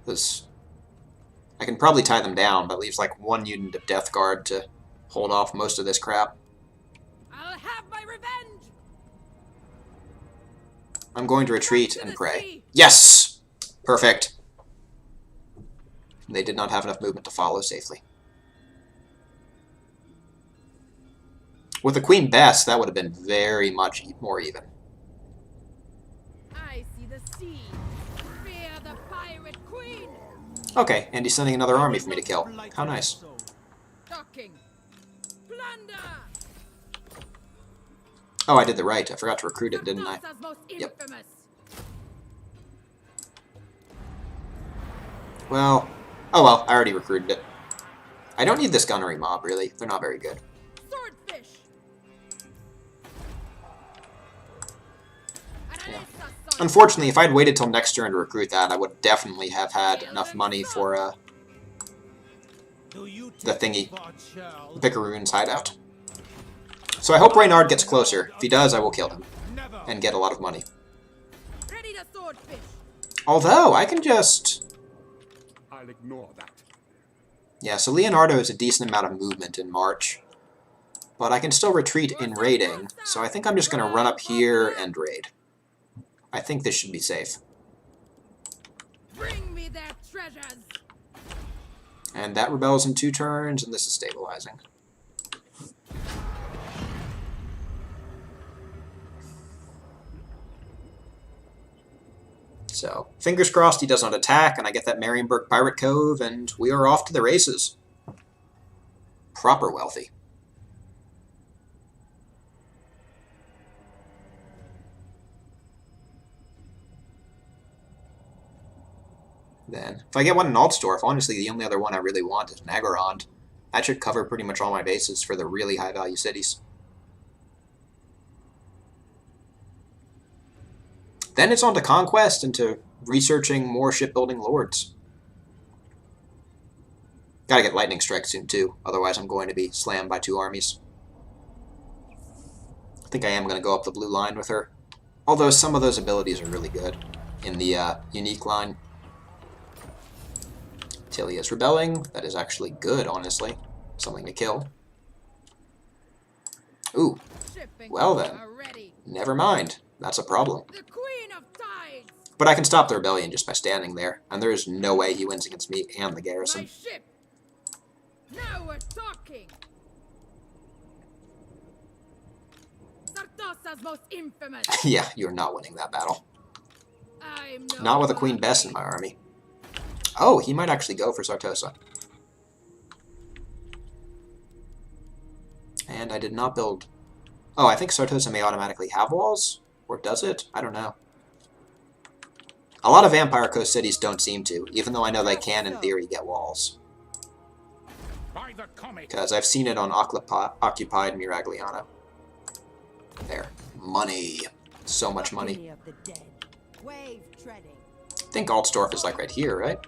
Because I can probably tie them down, but it leaves like 1 unit of Death Guard to hold off most of this crap. I'll have my revenge! I'm going to retreat and pray. Yes! Perfect. They did not have enough movement to follow safely. With the Queen Bess, that would have been very much more even. I see the sea. Fear the pirate queen. Okay, and he's sending another army for me to kill. How nice. Docking. Plunder. Oh, I did the right. I forgot to recruit it, didn't I? Most Yep. infamous. Well, oh well, I already recruited it. I don't need this gunnery mob, really. They're not very good. Swordfish. Yeah. Aranessa, Unfortunately, if I'd waited till next turn to recruit that, I would definitely have had enough money for the thingy, Shell. Vicaroon's hideout. So I hope Reynard gets closer. If he does, I will kill him Never. and get a lot of money. Ready the swordfish. Although, I can just... I'll ignore that. Yeah, so Leonardo has a decent amount of movement in March. But I can still retreat in raiding, so I think I'm just going to run up here and raid. I think this should be safe. Bring me their treasures. And that rebels in 2 turns, and this is stabilizing. So, fingers crossed he does not attack, and I get that Marienburg Pirate Cove, and we are off to the races. Proper wealthy. Then, if I get one in Altdorf, honestly, the only other one I really want is Nagarond. That should cover pretty much all my bases for the really high-value cities. Then it's on to conquest and to researching more shipbuilding lords. Gotta get Lightning Strike soon, too. Otherwise, I'm going to be slammed by 2 armies. I think I am going to go up the blue line with her. Although some of those abilities are really good in the unique line. Tilia's rebelling. That is actually good, honestly. Something to kill. Ooh. Well then. Never mind. That's a problem. The Queen of Tides. But I can stop the rebellion just by standing there, and there is no way he wins against me and the My garrison. ship. Now we're talking. Sartosa's most infamous. Yeah, you're not winning that battle. I'm no Not with a Queen Bess in my army. Oh, he might actually go for Sartosa. And I did not build... Oh, I think Sartosa may automatically have walls? Or does it? I don't know. A lot of Vampire Coast cities don't seem to, even though I know they can, in theory, get walls. By the comet. Because I've seen it on Occupied Miragliano. There. Money. So much money. Company of the dead. Wave treading. I think Altdorf is like right here, right?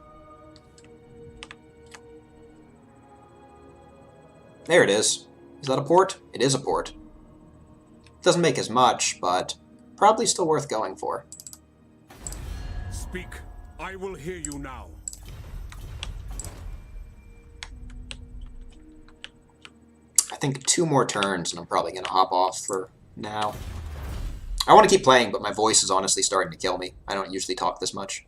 There it is. Is that a port? It is a port. Doesn't make as much, but probably still worth going for. Speak. I will hear you now. I think 2 more turns, and I'm probably going to hop off for now. I want to keep playing, but my voice is honestly starting to kill me. I don't usually talk this much.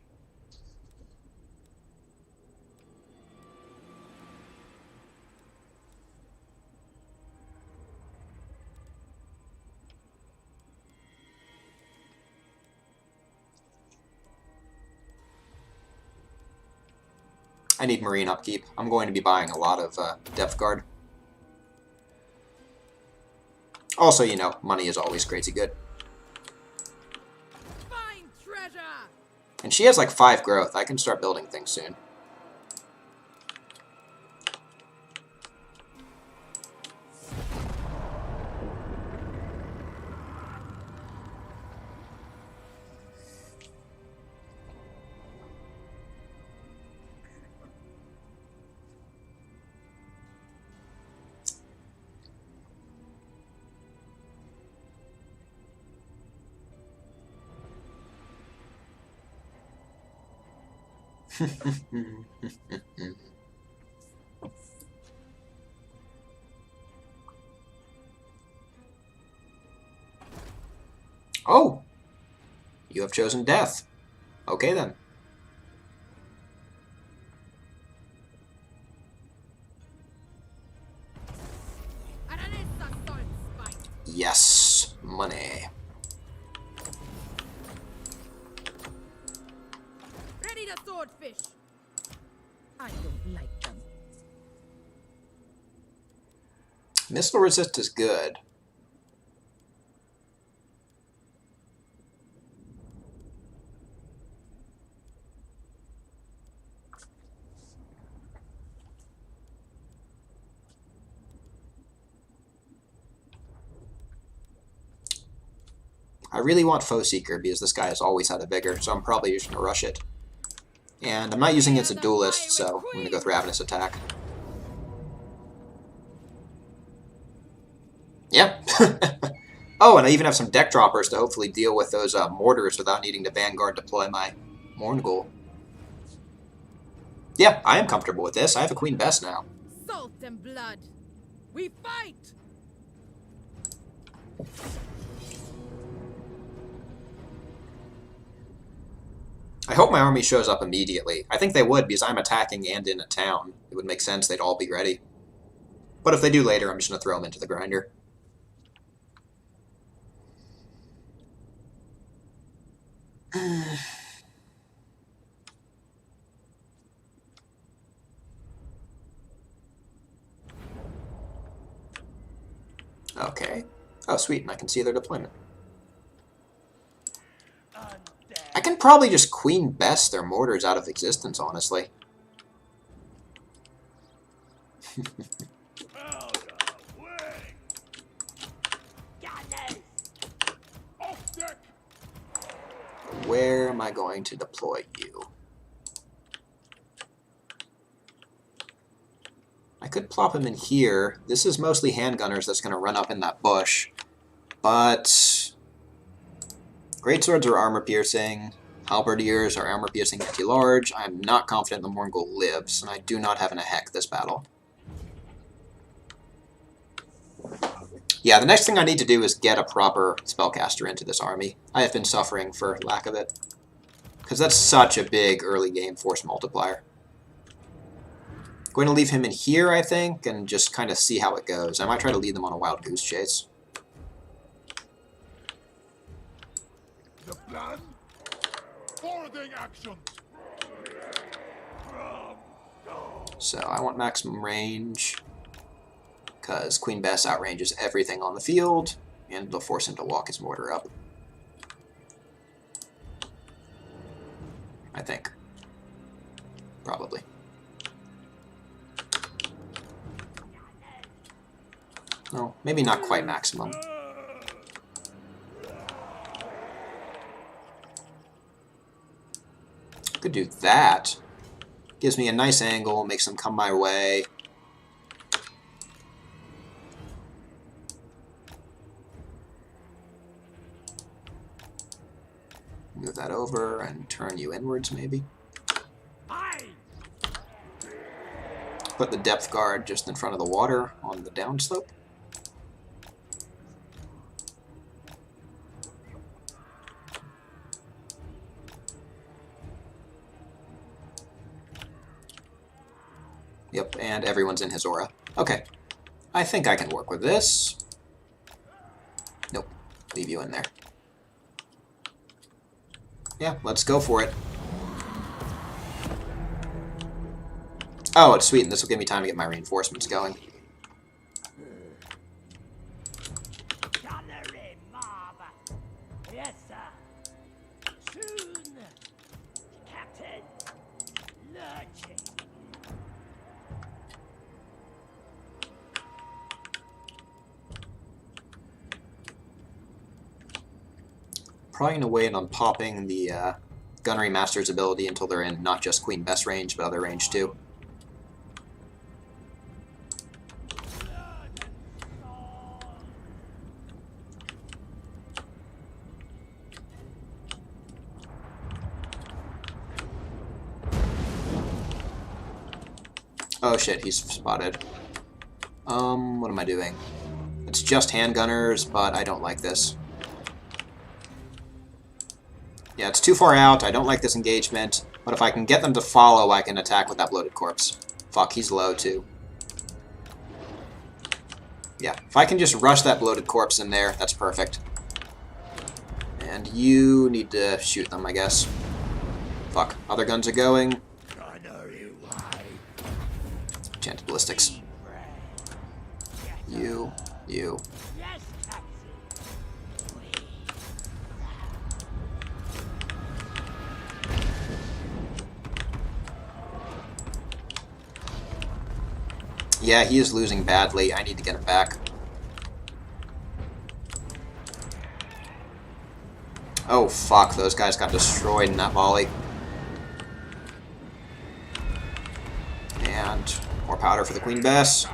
I need marine upkeep. I'm going to be buying a lot of Depth Guard. Also, you know, money is always crazy good. Find treasure. And she has like 5 growth. I can start building things soon. Oh! You have chosen death. Okay then. Aranessa Saltspite. Yes. Money. Ready the swordfish. I don't like them. Missile resist is good. I really want Foe Seeker because this guy has always had a vigor, so I'm probably just going to rush it. And I'm not using it as a duelist, so I'm going to go through Ravenous Attack. Yeah. Oh, and I even have some deck droppers to hopefully deal with those mortars without needing to Vanguard deploy my Mourngul. Yeah, I am comfortable with this. I have a Queen Bess now. Salt and blood. We fight! I hope my army shows up immediately. I think they would, because I'm attacking and in a town. It would make sense they'd all be ready. But if they do later, I'm just going to throw them into the grinder. Okay. Oh, sweet, and I can see their deployment. I can probably just Queen Bess their mortars out of existence, honestly. Where am I going to deploy you? I could plop him in here. This is mostly handgunners that's going to run up in that bush. But greatswords are armor-piercing. Halberdiers are armor-piercing anti-large. I am not confident the Mourngul lives, and I do not have an Ahek this battle. Yeah, the next thing I need to do is get a proper spellcaster into this army. I have been suffering for lack of it. Because that's such a big early game force multiplier. Going to leave him in here, I think, and just kind of see how it goes. I might try to lead them on a wild goose chase. The plan? Forwarding action. So I want maximum range, because Queen Bess outranges everything on the field, and it'll force him to walk his mortar up. I think. Probably. No, maybe not quite maximum. Could do that. Gives me a nice angle, makes them come my way. Move that over and turn you inwards, maybe. Put the depth guard just in front of the water on the downslope. Yep, and everyone's in his aura. Okay. I think I can work with this. Nope. Leave you in there. Yeah, let's go for it. Oh, it's sweet, and this will give me time to get my reinforcements going. Yes, sir. Soon, Captain. Lurching. Probably going to wait on popping the Gunnery Master's ability until they're in not just Queen Bess range, but other range too. Oh shit, he's spotted. What am I doing? It's just handgunners, but I don't like this. Yeah, it's too far out, I don't like this engagement, but if I can get them to follow, I can attack with that bloated corpse. Fuck, he's low too. Yeah, if I can just rush that bloated corpse in there, that's perfect. And you need to shoot them, I guess. Fuck, other guns are going. Enchanted ballistics. You. Yeah, he is losing badly. I need to get him back. Oh fuck, those guys got destroyed in that volley. And more powder for the Queen Bess.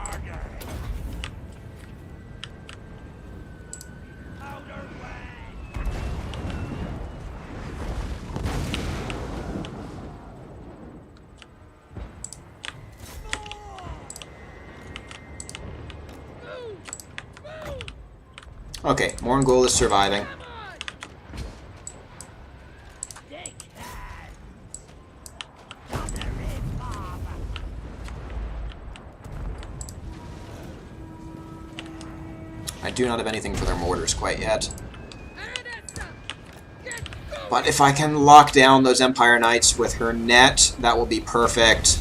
Okay, Morngul is surviving. I do not have anything for their mortars quite yet. But if I can lock down those Empire Knights with her net, that will be perfect.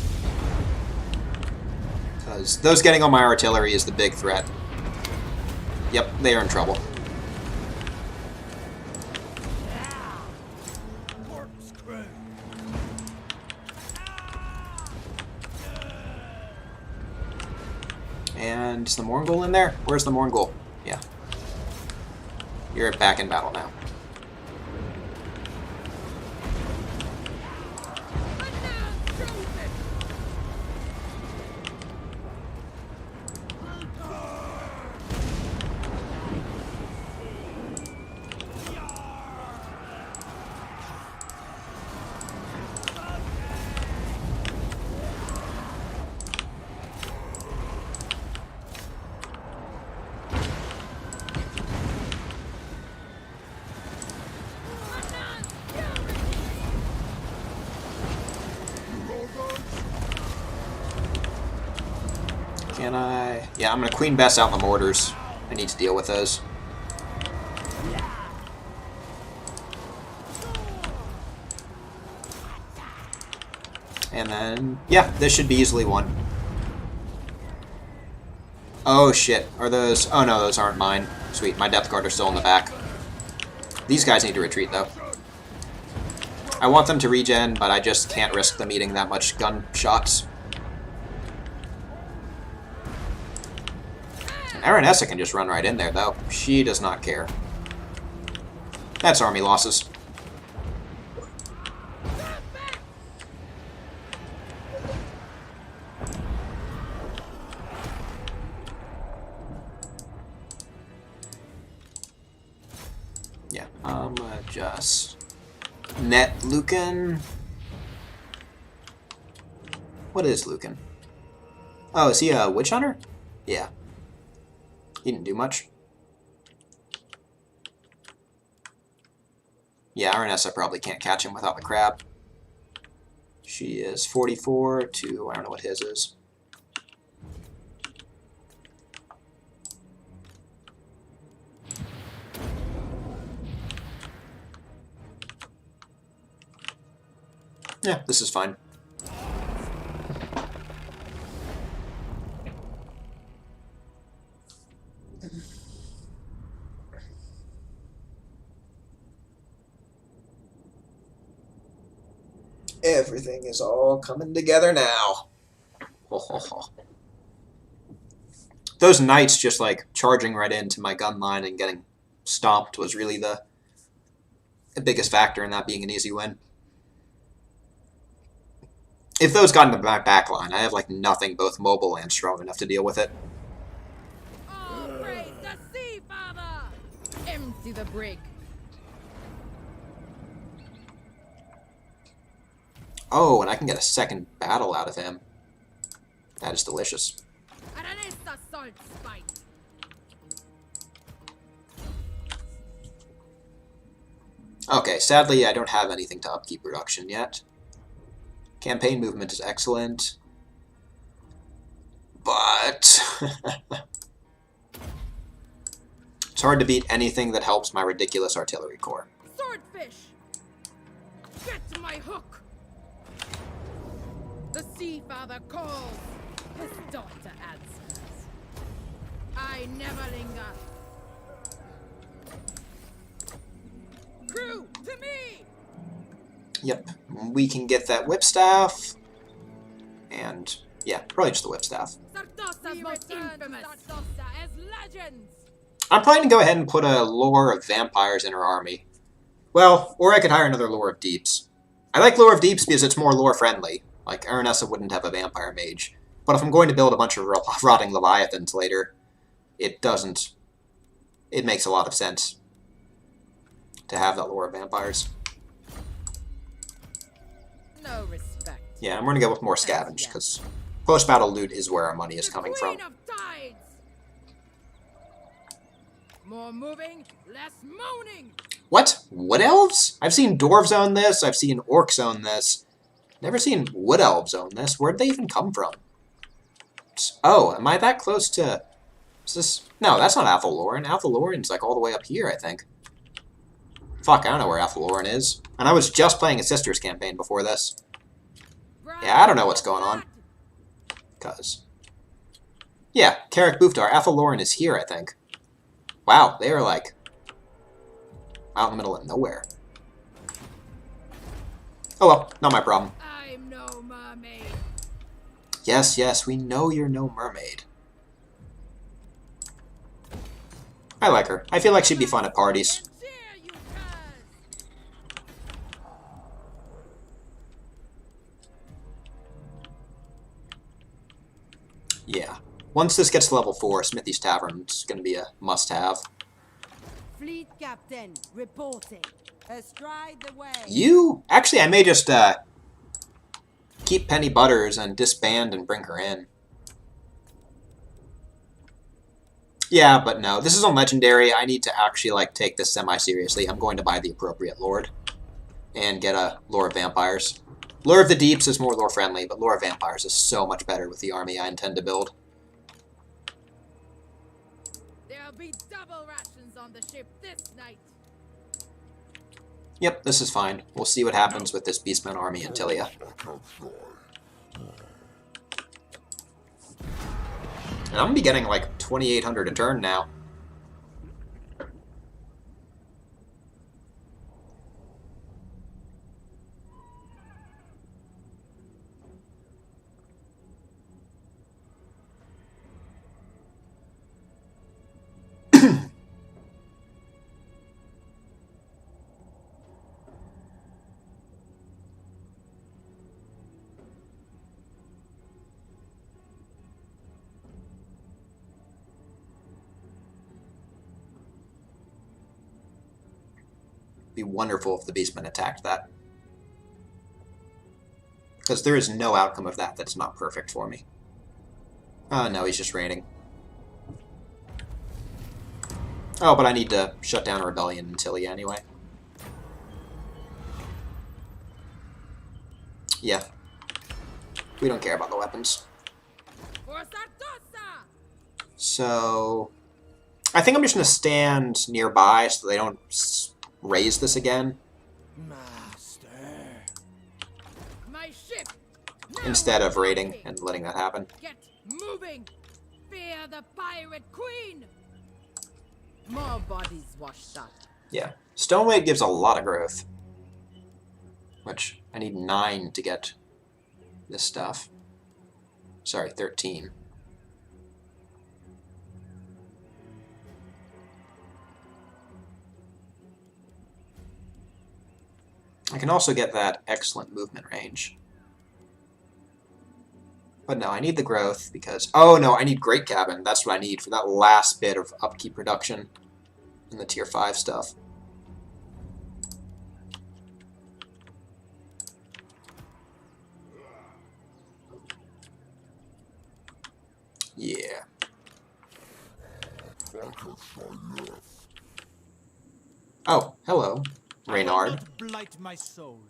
Because those getting on my artillery is the big threat. Yep, they are in trouble. And is the Morngul in there? Where's the Morngul? Yeah. You're back in battle now. Can I... Yeah, I'm going to Queen Bess out the mortars. I need to deal with those. And then... Yeah, this should be easily won. Oh, shit. Are those... Oh, no, those aren't mine. Sweet, my Depth Guard are still in the back. These guys need to retreat, though. I want them to regen, but I just can't risk them eating that much gunshots. Aranessa can just run right in there, though. She does not care. That's army losses. Yeah, I'm gonna just net Lucan. What is Lucan? Oh, is he a witch hunter? Yeah. He didn't do much. Yeah, Aranessa probably can't catch him without the crab. She is 44 to... I don't know what his is. Yeah, this is fine. Everything is all coming together now. Those knights just like charging right into my gun line and getting stomped was really the biggest factor in that being an easy win. If those got into my back line, I have like nothing both mobile and strong enough to deal with it. Oh, praise the sea, Father! Empty the brig. Oh, and I can get a second battle out of him. That is delicious. Aranessa, Saltspite. Okay, sadly I don't have anything to upkeep production yet. Campaign movement is excellent. But... it's hard to beat anything that helps my ridiculous artillery corps. Swordfish! Get my hook! The Sea Father calls. His daughter answers. I never linger. Crew, to me! Yep, we can get that whipstaff. And, yeah, probably just the whipstaff. Sartosa's most infamous. Sartosa as legends. I'm probably going to go ahead and put a lore of vampires in her army. Well, or I could hire another lore of deeps. I like lore of deeps because it's more lore friendly. Like, Aranessa wouldn't have a vampire mage. But if I'm going to build a bunch of rotting leviathans later, it doesn't. It makes a lot of sense to have that lore of vampires. No respect. Yeah, I'm going to go with more scavenge, because post-battle loot is where our money is coming from. Queen of Tides. More moving, less moaning. What? Wood elves? I've seen dwarves own this. I've seen orcs own this. Never seen wood elves own this. Where'd they even come from? Oh, am I that close to... Is this... No, that's not Athaloran. Athaloran's like all the way up here, I think. Fuck, I don't know where Athaloran is. And I was just playing a Sisters campaign before this. Yeah, I don't know what's going on. Cause... Yeah, Carrick Buftar. Athaloran is here, I think. Wow, they are like... out in the middle of nowhere. Oh well, not my problem. I'm no mermaid. Yes, yes, we know you're no mermaid. I like her. I feel like she'd be fun at parties. Cheer, you curs. Yeah. Once this gets to level 4, Smithy's Tavern is going to be a must-have. Fleet captain, reporting. Astride the way. You? Actually, I may just keep Penny Butters and disband and bring her in. Yeah, but no. This is on Legendary. I need to actually like take this semi-seriously. I'm going to buy the appropriate Lord. And get a Lore of Vampires. Lure of the Deeps is more lore-friendly, but Lore of Vampires is so much better with the army I intend to build. There'll be double rations on the ship this night. Yep, this is fine. We'll see what happens with this Beastman army in Tilia. And I'm gonna be getting like 2,800 a turn now. Be wonderful if the Beastmen attacked that. Because there is no outcome of that that's not perfect for me. Oh, no, he's just raining. Oh, but I need to shut down a rebellion in Tilia anyway. Yeah. We don't care about the weapons. So... I think I'm just going to stand nearby so they don't raise this again. Master. My ship. Instead of raiding and letting that happen. Get moving. Fear the pirate queen. More bodies washed up. Yeah. Stoneweight gives a lot of growth. Which, I need 9 to get this stuff. Sorry, 13. I can also get that excellent movement range. But no, I need the growth because... Oh no, I need Great Cabin. That's what I need for that last bit of upkeep reduction in the tier 5 stuff. Yeah. Oh, hello, Reynard. Blight my soul.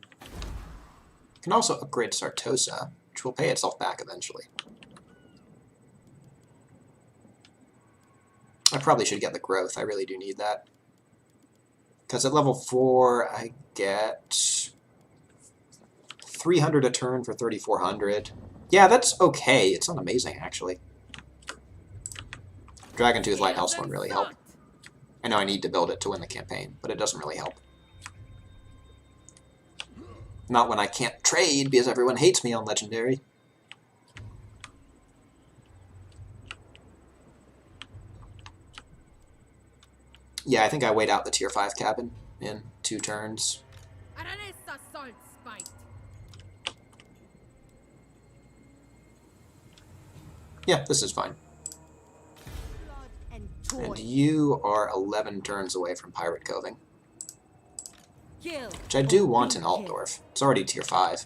Can also upgrade Sartosa, which will pay itself back eventually. I probably should get the growth. I really do need that. Because at level 4, I get 300 a turn for 3,400. Yeah, that's okay. It's not amazing, actually. Dragontooth Lighthouse won't really help. I know I need to build it to win the campaign, but it doesn't really help. Not when I can't trade because everyone hates me on Legendary. Yeah, I think I wait out the tier 5 cabin in 2 turns. Aranessa Saltspite. Yeah, this is fine. And you are 11 turns away from Pirate Coving. Which I do want in Altdorf. It's already tier 5.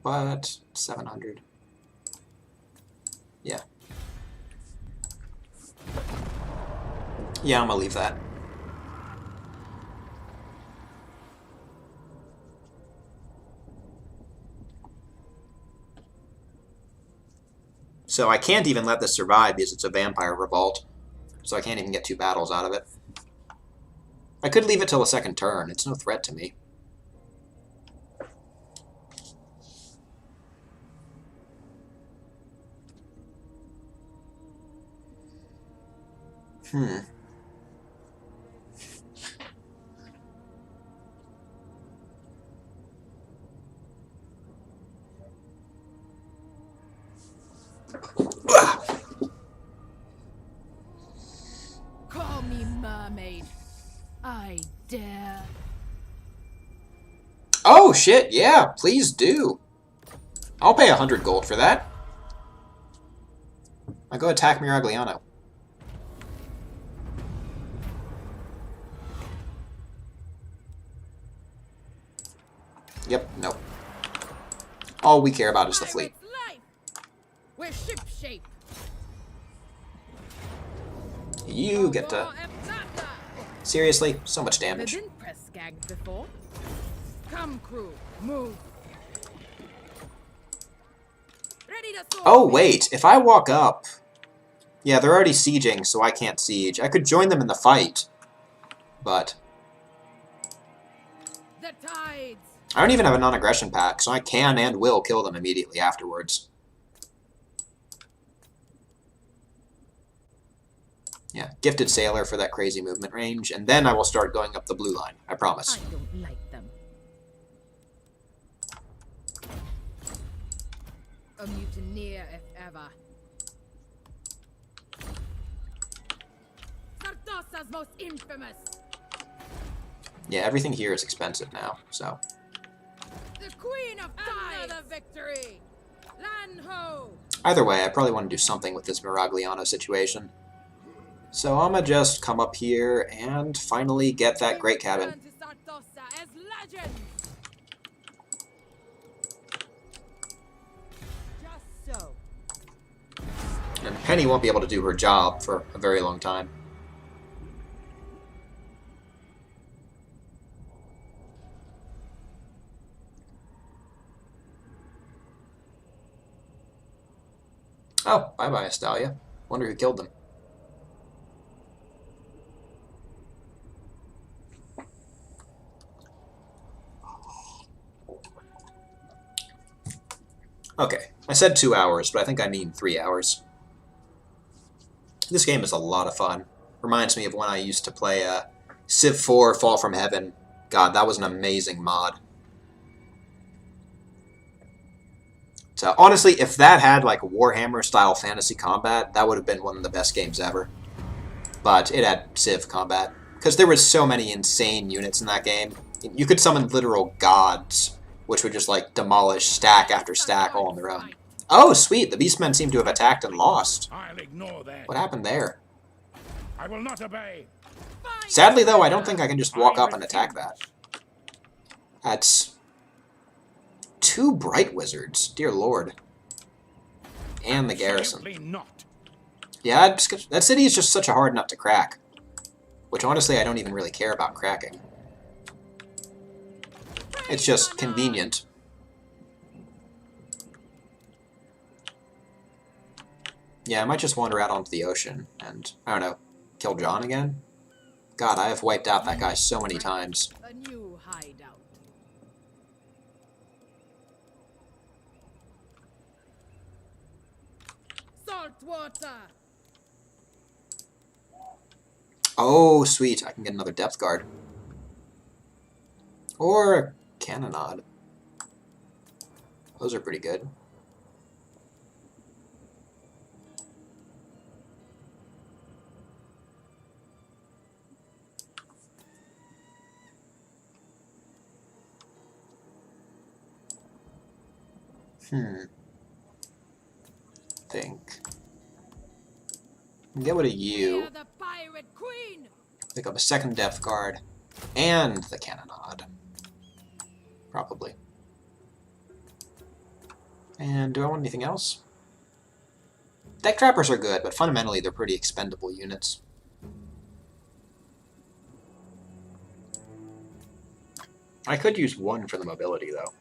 But 700. Yeah. Yeah, I'm gonna leave that. So I can't even let this survive because it's a vampire revolt. So I can't even get 2 battles out of it. I could leave it till the second turn. It's no threat to me. Call me mermaid. I dare. Oh, shit, yeah, please do. I'll pay 100 gold for that. I'll go attack Miragliano. Yep, no. All we care about is the fleet. Pirate's life. We're shipshape. You get to... Seriously? So much damage. Been press gagged before. Come, crew, move. Ready to sword. Oh, wait, if I walk up... Yeah, they're already sieging, so I can't siege. I could join them in the fight, but... The tides. I don't even have a non-aggression pack, so I can and will kill them immediately afterwards. Yeah, Gifted Sailor for that crazy movement range, and then I will start going up the blue line, I promise. I don't like them. A mutineer if ever. Sartosa's most infamous. Yeah, everything here is expensive now, so... The Queen of Tides. Another victory. Land ho. Either way, I probably want to do something with this Miragliano situation. So I'm gonna just come up here and finally get that Great Cabin. Return to Sartosa as legends. Just so. And Penny won't be able to do her job for a very long time. Oh, bye-bye, Estalia. Wonder who killed them. Okay, I said 2 hours, but I think I mean 3 hours. This game is a lot of fun. Reminds me of when I used to play Civ 4 Fall from Heaven. God, that was an amazing mod. So honestly, if that had like Warhammer-style fantasy combat, that would have been one of the best games ever. But it had Civ combat. Because there was so many insane units in that game. You could summon literal gods, which would just like demolish stack after stack all on their own. Oh, sweet! The Beastmen seem to have attacked and lost. I'll ignore that. What happened there? I will not obey. Sadly, though, I don't think I can just walk up and attack that. That's... 2 Bright Wizards, dear lord. And the garrison. Absolutely not. Yeah, that city is just such a hard nut to crack. Which, honestly, I don't even really care about cracking. It's just convenient. Yeah, I might just wander out onto the ocean and, I don't know, kill John again? God, I have wiped out that guy so many times. A new hideout. Salt water. Oh, sweet, I can get another depth guard. Or a cannonade. Those are pretty good. Think. Get rid of you. We're the pirate queen. Pick up a second depth guard. And the cannonade. Probably. And do I want anything else? Deck trappers are good, but fundamentally they're pretty expendable units. I could use 1 for the mobility, though.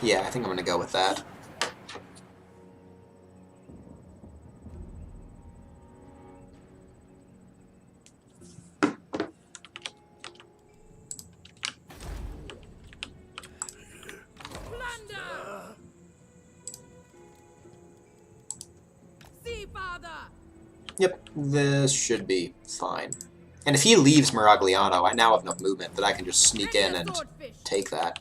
Yeah, I think I'm going to go with that. Plunder! Sea Father! Yep, this should be fine. And if he leaves Miragliano, I now have enough movement that I can just sneak in and take that.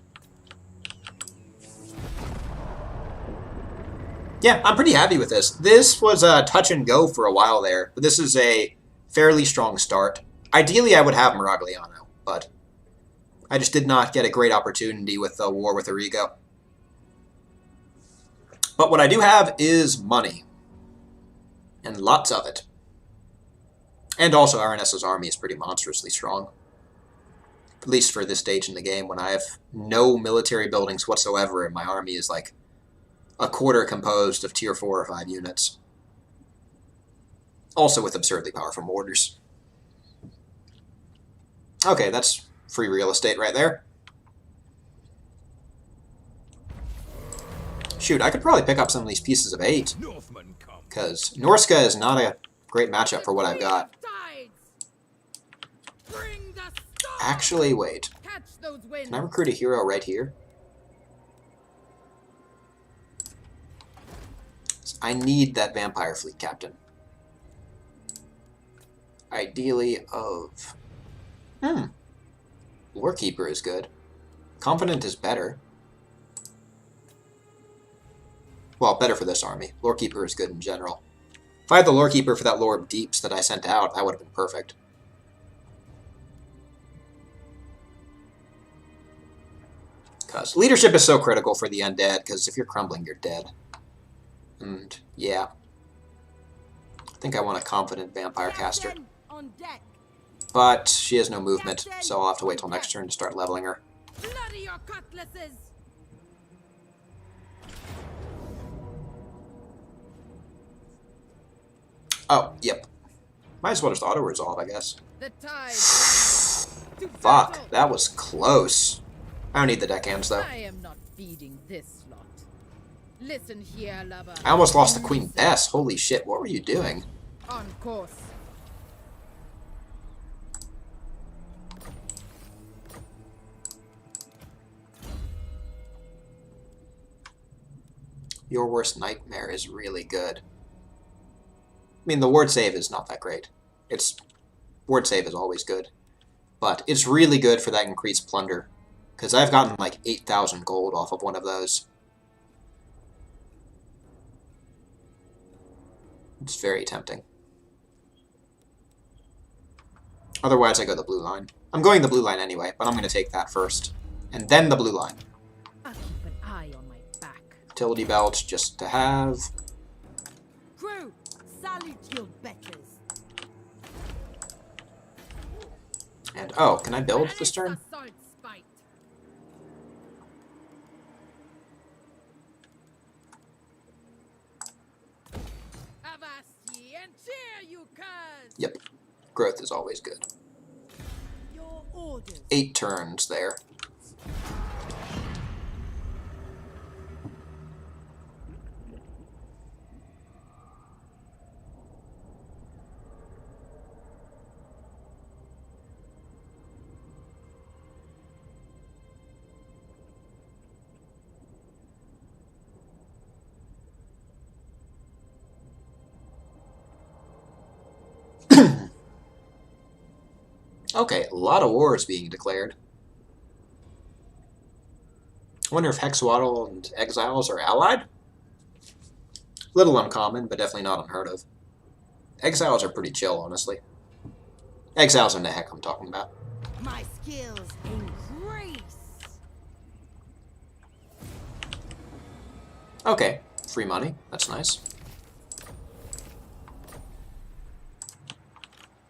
Yeah, I'm pretty happy with this. This was a touch and go for a while there, but this is a fairly strong start. Ideally, I would have Miragliano, but I just did not get a great opportunity with the war with Origo. But what I do have is money. And lots of it. And also, Aranessa's army is pretty monstrously strong. At least for this stage in the game, when I have no military buildings whatsoever, and my army is like a quarter composed of tier 4 or 5 units. Also with absurdly powerful mortars. Okay, that's free real estate right there. Shoot, I could probably pick up some of these pieces of 8. Because Norska is not a great matchup for what I've got. Actually, wait. Can I recruit a hero right here? I need that vampire fleet captain. Ideally of... Lorekeeper is good. Confident is better. Well, better for this army. Lorekeeper is good in general. If I had the Lorekeeper for that Lore of Deeps that I sent out, that would have been perfect. Because leadership is so critical for the undead, because if you're crumbling, you're dead. And, yeah. I think I want a confident vampire caster. But she has no movement, so I'll have to wait till next turn to start leveling her. Bloody your cutlasses! Oh, yep. Might as well just auto-resolve, I guess. The tide Fuck, that was close. I don't need the deckhands, though. I am not feeding this lot. Listen here, lover. I almost lost the Queen Bess. Holy shit, what were you doing? On course. Your Worst Nightmare is really good. I mean, the ward save is not that great. Ward save is always good. But it's really good for that increased plunder. Because I've gotten like 8,000 gold off of one of those. It's very tempting. Otherwise, I go the blue line. I'm going the blue line anyway, but I'm going to take that first. And then the blue line. I'll keep an eye on my back. Utility belt, just to have. Crew, salute your betters. And, oh, can I build this turn? Saltspite. Avast ye and cheer, you curs! Yep. Growth is always good. Your orders. 8 turns there. Okay, a lot of wars being declared. I wonder if Hexwaddle and Exiles are allied? Little uncommon, but definitely not unheard of. Exiles are pretty chill, honestly. Exiles and the heck I'm talking about. My skills increase. Okay, free money. That's nice.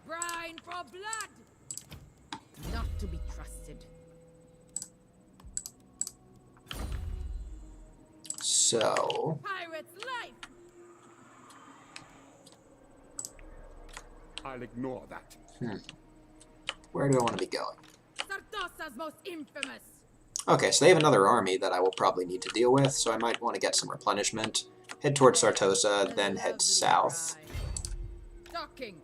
Brine for blood! Not to be trusted. So... Pirate's life! I'll ignore that. Where do I want to be going? Sartosa's most infamous. Okay, so they have another army that I will probably need to deal with, so I might want to get some replenishment. Head towards Sartosa, then head south. Docking.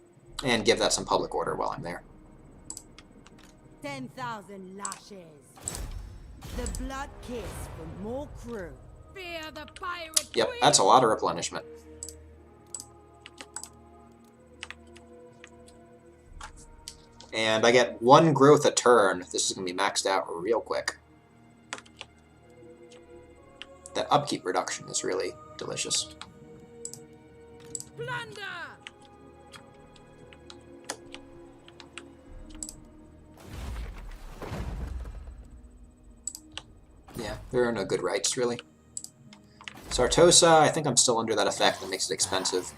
And give that some public order while I'm there. 10,000 lashes. The blood kiss for more crew. Fear the pirate Yep, queen. that's a lot of replenishment. And I get 1 growth a turn. This is going to be maxed out real quick. That upkeep reduction is really delicious. Plunder. Yeah, there are no good rights, really. Sartosa, I think I'm still under that effect that makes it expensive.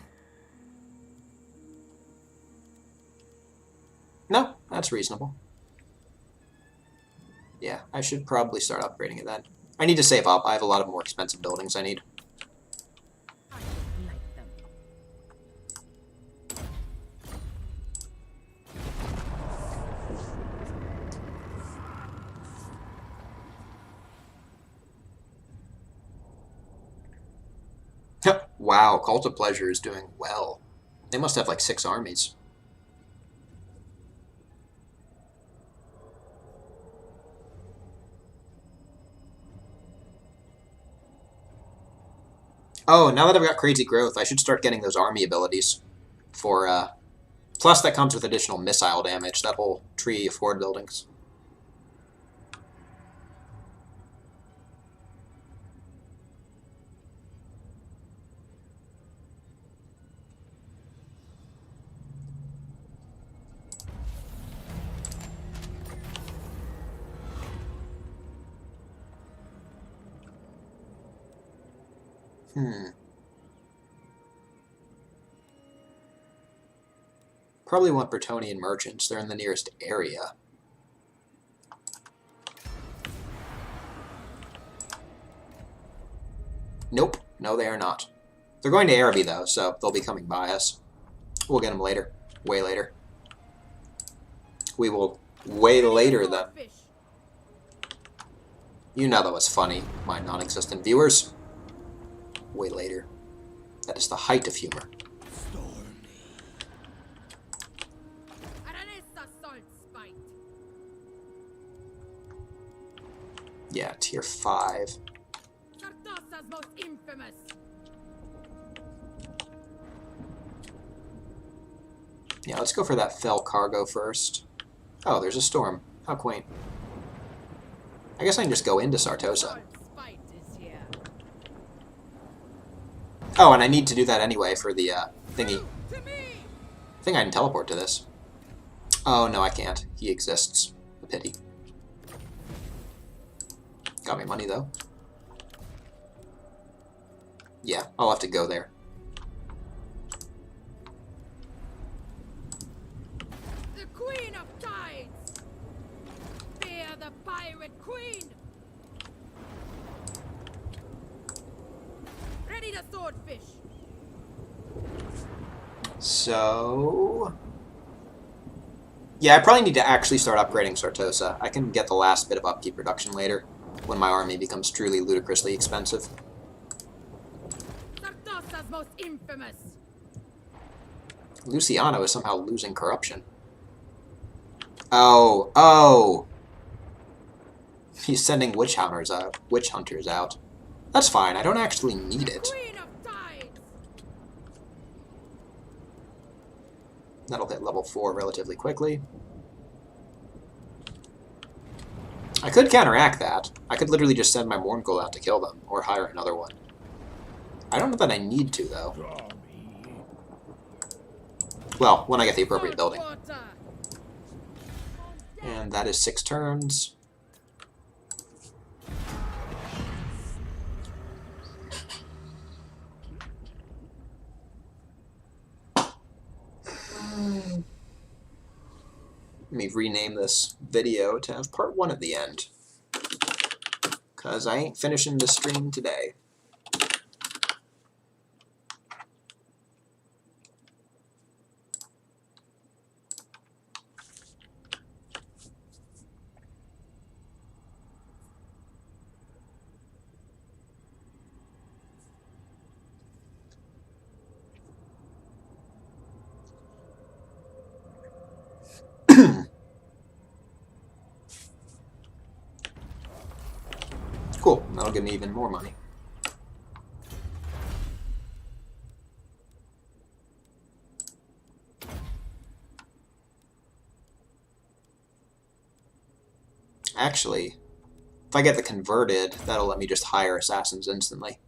No, that's reasonable. Yeah, I should probably start upgrading it then. I need to save up. I have a lot of more expensive buildings I need. I like them. Wow, Cult of Pleasure is doing well. They must have like 6 armies. Oh, now that I've got Crazy Growth, I should start getting those army abilities. For, plus that comes with additional missile damage, that whole tree of fort buildings. Probably want Bretonnian merchants. They're in the nearest area. Nope. No, they are not. They're going to Araby, though, so they'll be coming by us. We'll get them later. Way later. We will way later them. You know that was funny, my non-existent viewers. Way later. That is the height of humor. Aranessa Saltspite. Yeah, tier 5. Sartosa's most infamous. Yeah, let's go for that fell cargo first. Oh, there's a storm. How quaint. I guess I can just go into Sartosa. Saltspite is here. Oh, and I need to do that anyway for the thingy. To me. I think I can teleport to this. Oh, no, I can't. He exists. A pity. Got me money, though. Yeah, I'll have to go there. The Queen of Tides. Fear the pirate queen. Ready to swordfish. So... yeah, I probably need to actually start upgrading Sartosa. I can get the last bit of upkeep reduction later, when my army becomes truly ludicrously expensive. Sartosa's most infamous. Luciano is somehow losing corruption. Oh! He's sending witch hunters out. That's fine, I don't actually need it. Queen of Tides. That'll hit level 4 relatively quickly. I could counteract that. I could literally just send my Mourngul out to kill them, or hire another one. I don't know that I need to, though. Well, when I get the appropriate building. Water. And that is 6 turns. Let me rename this video to have part 1 at the end. Because I ain't finishing the stream today. That'll give me even more money. Actually, if I get the converted, that'll let me just hire assassins instantly.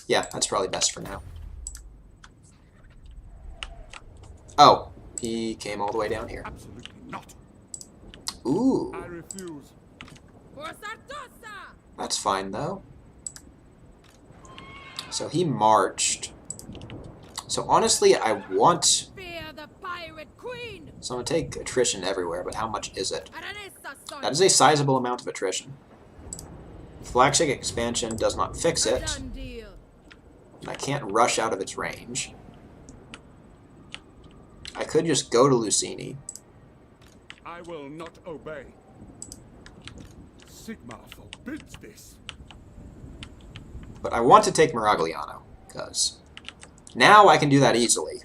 Yeah, that's probably best for now. Oh, he came all the way down here. Absolutely not. Ooh, I refuse. For Sartosa! that's fine though. So he marched. So honestly, I want... Fear the pirate queen! So I'm going to take attrition everywhere, but how much is it? Aranessa, son. That is a sizable amount of attrition. Flagship expansion does not fix A it, done deal. and I can't rush out of its range. I could just go to Lucini. I will not obey. Sigma forbids this. But I want to take Miragliano, because now I can do that easily.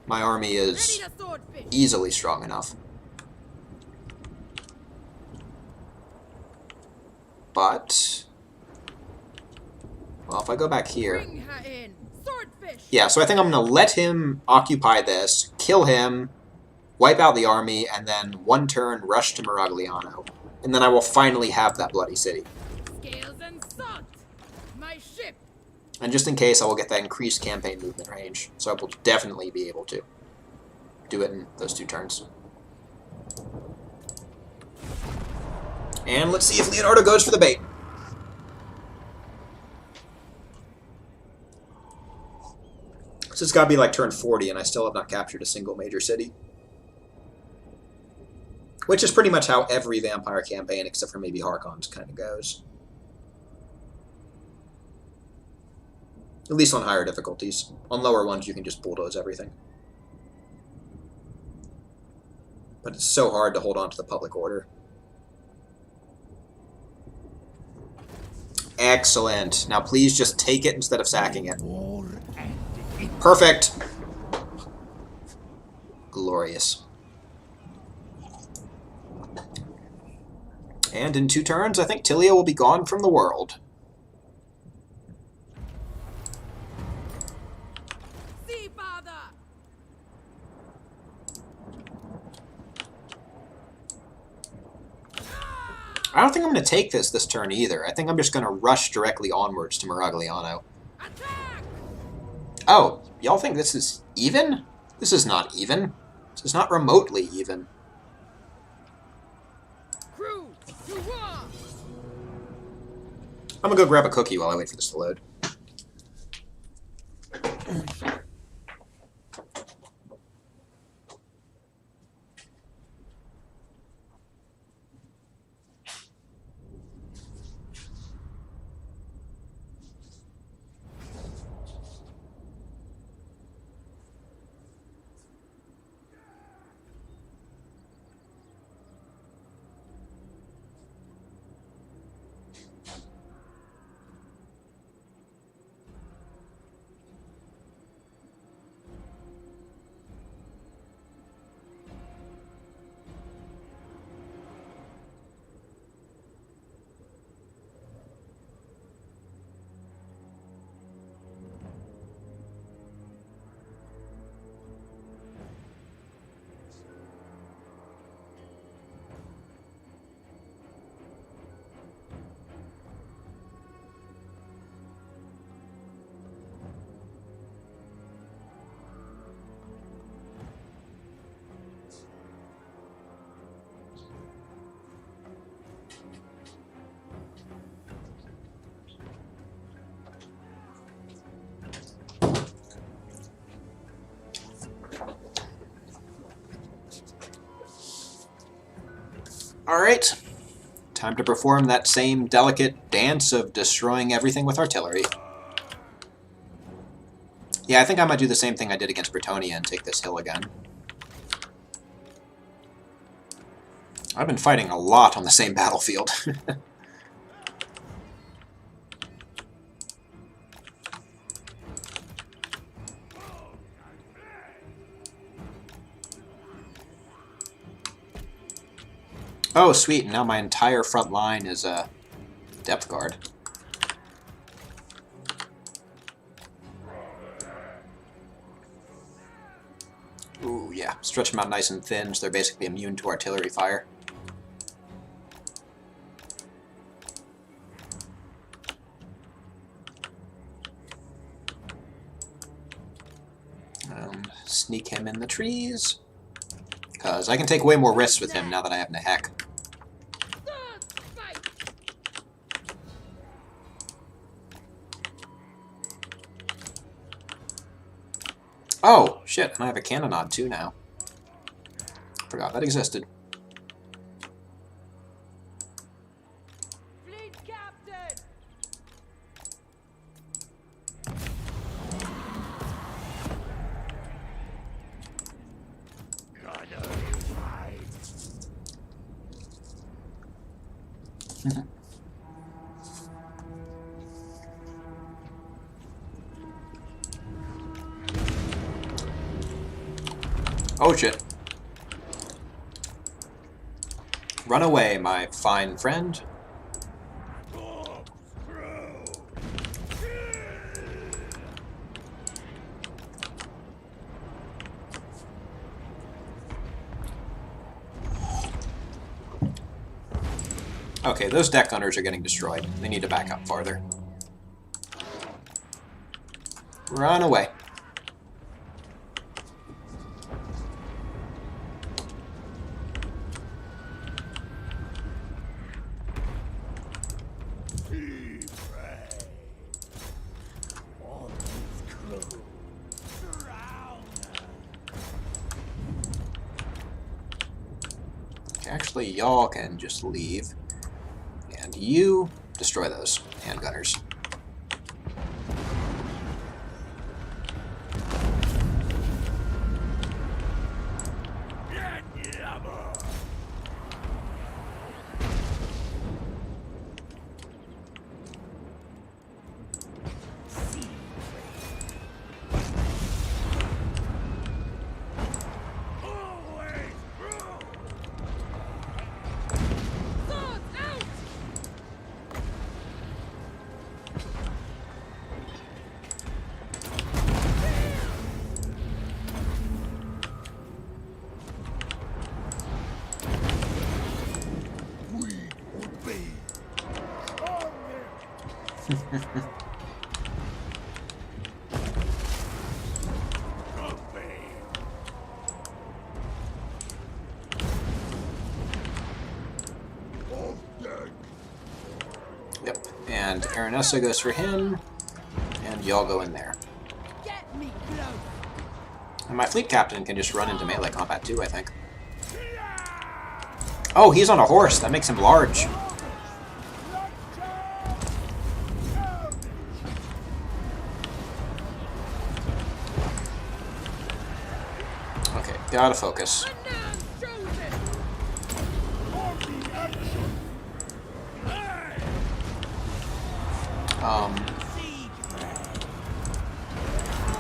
My army is Ready to swordfish. easily strong enough. But, well, if I go back here... Bring her in. Swordfish. Yeah, so I think I'm going to let him occupy this, kill him, wipe out the army, and then one turn rush to Miragliano. And then I will finally have that bloody city. Scales and salt. My ship. And just in case, I will get that increased campaign movement range. So I will definitely be able to do it in those 2 turns. And let's see if Leonardo goes for the bait. So it's got to be like turn 40, and I still have not captured a single major city. Which is pretty much how every vampire campaign, except for maybe Harkon's, kind of goes. At least on higher difficulties. On lower ones, you can just bulldoze everything. But it's so hard to hold on to the public order. Excellent. Now please just take it instead of sacking it. Perfect. Glorious. And in 2 turns, I think Tilia will be gone from the world. See, father. I don't think I'm going to take this turn either. I think I'm just going to rush directly onwards to Miragliano. Attack. Oh, y'all think this is even? This is not even. This is not remotely even. Crew to war. I'm going to go grab a cookie while I wait for this to load. Alright, time to perform that same delicate dance of destroying everything with artillery. Yeah, I think I might do the same thing I did against Bretonia and take this hill again. I've been fighting a lot on the same battlefield. Oh, sweet. Now my entire front line is a depth guard. Ooh, yeah. Stretch them out nice and thin so they're basically immune to artillery fire. Sneak him in the trees. Because I can take way more risks with him now that I have Nehek. Oh, shit, and I have a Cannonade too now. Forgot that existed. Fleet captain! Oh shit. Run away, my fine friend. Okay, those deck gunners are getting destroyed. They need to back up farther. Run away. Actually, y'all can just leave. And you destroy those handgunners. Yep, and Aranessa goes for him, and y'all go in there. Get me close! And my fleet captain can just run into melee combat too, I think. Oh, he's on a horse. That makes him large. Okay, gotta focus.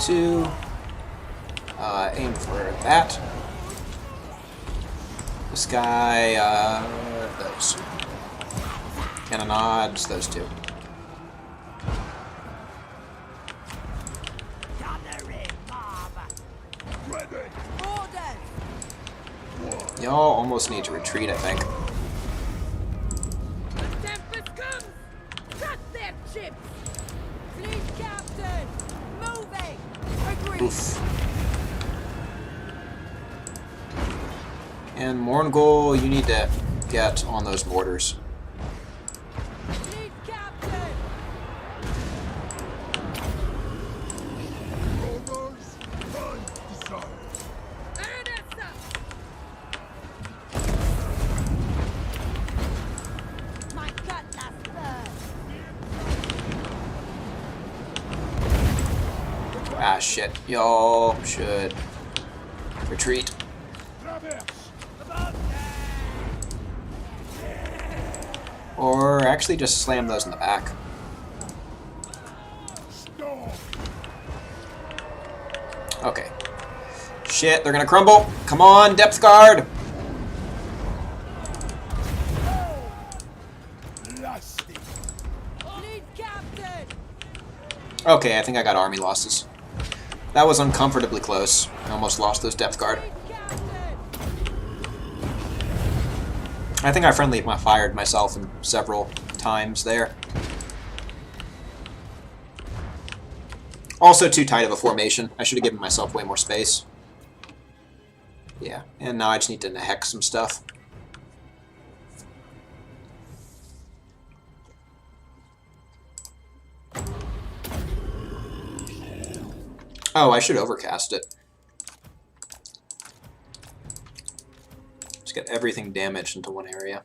Two. Aim for that. This guy, those. Cannonades, those two. Y'all almost need to retreat, I think. The tempest comes! Cut their chips! Fleet captain! Moving! Agreed! Oof. And Morngol, you need to get on those mortars. Fleet captain! Aranessa! My cutlass burns! Ah, shit. Y'all should retreat. Or actually just slam those in the back. Okay. Shit, they're gonna crumble. Come on, depth guard! Okay, I think I got army losses. That was uncomfortably close. I almost lost those depth guard. I think I friendly fired myself in several times there. Also too tight of a formation. I should have given myself way more space. Yeah, and now I just need to hex some stuff. Oh, I should overcast it. Just get everything damaged into one area.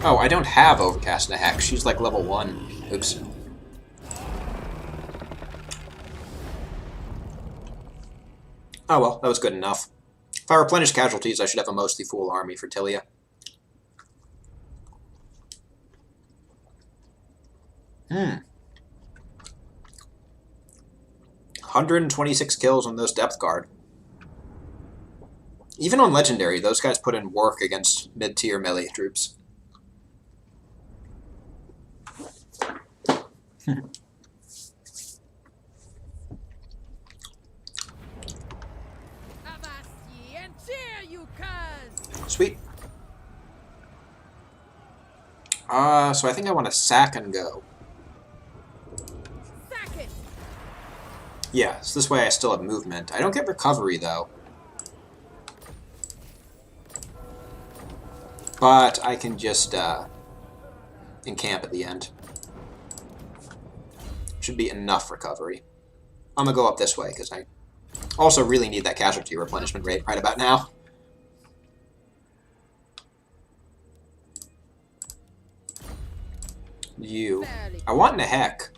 Oh, I don't have overcast in a hex. She's like level 1. Oops. Oh well, that was good enough. If I replenish casualties, I should have a mostly full army for Tilia. Hmm. 126 kills on those depth guard. Even on Legendary, those guys put in work against mid-tier melee troops. Sweet. So I think I want to sack and go. Yeah, so this way I still have movement. I don't get recovery, though. But I can just, encamp at the end. Should be enough recovery. I'm gonna go up this way, because I also really need that casualty replenishment rate right about now. I want Nehek,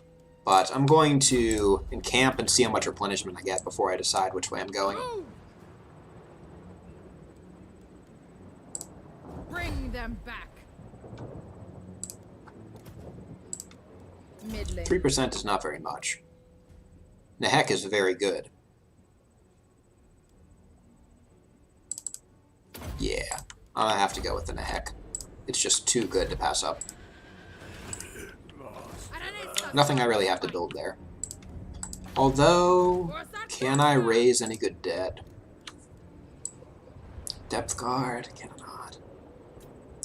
but I'm going to encamp and see how much replenishment I get before I decide which way I'm going. Bring them back. 3% is not very much. Nehek is very good. Yeah, I'm gonna have to go with the Nehek. It's just too good to pass up. Nothing I really have to build there. Although, can I raise any good dead? Depth guard, cannot.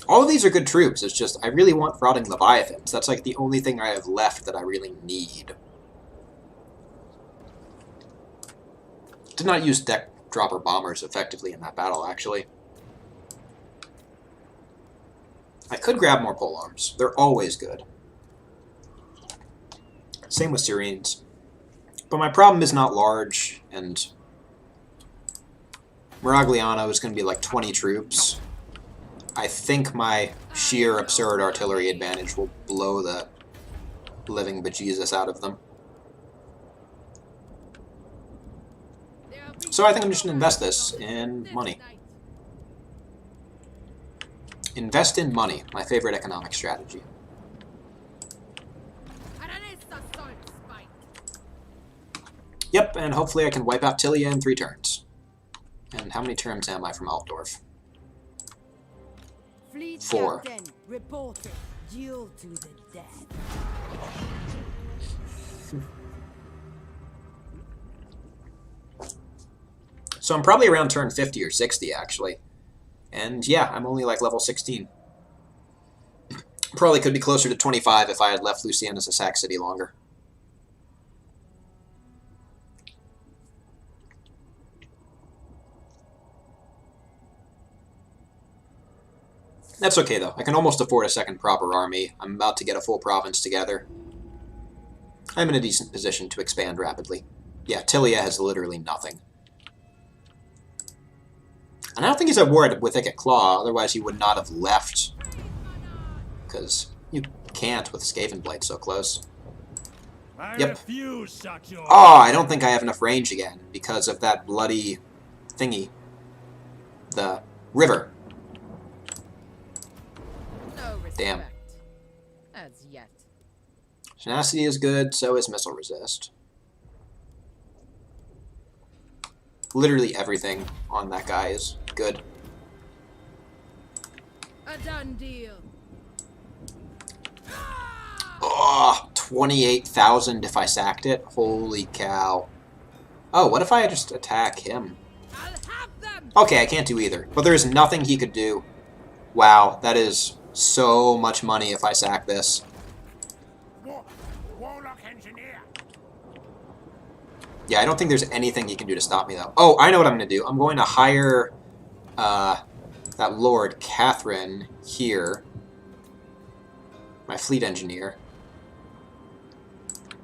All of these are good troops, it's just, I really want Rotting Leviathans. That's like the only thing I have left that I really need. Did not use deck dropper bombers effectively in that battle, actually. I could grab more polearms. They're always good. Same with Syrenes. But my problem is not large, and Miragliano is going to be like 20 troops. I think my sheer absurd artillery advantage will blow the living bejesus out of them. So I think I'm just going to invest this in money. Invest in money, my favorite economic strategy. Aranessa, Saltspite. Yep, and hopefully I can wipe out Tilia in 3 turns. And how many turns am I from Altdorf? Fleet 4. captain, reporting. Duel to the death. So I'm probably around turn 50 or 60, actually. And yeah, I'm only like level 16. Probably could be closer to 25 if I had left Lucienne as a sack city longer. That's okay, though. I can almost afford a second proper army. I'm about to get a full province together. I'm in a decent position to expand rapidly. Yeah, Tilia has literally nothing. And I don't think he's at war with Icket Claw, otherwise he would not have left. Because you can't with Skaven Blade so close. Yep. Oh, I don't think I have enough range again, because of that bloody thingy. The river. No respect. Damn. As yet. Tenacity is good, so is Missile Resist. Literally everything on that guy is good. A done deal. 28,000 if I sacked it. Holy cow. Oh, what if I just attack him? I'll have them. Okay, I can't do either. But there's nothing he could do. Wow, that is so much money if I sack this. Warlock engineer. Yeah, I don't think there's anything he can do to stop me, though. Oh, I know what I'm going to do. I'm going to hire that Lord Catherine here. My fleet engineer.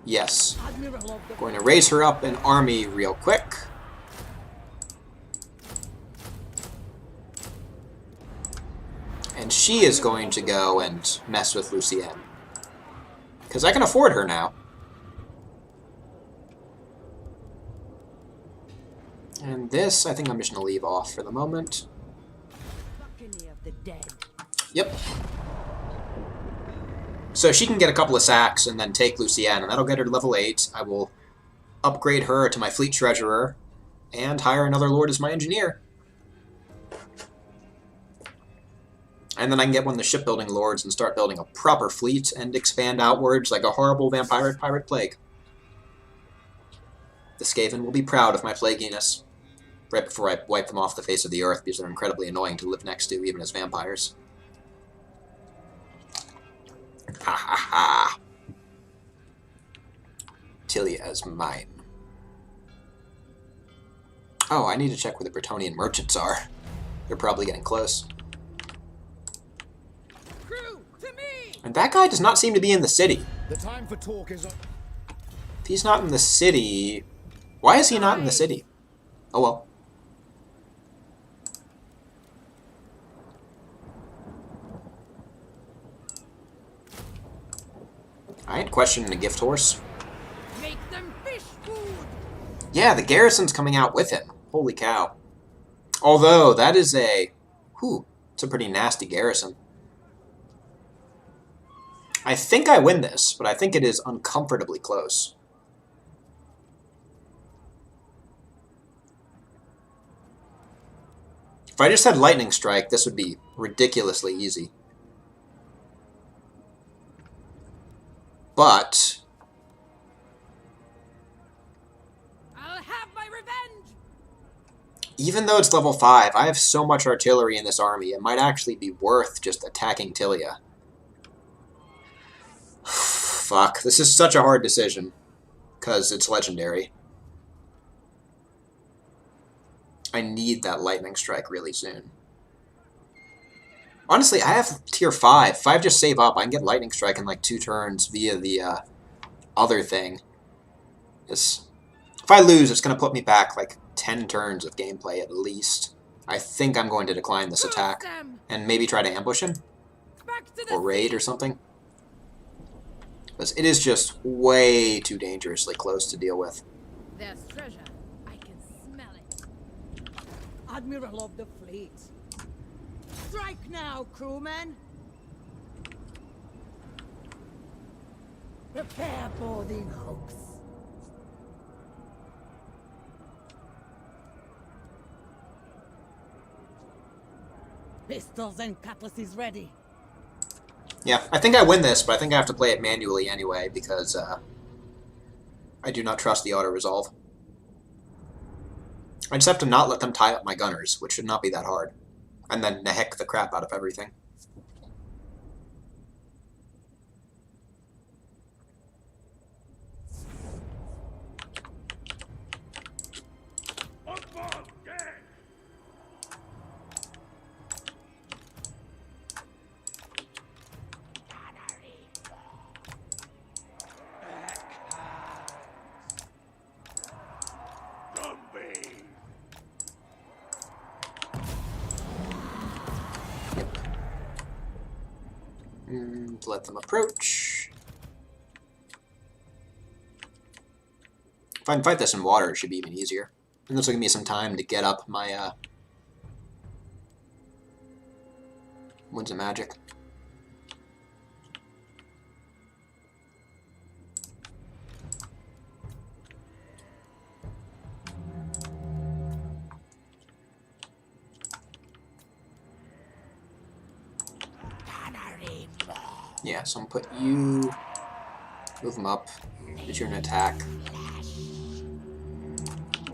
Yes. Admiral of the Going to raise her up an army real quick. And she is going to go and mess with Lucienne. Because I can afford her now. And this, I think I'm just going to leave off for the moment. Buccaneer of the dead. Yep. So she can get a couple of sacks and then take Lucienne, and that'll get her to level 8. I will upgrade her to my fleet treasurer and hire another lord as my engineer. And then I can get one of the shipbuilding lords and start building a proper fleet and expand outwards like a horrible vampire pirate plague. The Skaven will be proud of my plaguiness right before I wipe them off the face of the earth because they're incredibly annoying to live next to, even as vampires. Ha ha ha. Tilia is mine. Oh, I need to check where the Bretonnian merchants are. They're probably getting close. crew to me. And that guy does not seem to be in the city. The time for talk is up. If he's not in the city... Why is he not in the city? Oh well. I ain't questioning the gift horse. Make them fish food. Yeah, the garrison's coming out with him. Holy cow. Although, that is a... Whew, it's a pretty nasty garrison. I think I win this, but I think it is uncomfortably close. If I just had Lightning Strike, this would be ridiculously easy. But... I'll have my revenge. even though it's level 5, I have so much artillery in this army, it might actually be worth just attacking Tilia. Fuck, this is such a hard decision, because it's legendary. I need that Lightning Strike really soon. Honestly, I have tier 5. If I just save up, I can get Lightning Strike in like 2 turns via the other thing. If I lose, it's going to put me back like 10 turns of gameplay at least. I think I'm going to decline this attack and maybe try to ambush him Back to the or raid or something. Because it is just way too dangerously close to deal with. There's treasure. I can smell it. Admiral of the fleet. Strike now, crewmen. Prepare boarding hooks. Pistols and cutlasses ready. Yeah, I think I win this, but I think I have to play it manually anyway, because I do not trust the auto-resolve. I just have to not let them tie up my gunners, which should not be that hard. And then heck the crap out of everything. Let them approach. If I can fight this in water, it should be even easier. And this will give me some time to get up my Winds of Magic. Yeah, so I'm gonna put you Move him up. Get you an attack.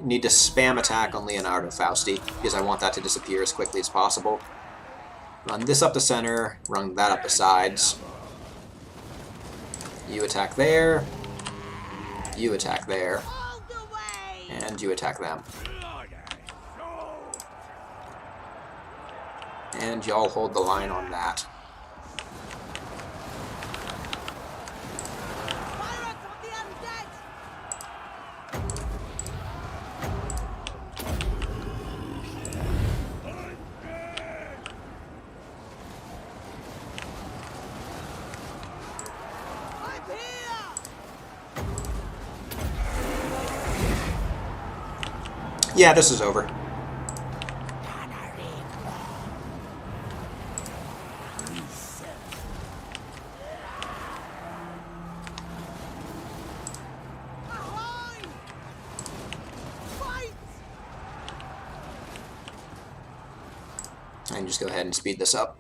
Need to spam attack on Leonardo Fausti, because I want that to disappear as quickly as possible. Run this up the center, run that up the sides. You attack there. You attack there. And you attack them. And y'all hold the line on that. Yeah, this is over. I can just go ahead and speed this up.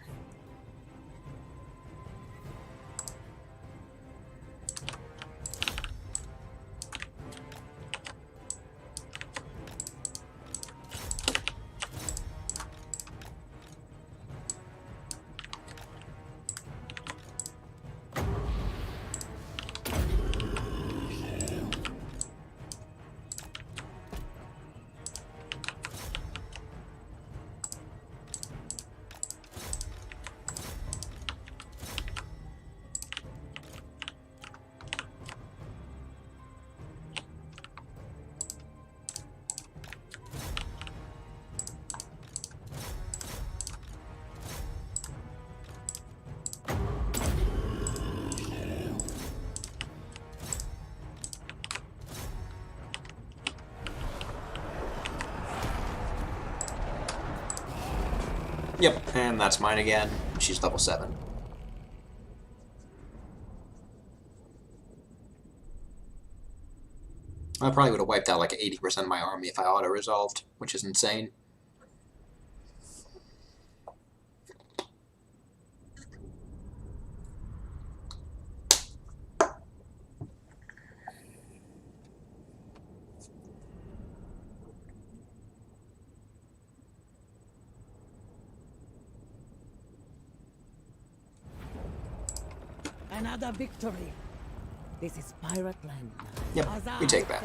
Yep, and that's mine again. She's level 7. I probably would have wiped out like 80% of my army if I auto-resolved, which is insane. Another victory. This is pirate land now. Yep, we take that.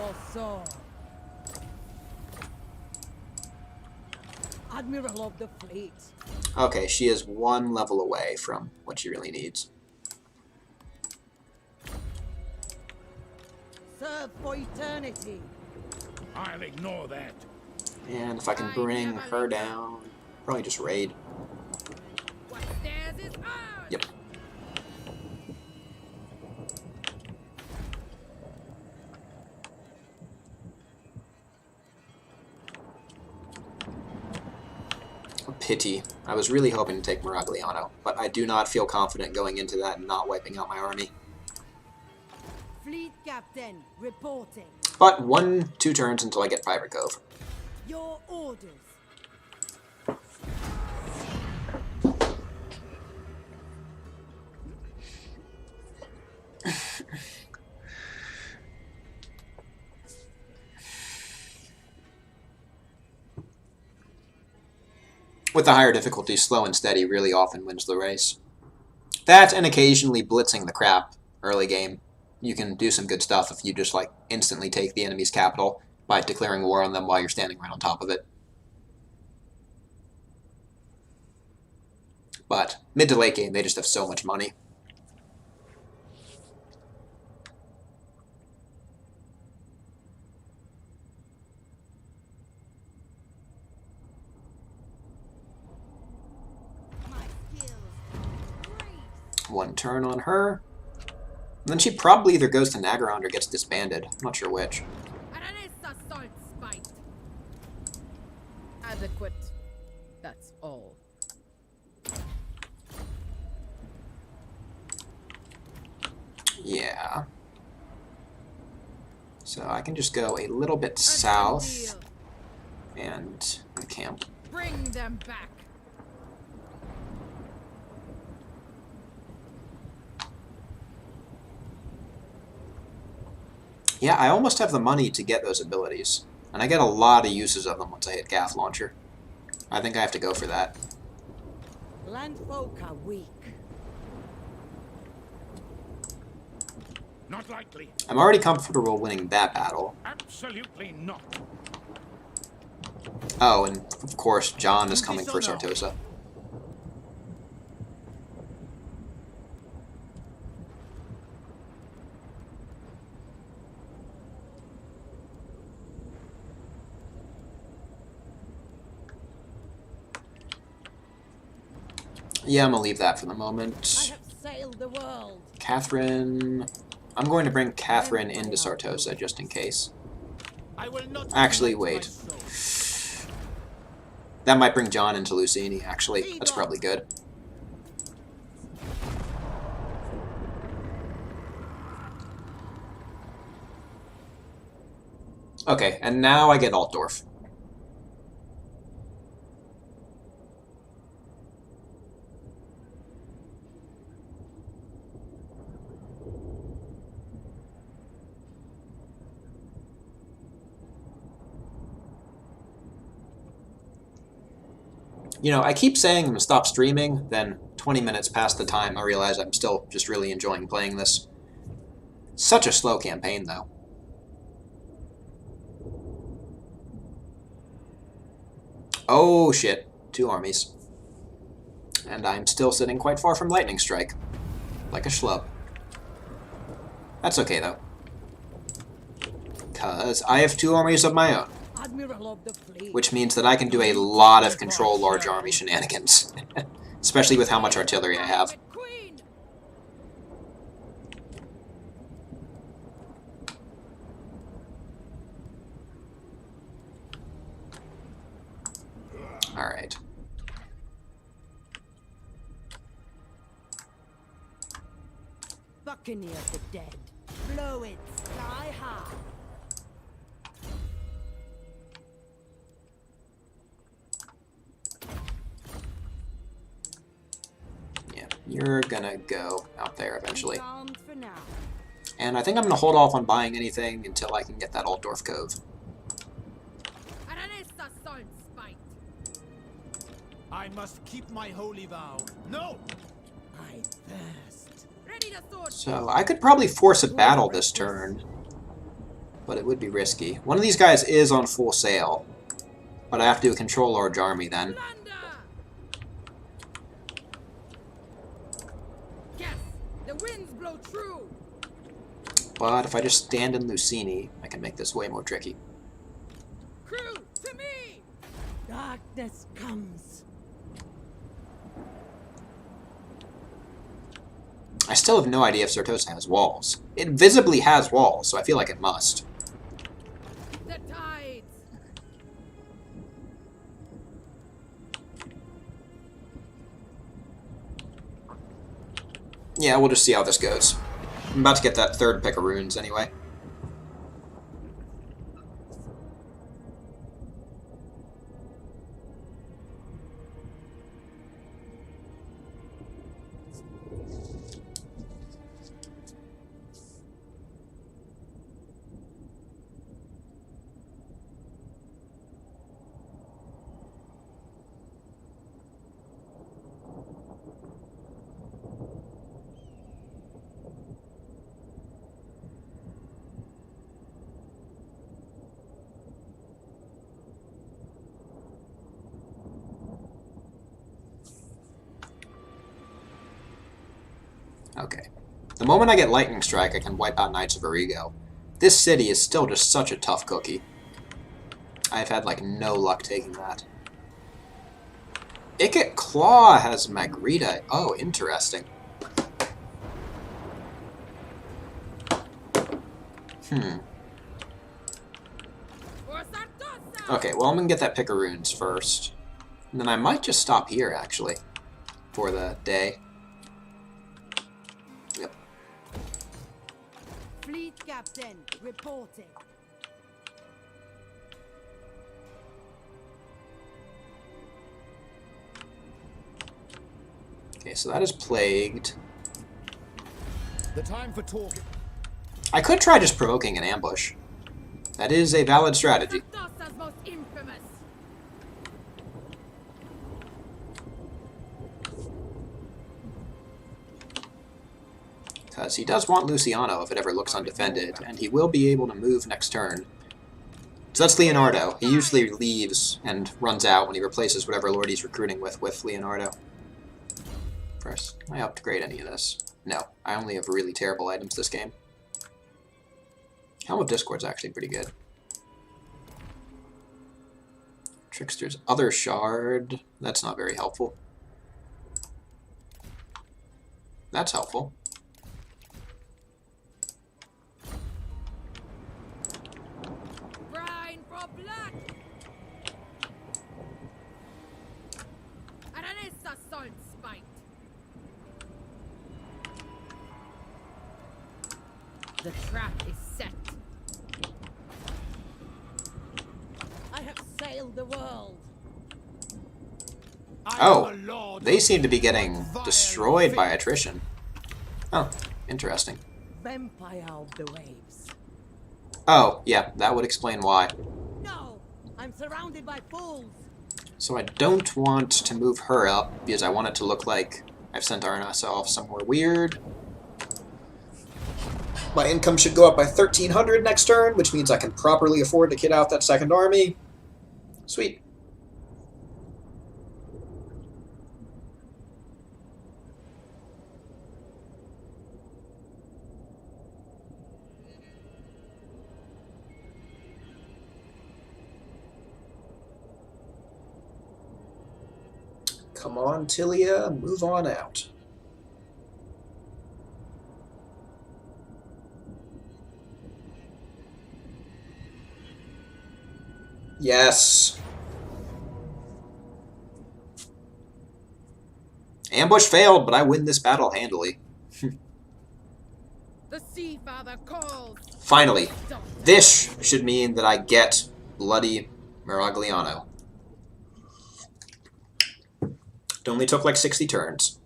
Admiral of the fleet. Okay, she is 1 level away from what she really needs. Serve for eternity. I'll ignore that. And if I can bring her down, probably just raid. What's theirs is ours. Yep. Pity. I was really hoping to take Miragliano, but I do not feel confident going into that and not wiping out my army. Fleet captain reporting. But 1-2 turns until I get Pirate Cove. Your orders. With the higher difficulty, slow and steady really often wins the race. That and occasionally blitzing the crap early game. You can do some good stuff if you just like instantly take the enemy's capital by declaring war on them while you're standing right on top of it. But mid to late game, they just have so much money. One turn on her. And then she probably either goes to Nagaron or gets disbanded. I'm not sure which. Aranessa Saltspite. Adequate. That's all. Yeah. So I can just go a little bit south and camp. Bring them back. Yeah, I almost have the money to get those abilities. And I get a lot of uses of them once I hit Gaff Launcher. I think I have to go for that. Landfolk are weak. Not likely. I'm already comfortable winning that battle. Absolutely not. Oh, and of course, John is coming for Sartosa. Yeah, I'm gonna leave that for the I moment. have sailed the world. Catherine... I'm going to bring Catherine into Sartosa, just in case. I will not Actually, unite my wait. soul. That might bring John into Lucini, actually. That's probably good. Okay, and now I get Altdorf. You know, I keep saying I'm going to stop streaming, then 20 minutes past the time I realize I'm still just really enjoying playing this. Such a slow campaign, though. Oh, shit. 2 armies. And I'm still sitting quite far from Lightning Strike. Like a schlub. That's okay, though. Because I have 2 armies of my own. Admiral of the fleet. Which means that I can do a lot of control large army shenanigans. Especially with how much artillery I have. Queen! Alright. Buccaneer of the dead. Blow it sky high. Yeah, you're gonna go out there eventually. Armed for now. And I think I'm gonna hold off on buying anything until I can get that Altdorf Cove. Aranessa Saltspite! I must keep my holy vow. No! I thirst. Ready the sword! So I could probably force a battle this turn, but it would be risky. One of these guys is on full sail, but I have to do a control large army then. Plunder! Yes, the winds blow true! But if I just stand in Lucini, I can make this way more tricky. Crew, to me! Darkness comes. I still have no idea if Sartosa has walls. It visibly has walls, so I feel like it must. The tides! Yeah, we'll just see how this goes. I'm about to get that 3rd pick of runes anyway. Okay. The moment I get Lightning Strike, I can wipe out Knights of Origo. This city is still just such a tough cookie. I've had, like, no luck taking that. Ikit Claw has Magritta. Oh, interesting. For Sartosa! Okay, well, I'm gonna get that pick of runes first. And then I might just stop here, actually, for the day. Yep. Fleet captain reporting. Okay, so that is plagued. The time for talk. I could try just provoking an ambush. That is a valid strategy. Sartosa's most infamous. Because he does want Luciano if it ever looks undefended, and he will be able to move next turn. So that's Leonardo. He usually leaves and runs out when he replaces whatever lord he's recruiting with Leonardo. First, can I upgrade any of this? No, I only have really terrible items this game. Helm of Discord's actually pretty good. Trickster's Other Shard, that's not very helpful. That's helpful. Brine for blood. Aranessa Saltspite. The trap is set. I have sailed the world. I Oh, am a lord they of seem to be getting vile destroyed by fear. attrition. Oh, interesting. Vampire of the waves. Oh, yeah, that would explain why. No! I'm surrounded by fools. So I don't want to move her up, because I want it to look like I've sent Aranessa off somewhere weird. My income should go up by 1,300 next turn, which means I can properly afford to kit out that second army. Sweet. Come on, Tilia, move on out. Yes. Ambush failed, but I win this battle handily. The Sea Father calls. Finally. His daughter. This should mean that I get Bloody Miragliano. It only took like 60 turns.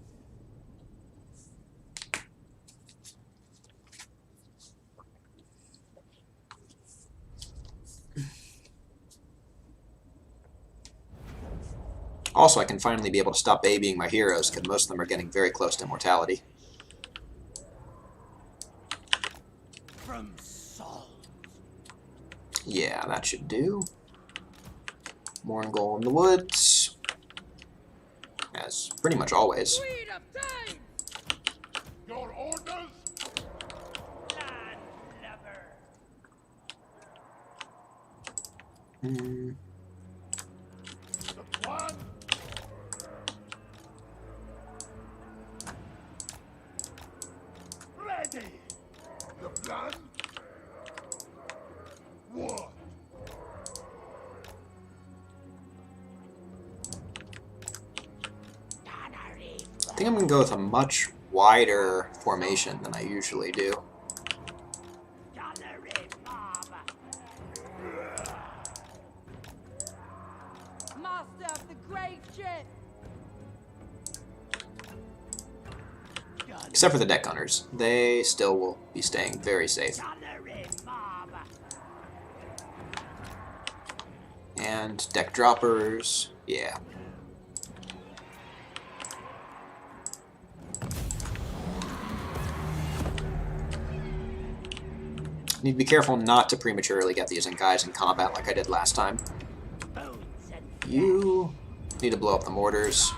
Also, I can finally be able to stop babying my heroes, because most of them are getting very close to immortality. From Salt. Yeah, that should do. Morngol in the woods. As pretty much always. Queen of time. Your orders? Hmm. The plan? Ready! The plan? What? I think I'm going to go with a much wider formation than I usually do. Master of the great ship. Except for the deck gunners. They still will be staying very safe. And deck droppers, yeah. Need to be careful not to prematurely get these guys in combat like I did last time. You need to blow up the mortars.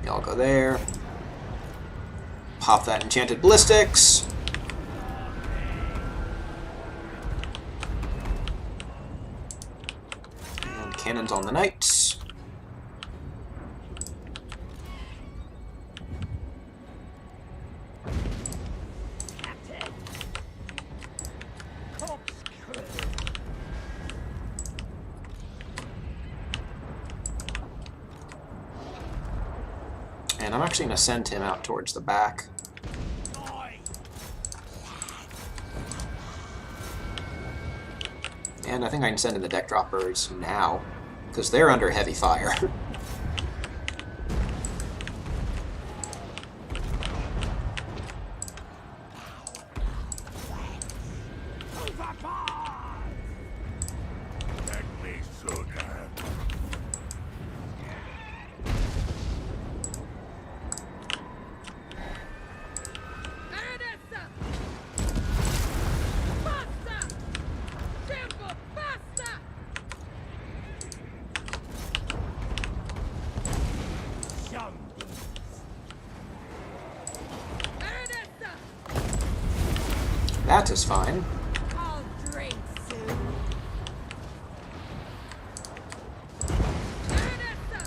Y'all go there. Pop that enchanted ballistics. And cannons on the knights. And I'm actually going to send him out towards the back. And I think I can send in the deck droppers now, because they're under heavy fire. Let me shoot her. Aranessa! Basta! Tempo, basta! Aranessa! That is fine. I'll drink soon. Aranessa!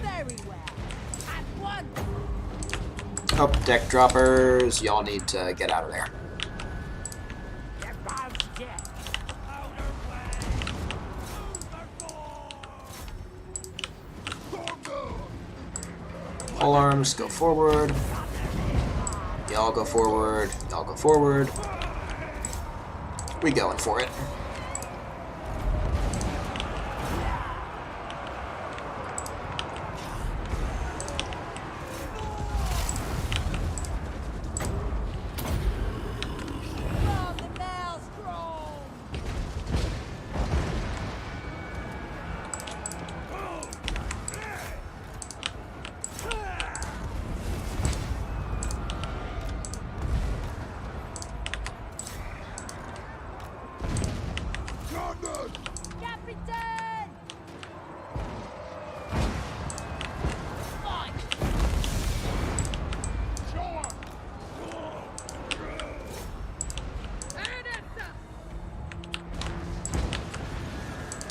Very well. At once. Oh, deck droppers. Y'all need to get out of there. All arms, go forward. Y'all go forward. Y'all go forward. We going for it. From the maelstrom. Captain! Fight! Aranessa!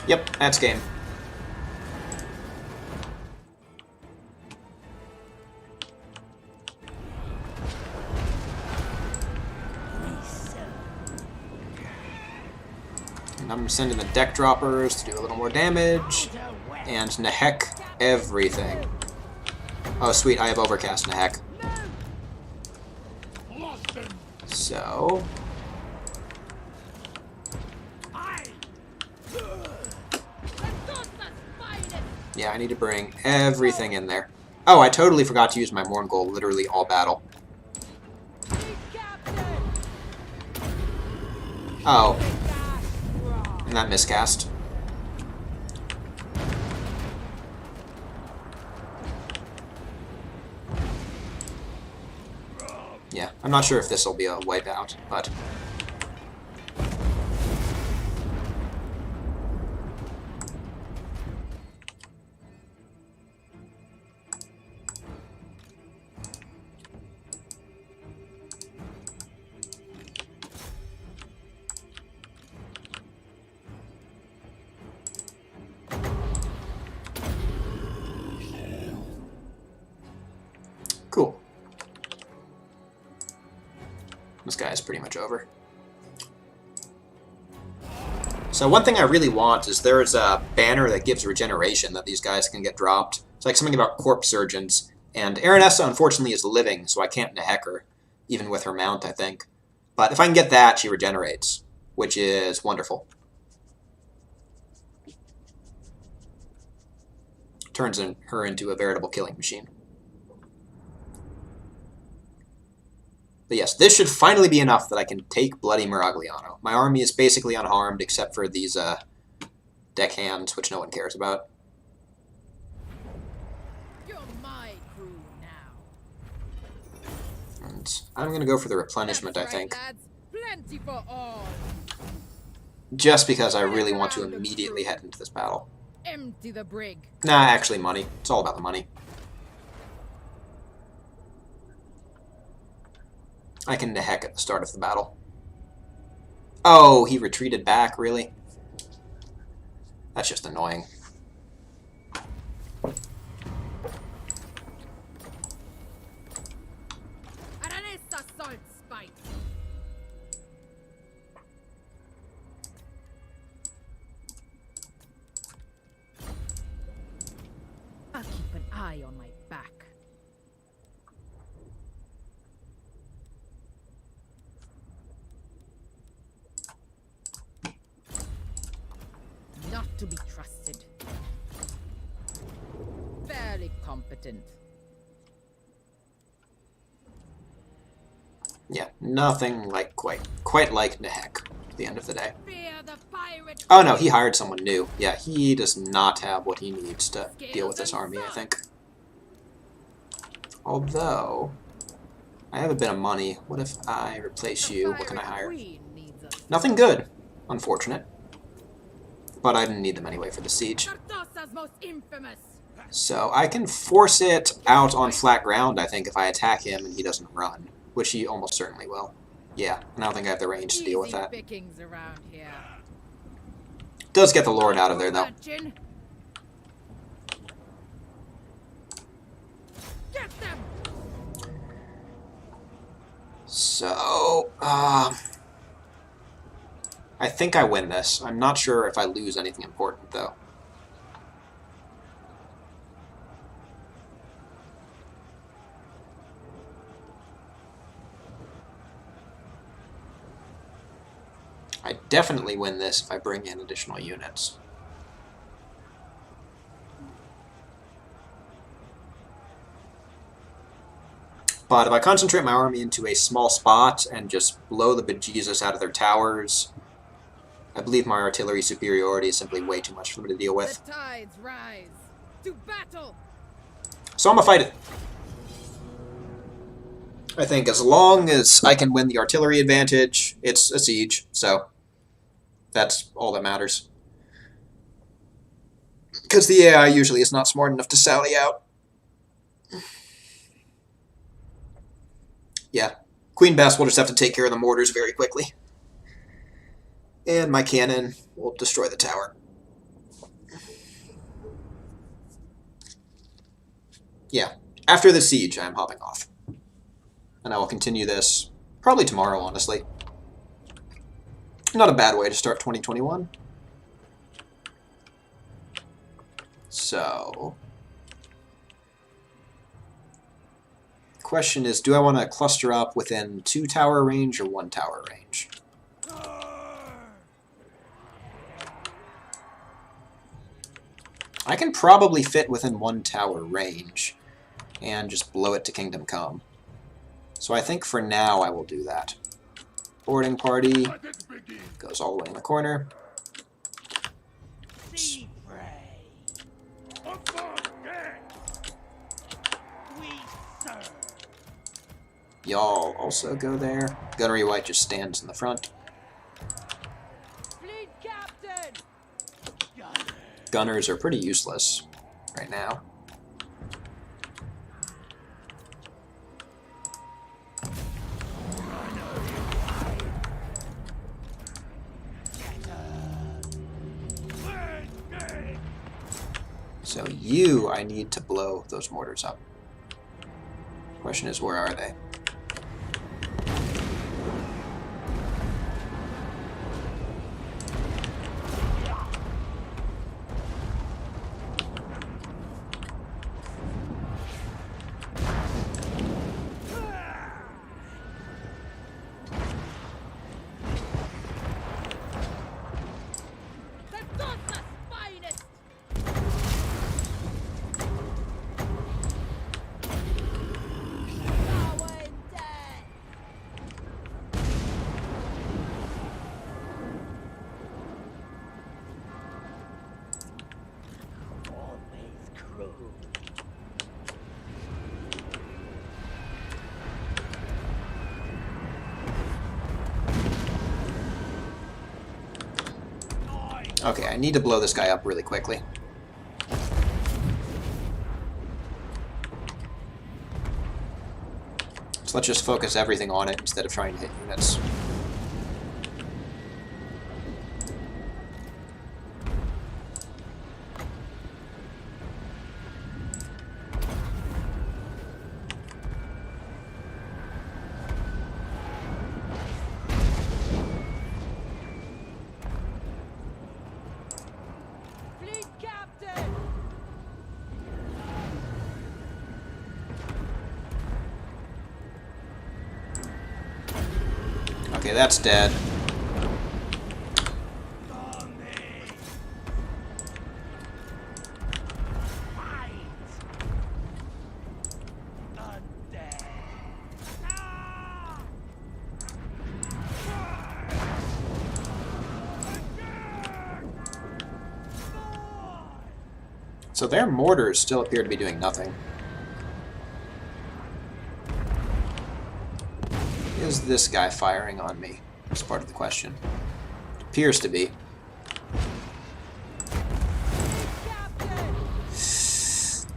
Yep, that's game. And I'm sending the deck droppers to do a little more damage. And Nehek everything. Oh, sweet, I have Overcast Nehek. So... yeah, I need to bring everything in there. Oh, I totally forgot to use my Morn Goal literally all battle. Oh, and that miscast. Yeah, I'm not sure if this will be a wipeout, but... cool. This guy is pretty much over. So one thing I really want is there's a banner that gives regeneration that these guys can get dropped. It's like something about corpse surgeons. And Aranessa, unfortunately, is living, so I can't Nehek her, even with her mount, I think. But if I can get that, she regenerates, which is wonderful. Turns her into a veritable killing machine. But yes, this should finally be enough that I can take Bloody Miragliano. My army is basically unharmed except for these deckhands, which no one cares about. You're my crew now. And I'm going to go for the replenishment, That's I think. right, lads. Plenty for all. Just because I really want to immediately head into this battle. Empty the brig. Nah, actually money. It's all about the money. I can Nehek at the start of the battle. Oh, he retreated back, really? That's just annoying. Aranessa Saltspite. I'll keep an eye on my back. Not to be trusted. Fairly competent. Yeah, nothing like quite like Nehek at the end of the day. Fear the pirate. Oh no, he hired someone new. Yeah, he does not have what he needs to deal with this army, I think. Although, I have a bit of money. What if I replace you? What can I hire? Nothing good. Unfortunate. But I didn't need them anyway for the siege. Cartossa's most infamous. So I can force it out on flat ground, I think, if I attack him and he doesn't run. Which he almost certainly will. Yeah, and I don't think I have the range to deal with that. Pickings around here. Does get the Lord out of there, though. Get them. So, I think I win this. I'm not sure if I lose anything important, though. I definitely win this if I bring in additional units. But if I concentrate my army into a small spot and just blow the bejesus out of their towers, I believe my artillery superiority is simply way too much for me to deal with. The tides rise. To battle. So I'm gonna fight it. I think as long as I can win the artillery advantage, it's a siege, so that's all that matters. Because the AI usually is not smart enough to sally out. Yeah, Queen Bess will just have to take care of the mortars very quickly. And my cannon will destroy the tower. Yeah, after the siege, I'm hopping off. And I will continue this probably tomorrow, honestly. Not a bad way to start 2021. So, question is, do I want to cluster up within 2 tower range or 1 tower range? I can probably fit within 1 tower range and just blow it to Kingdom Come. So I think for now I will do that. Boarding party goes all the way in the corner. Y'all also go there. Gunnery White just stands in the front. Fleet captain. Gunners are pretty useless right now. So you, I need to blow those mortars up. Question is, where are they? Okay, I need to blow this guy up really quickly. So let's just focus everything on it instead of trying to hit units. Okay, that's dead. So their mortars still appear to be doing nothing. Is this guy firing on me? That's part of the question. It appears to be.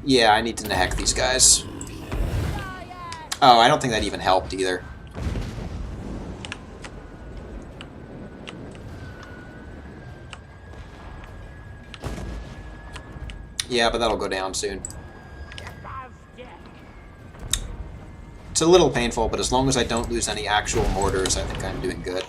Yeah, I need to neck these guys. Oh, I don't think that even helped either. Yeah, but that'll go down soon. It's a little painful, but as long as I don't lose any actual mortars, I think I'm doing good.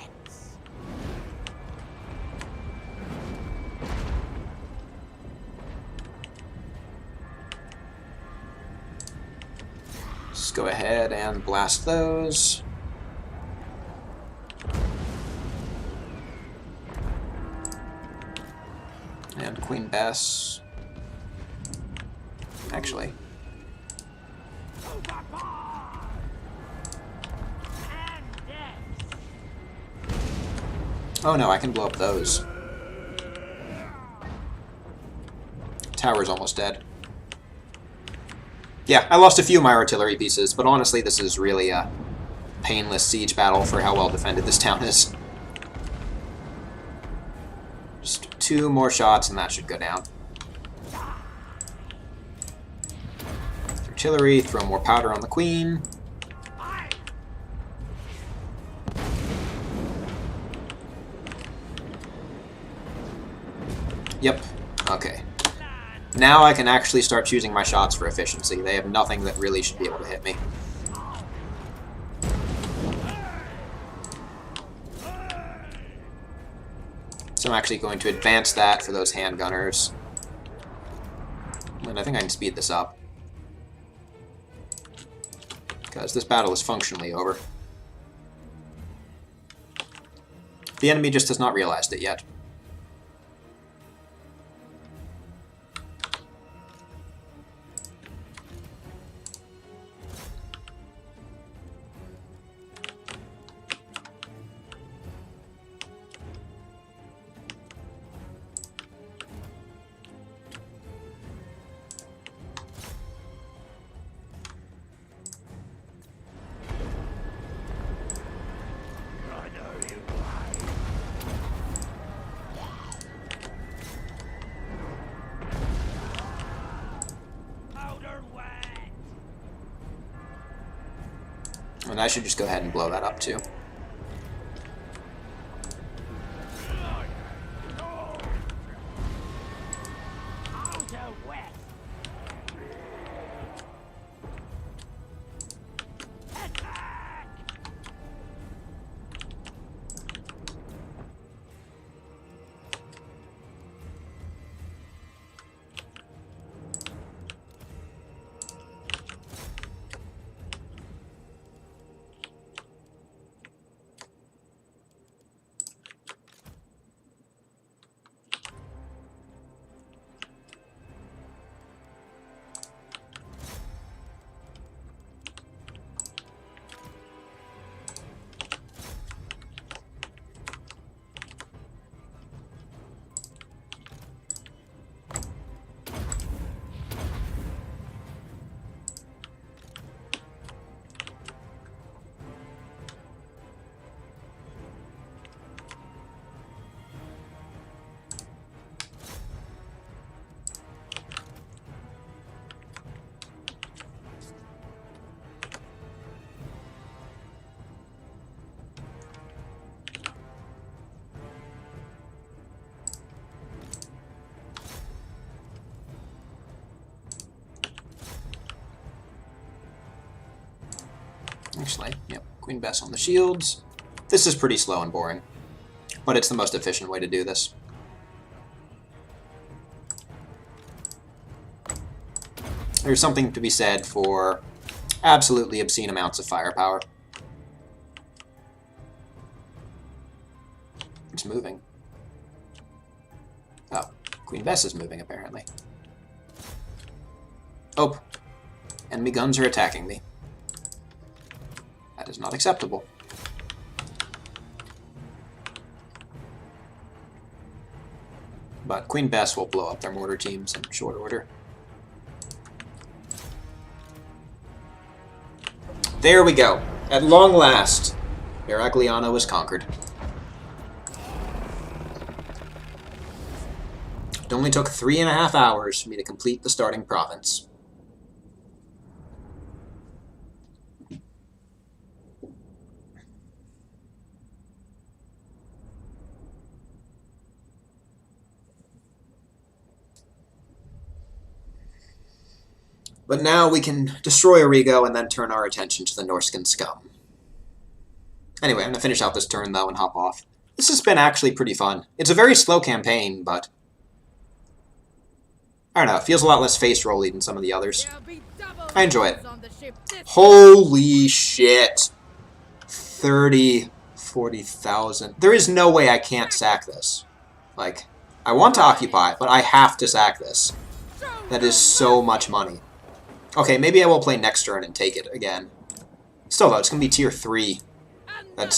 Let's go ahead and blast those. And Queen Bess. Actually. Oh no, I can blow up those. Tower's almost dead. Yeah, I lost a few of my artillery pieces, but honestly this is really a painless siege battle for how well defended this town is. Just 2 more shots and that should go down. Artillery, throw more powder on the queen. Yep, okay. Now I can actually start choosing my shots for efficiency. They have nothing that really should be able to hit me. So I'm actually going to advance that for those handgunners. And I think I can speed this up. Because this battle is functionally over. The enemy just has not realized it yet. And I should just go ahead and blow that up too. Actually, yep, Queen Bess on the shields. This is pretty slow and boring, but it's the most efficient way to do this. There's something to be said for absolutely obscene amounts of firepower. It's moving. Oh, Queen Bess is moving, apparently. Oh, enemy guns are attacking me. That is not acceptable. But Queen Bess will blow up their mortar teams in short order. There we go. At long last, Miragliano is conquered. It only took 3.5 hours for me to complete the starting province. But now we can destroy Origo and then turn our attention to the Norscan scum. Anyway, I'm going to finish out this turn, though, and hop off. This has been actually pretty fun. It's a very slow campaign, but I don't know, it feels a lot less face-rolly than some of the others. I enjoy it. Holy shit. 40,000. There is no way I can't sack this. Like, I want to occupy, but I have to sack this. That is so much money. Okay, maybe I will play next turn and take it again. Still, though, it's going to be tier 3. That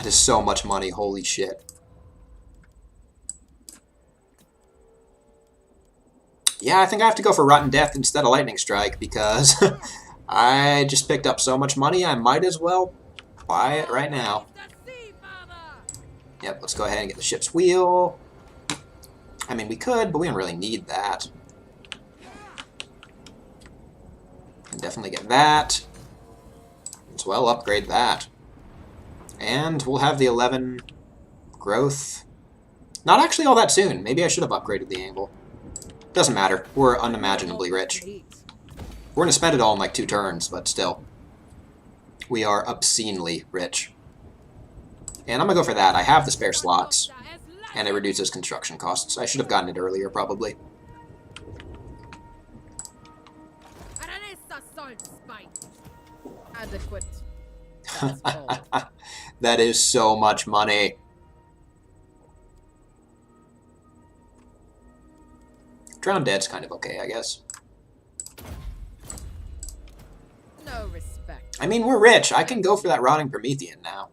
is so much money, holy shit. Yeah, I think I have to go for Rotten Death instead of Lightning Strike, because I just picked up so much money, I might as well buy it right now. Yep, let's go ahead and get the ship's wheel. I mean, we could, but we don't really need that. Can definitely get that. As well, upgrade that. And we'll have the 11 growth. Not actually all that soon. Maybe I should have upgraded the anvil. Doesn't matter. We're unimaginably rich. We're going to spend it all in like 2 turns, but still. We are obscenely rich. And I'm going to go for that. I have the spare slots. And it reduces construction costs. I should have gotten it earlier, probably. Aranessa Saltspite. Adequate. That is so much money. Drowned Dead's kind of okay, I guess. No respect. I mean, we're rich. I can go for that Rotting Promethean now.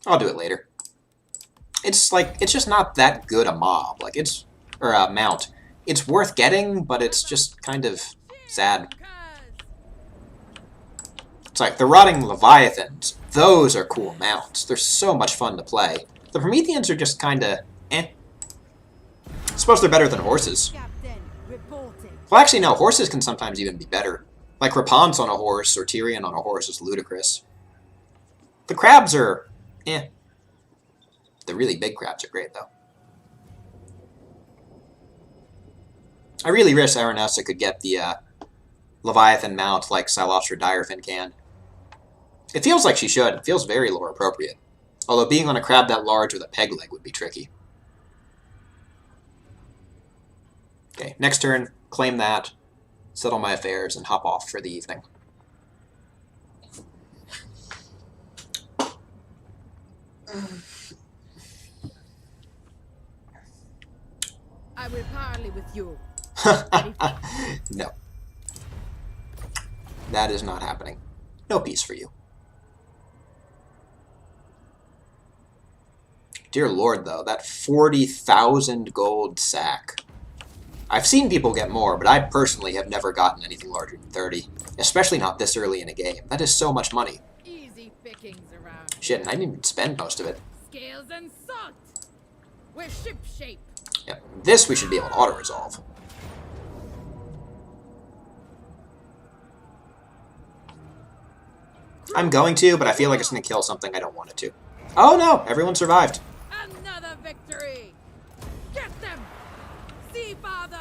I'll do it later. It's like, it's just not that good a mob. Like, it's, or a mount. It's worth getting, but it's just kind of sad. It's like, the Rotting Leviathans, those are cool mounts. They're so much fun to play. The Prometheans are just kind of, eh. I suppose they're better than horses. Well, actually, no, horses can sometimes even be better. Like, Rapunzel on a horse, or Tyrion on a horse is ludicrous. The crabs are, eh. The really big crabs are great, though. I really wish Aranessa could get the Leviathan mount like Silostra Direfin can. It feels like she should. It feels very lore appropriate. Although being on a crab that large with a peg leg would be tricky. Okay, next turn, claim that, settle my affairs, and hop off for the evening. I will parley with you. No. That is not happening. No peace for you. Dear Lord, though, that 40,000 gold sack. I've seen people get more, but I personally have never gotten anything larger than 30. Especially not this early in a game. That is so much money. Easy pickings around. Shit, and I didn't even spend most of it. Scales and salt. We're ship shape. Yep, this we should be able to auto-resolve. I'm going to, but I feel like it's going to kill something I don't want it to. Oh no! Everyone survived. Another victory! Get them! See, father!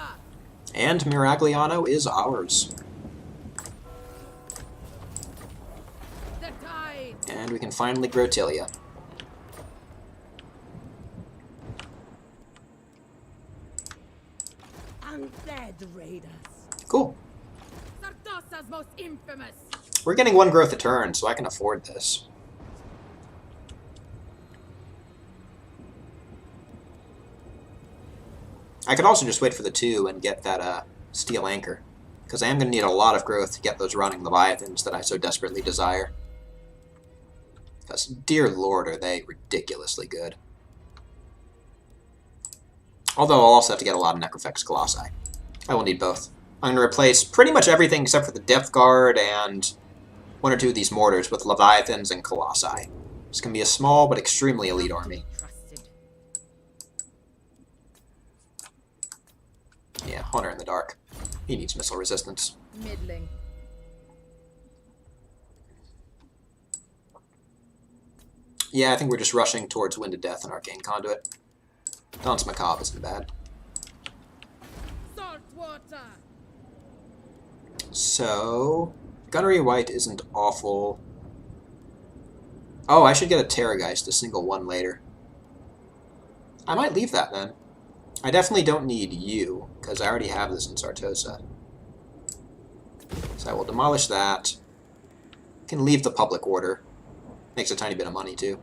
And Miragliano is ours. The tide! And we can finally grow Tilia. Undead raiders. Cool. Sartosa's most infamous! We're getting 1 growth a turn, so I can afford this. I could also just wait for the 2 and get that steel anchor, because I am going to need a lot of growth to get those running Leviathans that I so desperately desire. Because, dear lord, are they ridiculously good. Although I'll also have to get a lot of Necrofex Colossi. I will need both. I'm going to replace pretty much everything except for the Depth Guard and one or two of these mortars with Leviathans and Colossi. It's going to be a small but extremely elite army. Trusted. Yeah, Hunter in the dark. He needs missile resistance. Middling. Yeah, I think we're just rushing towards Wind of Death and Arcane Conduit. Danse Macabre isn't bad. Salt water. So, Gunnery White isn't awful. Oh, I should get a Terrorgeist, a single one later. I might leave that then. I definitely don't need you, because I already have this in Sartosa. So I will demolish that. Can leave the Public Order. Makes a tiny bit of money, too.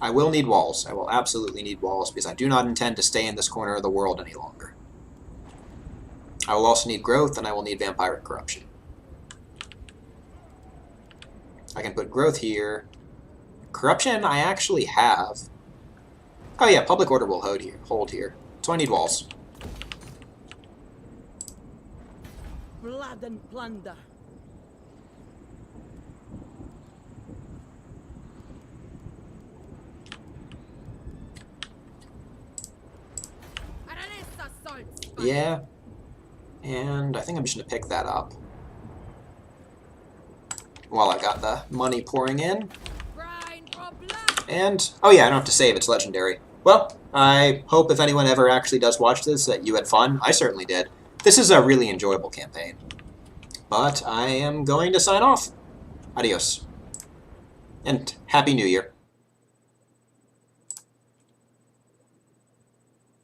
I will need walls. I will absolutely need walls, because I do not intend to stay in this corner of the world any longer. I will also need growth, and I will need Vampiric Corruption. I can put growth here. Corruption I actually have. Oh yeah, Public Order will hold here. So I need walls. Blood and plunder. Aranessa, Saltspite. Yeah. And I think I'm just going to pick that up. While I got the money pouring in. Grind for blood. And, oh yeah, I don't have to save, it's legendary. Well, I hope if anyone ever actually does watch this that you had fun. I certainly did. This is a really enjoyable campaign. But I am going to sign off. Adios. And Happy New Year.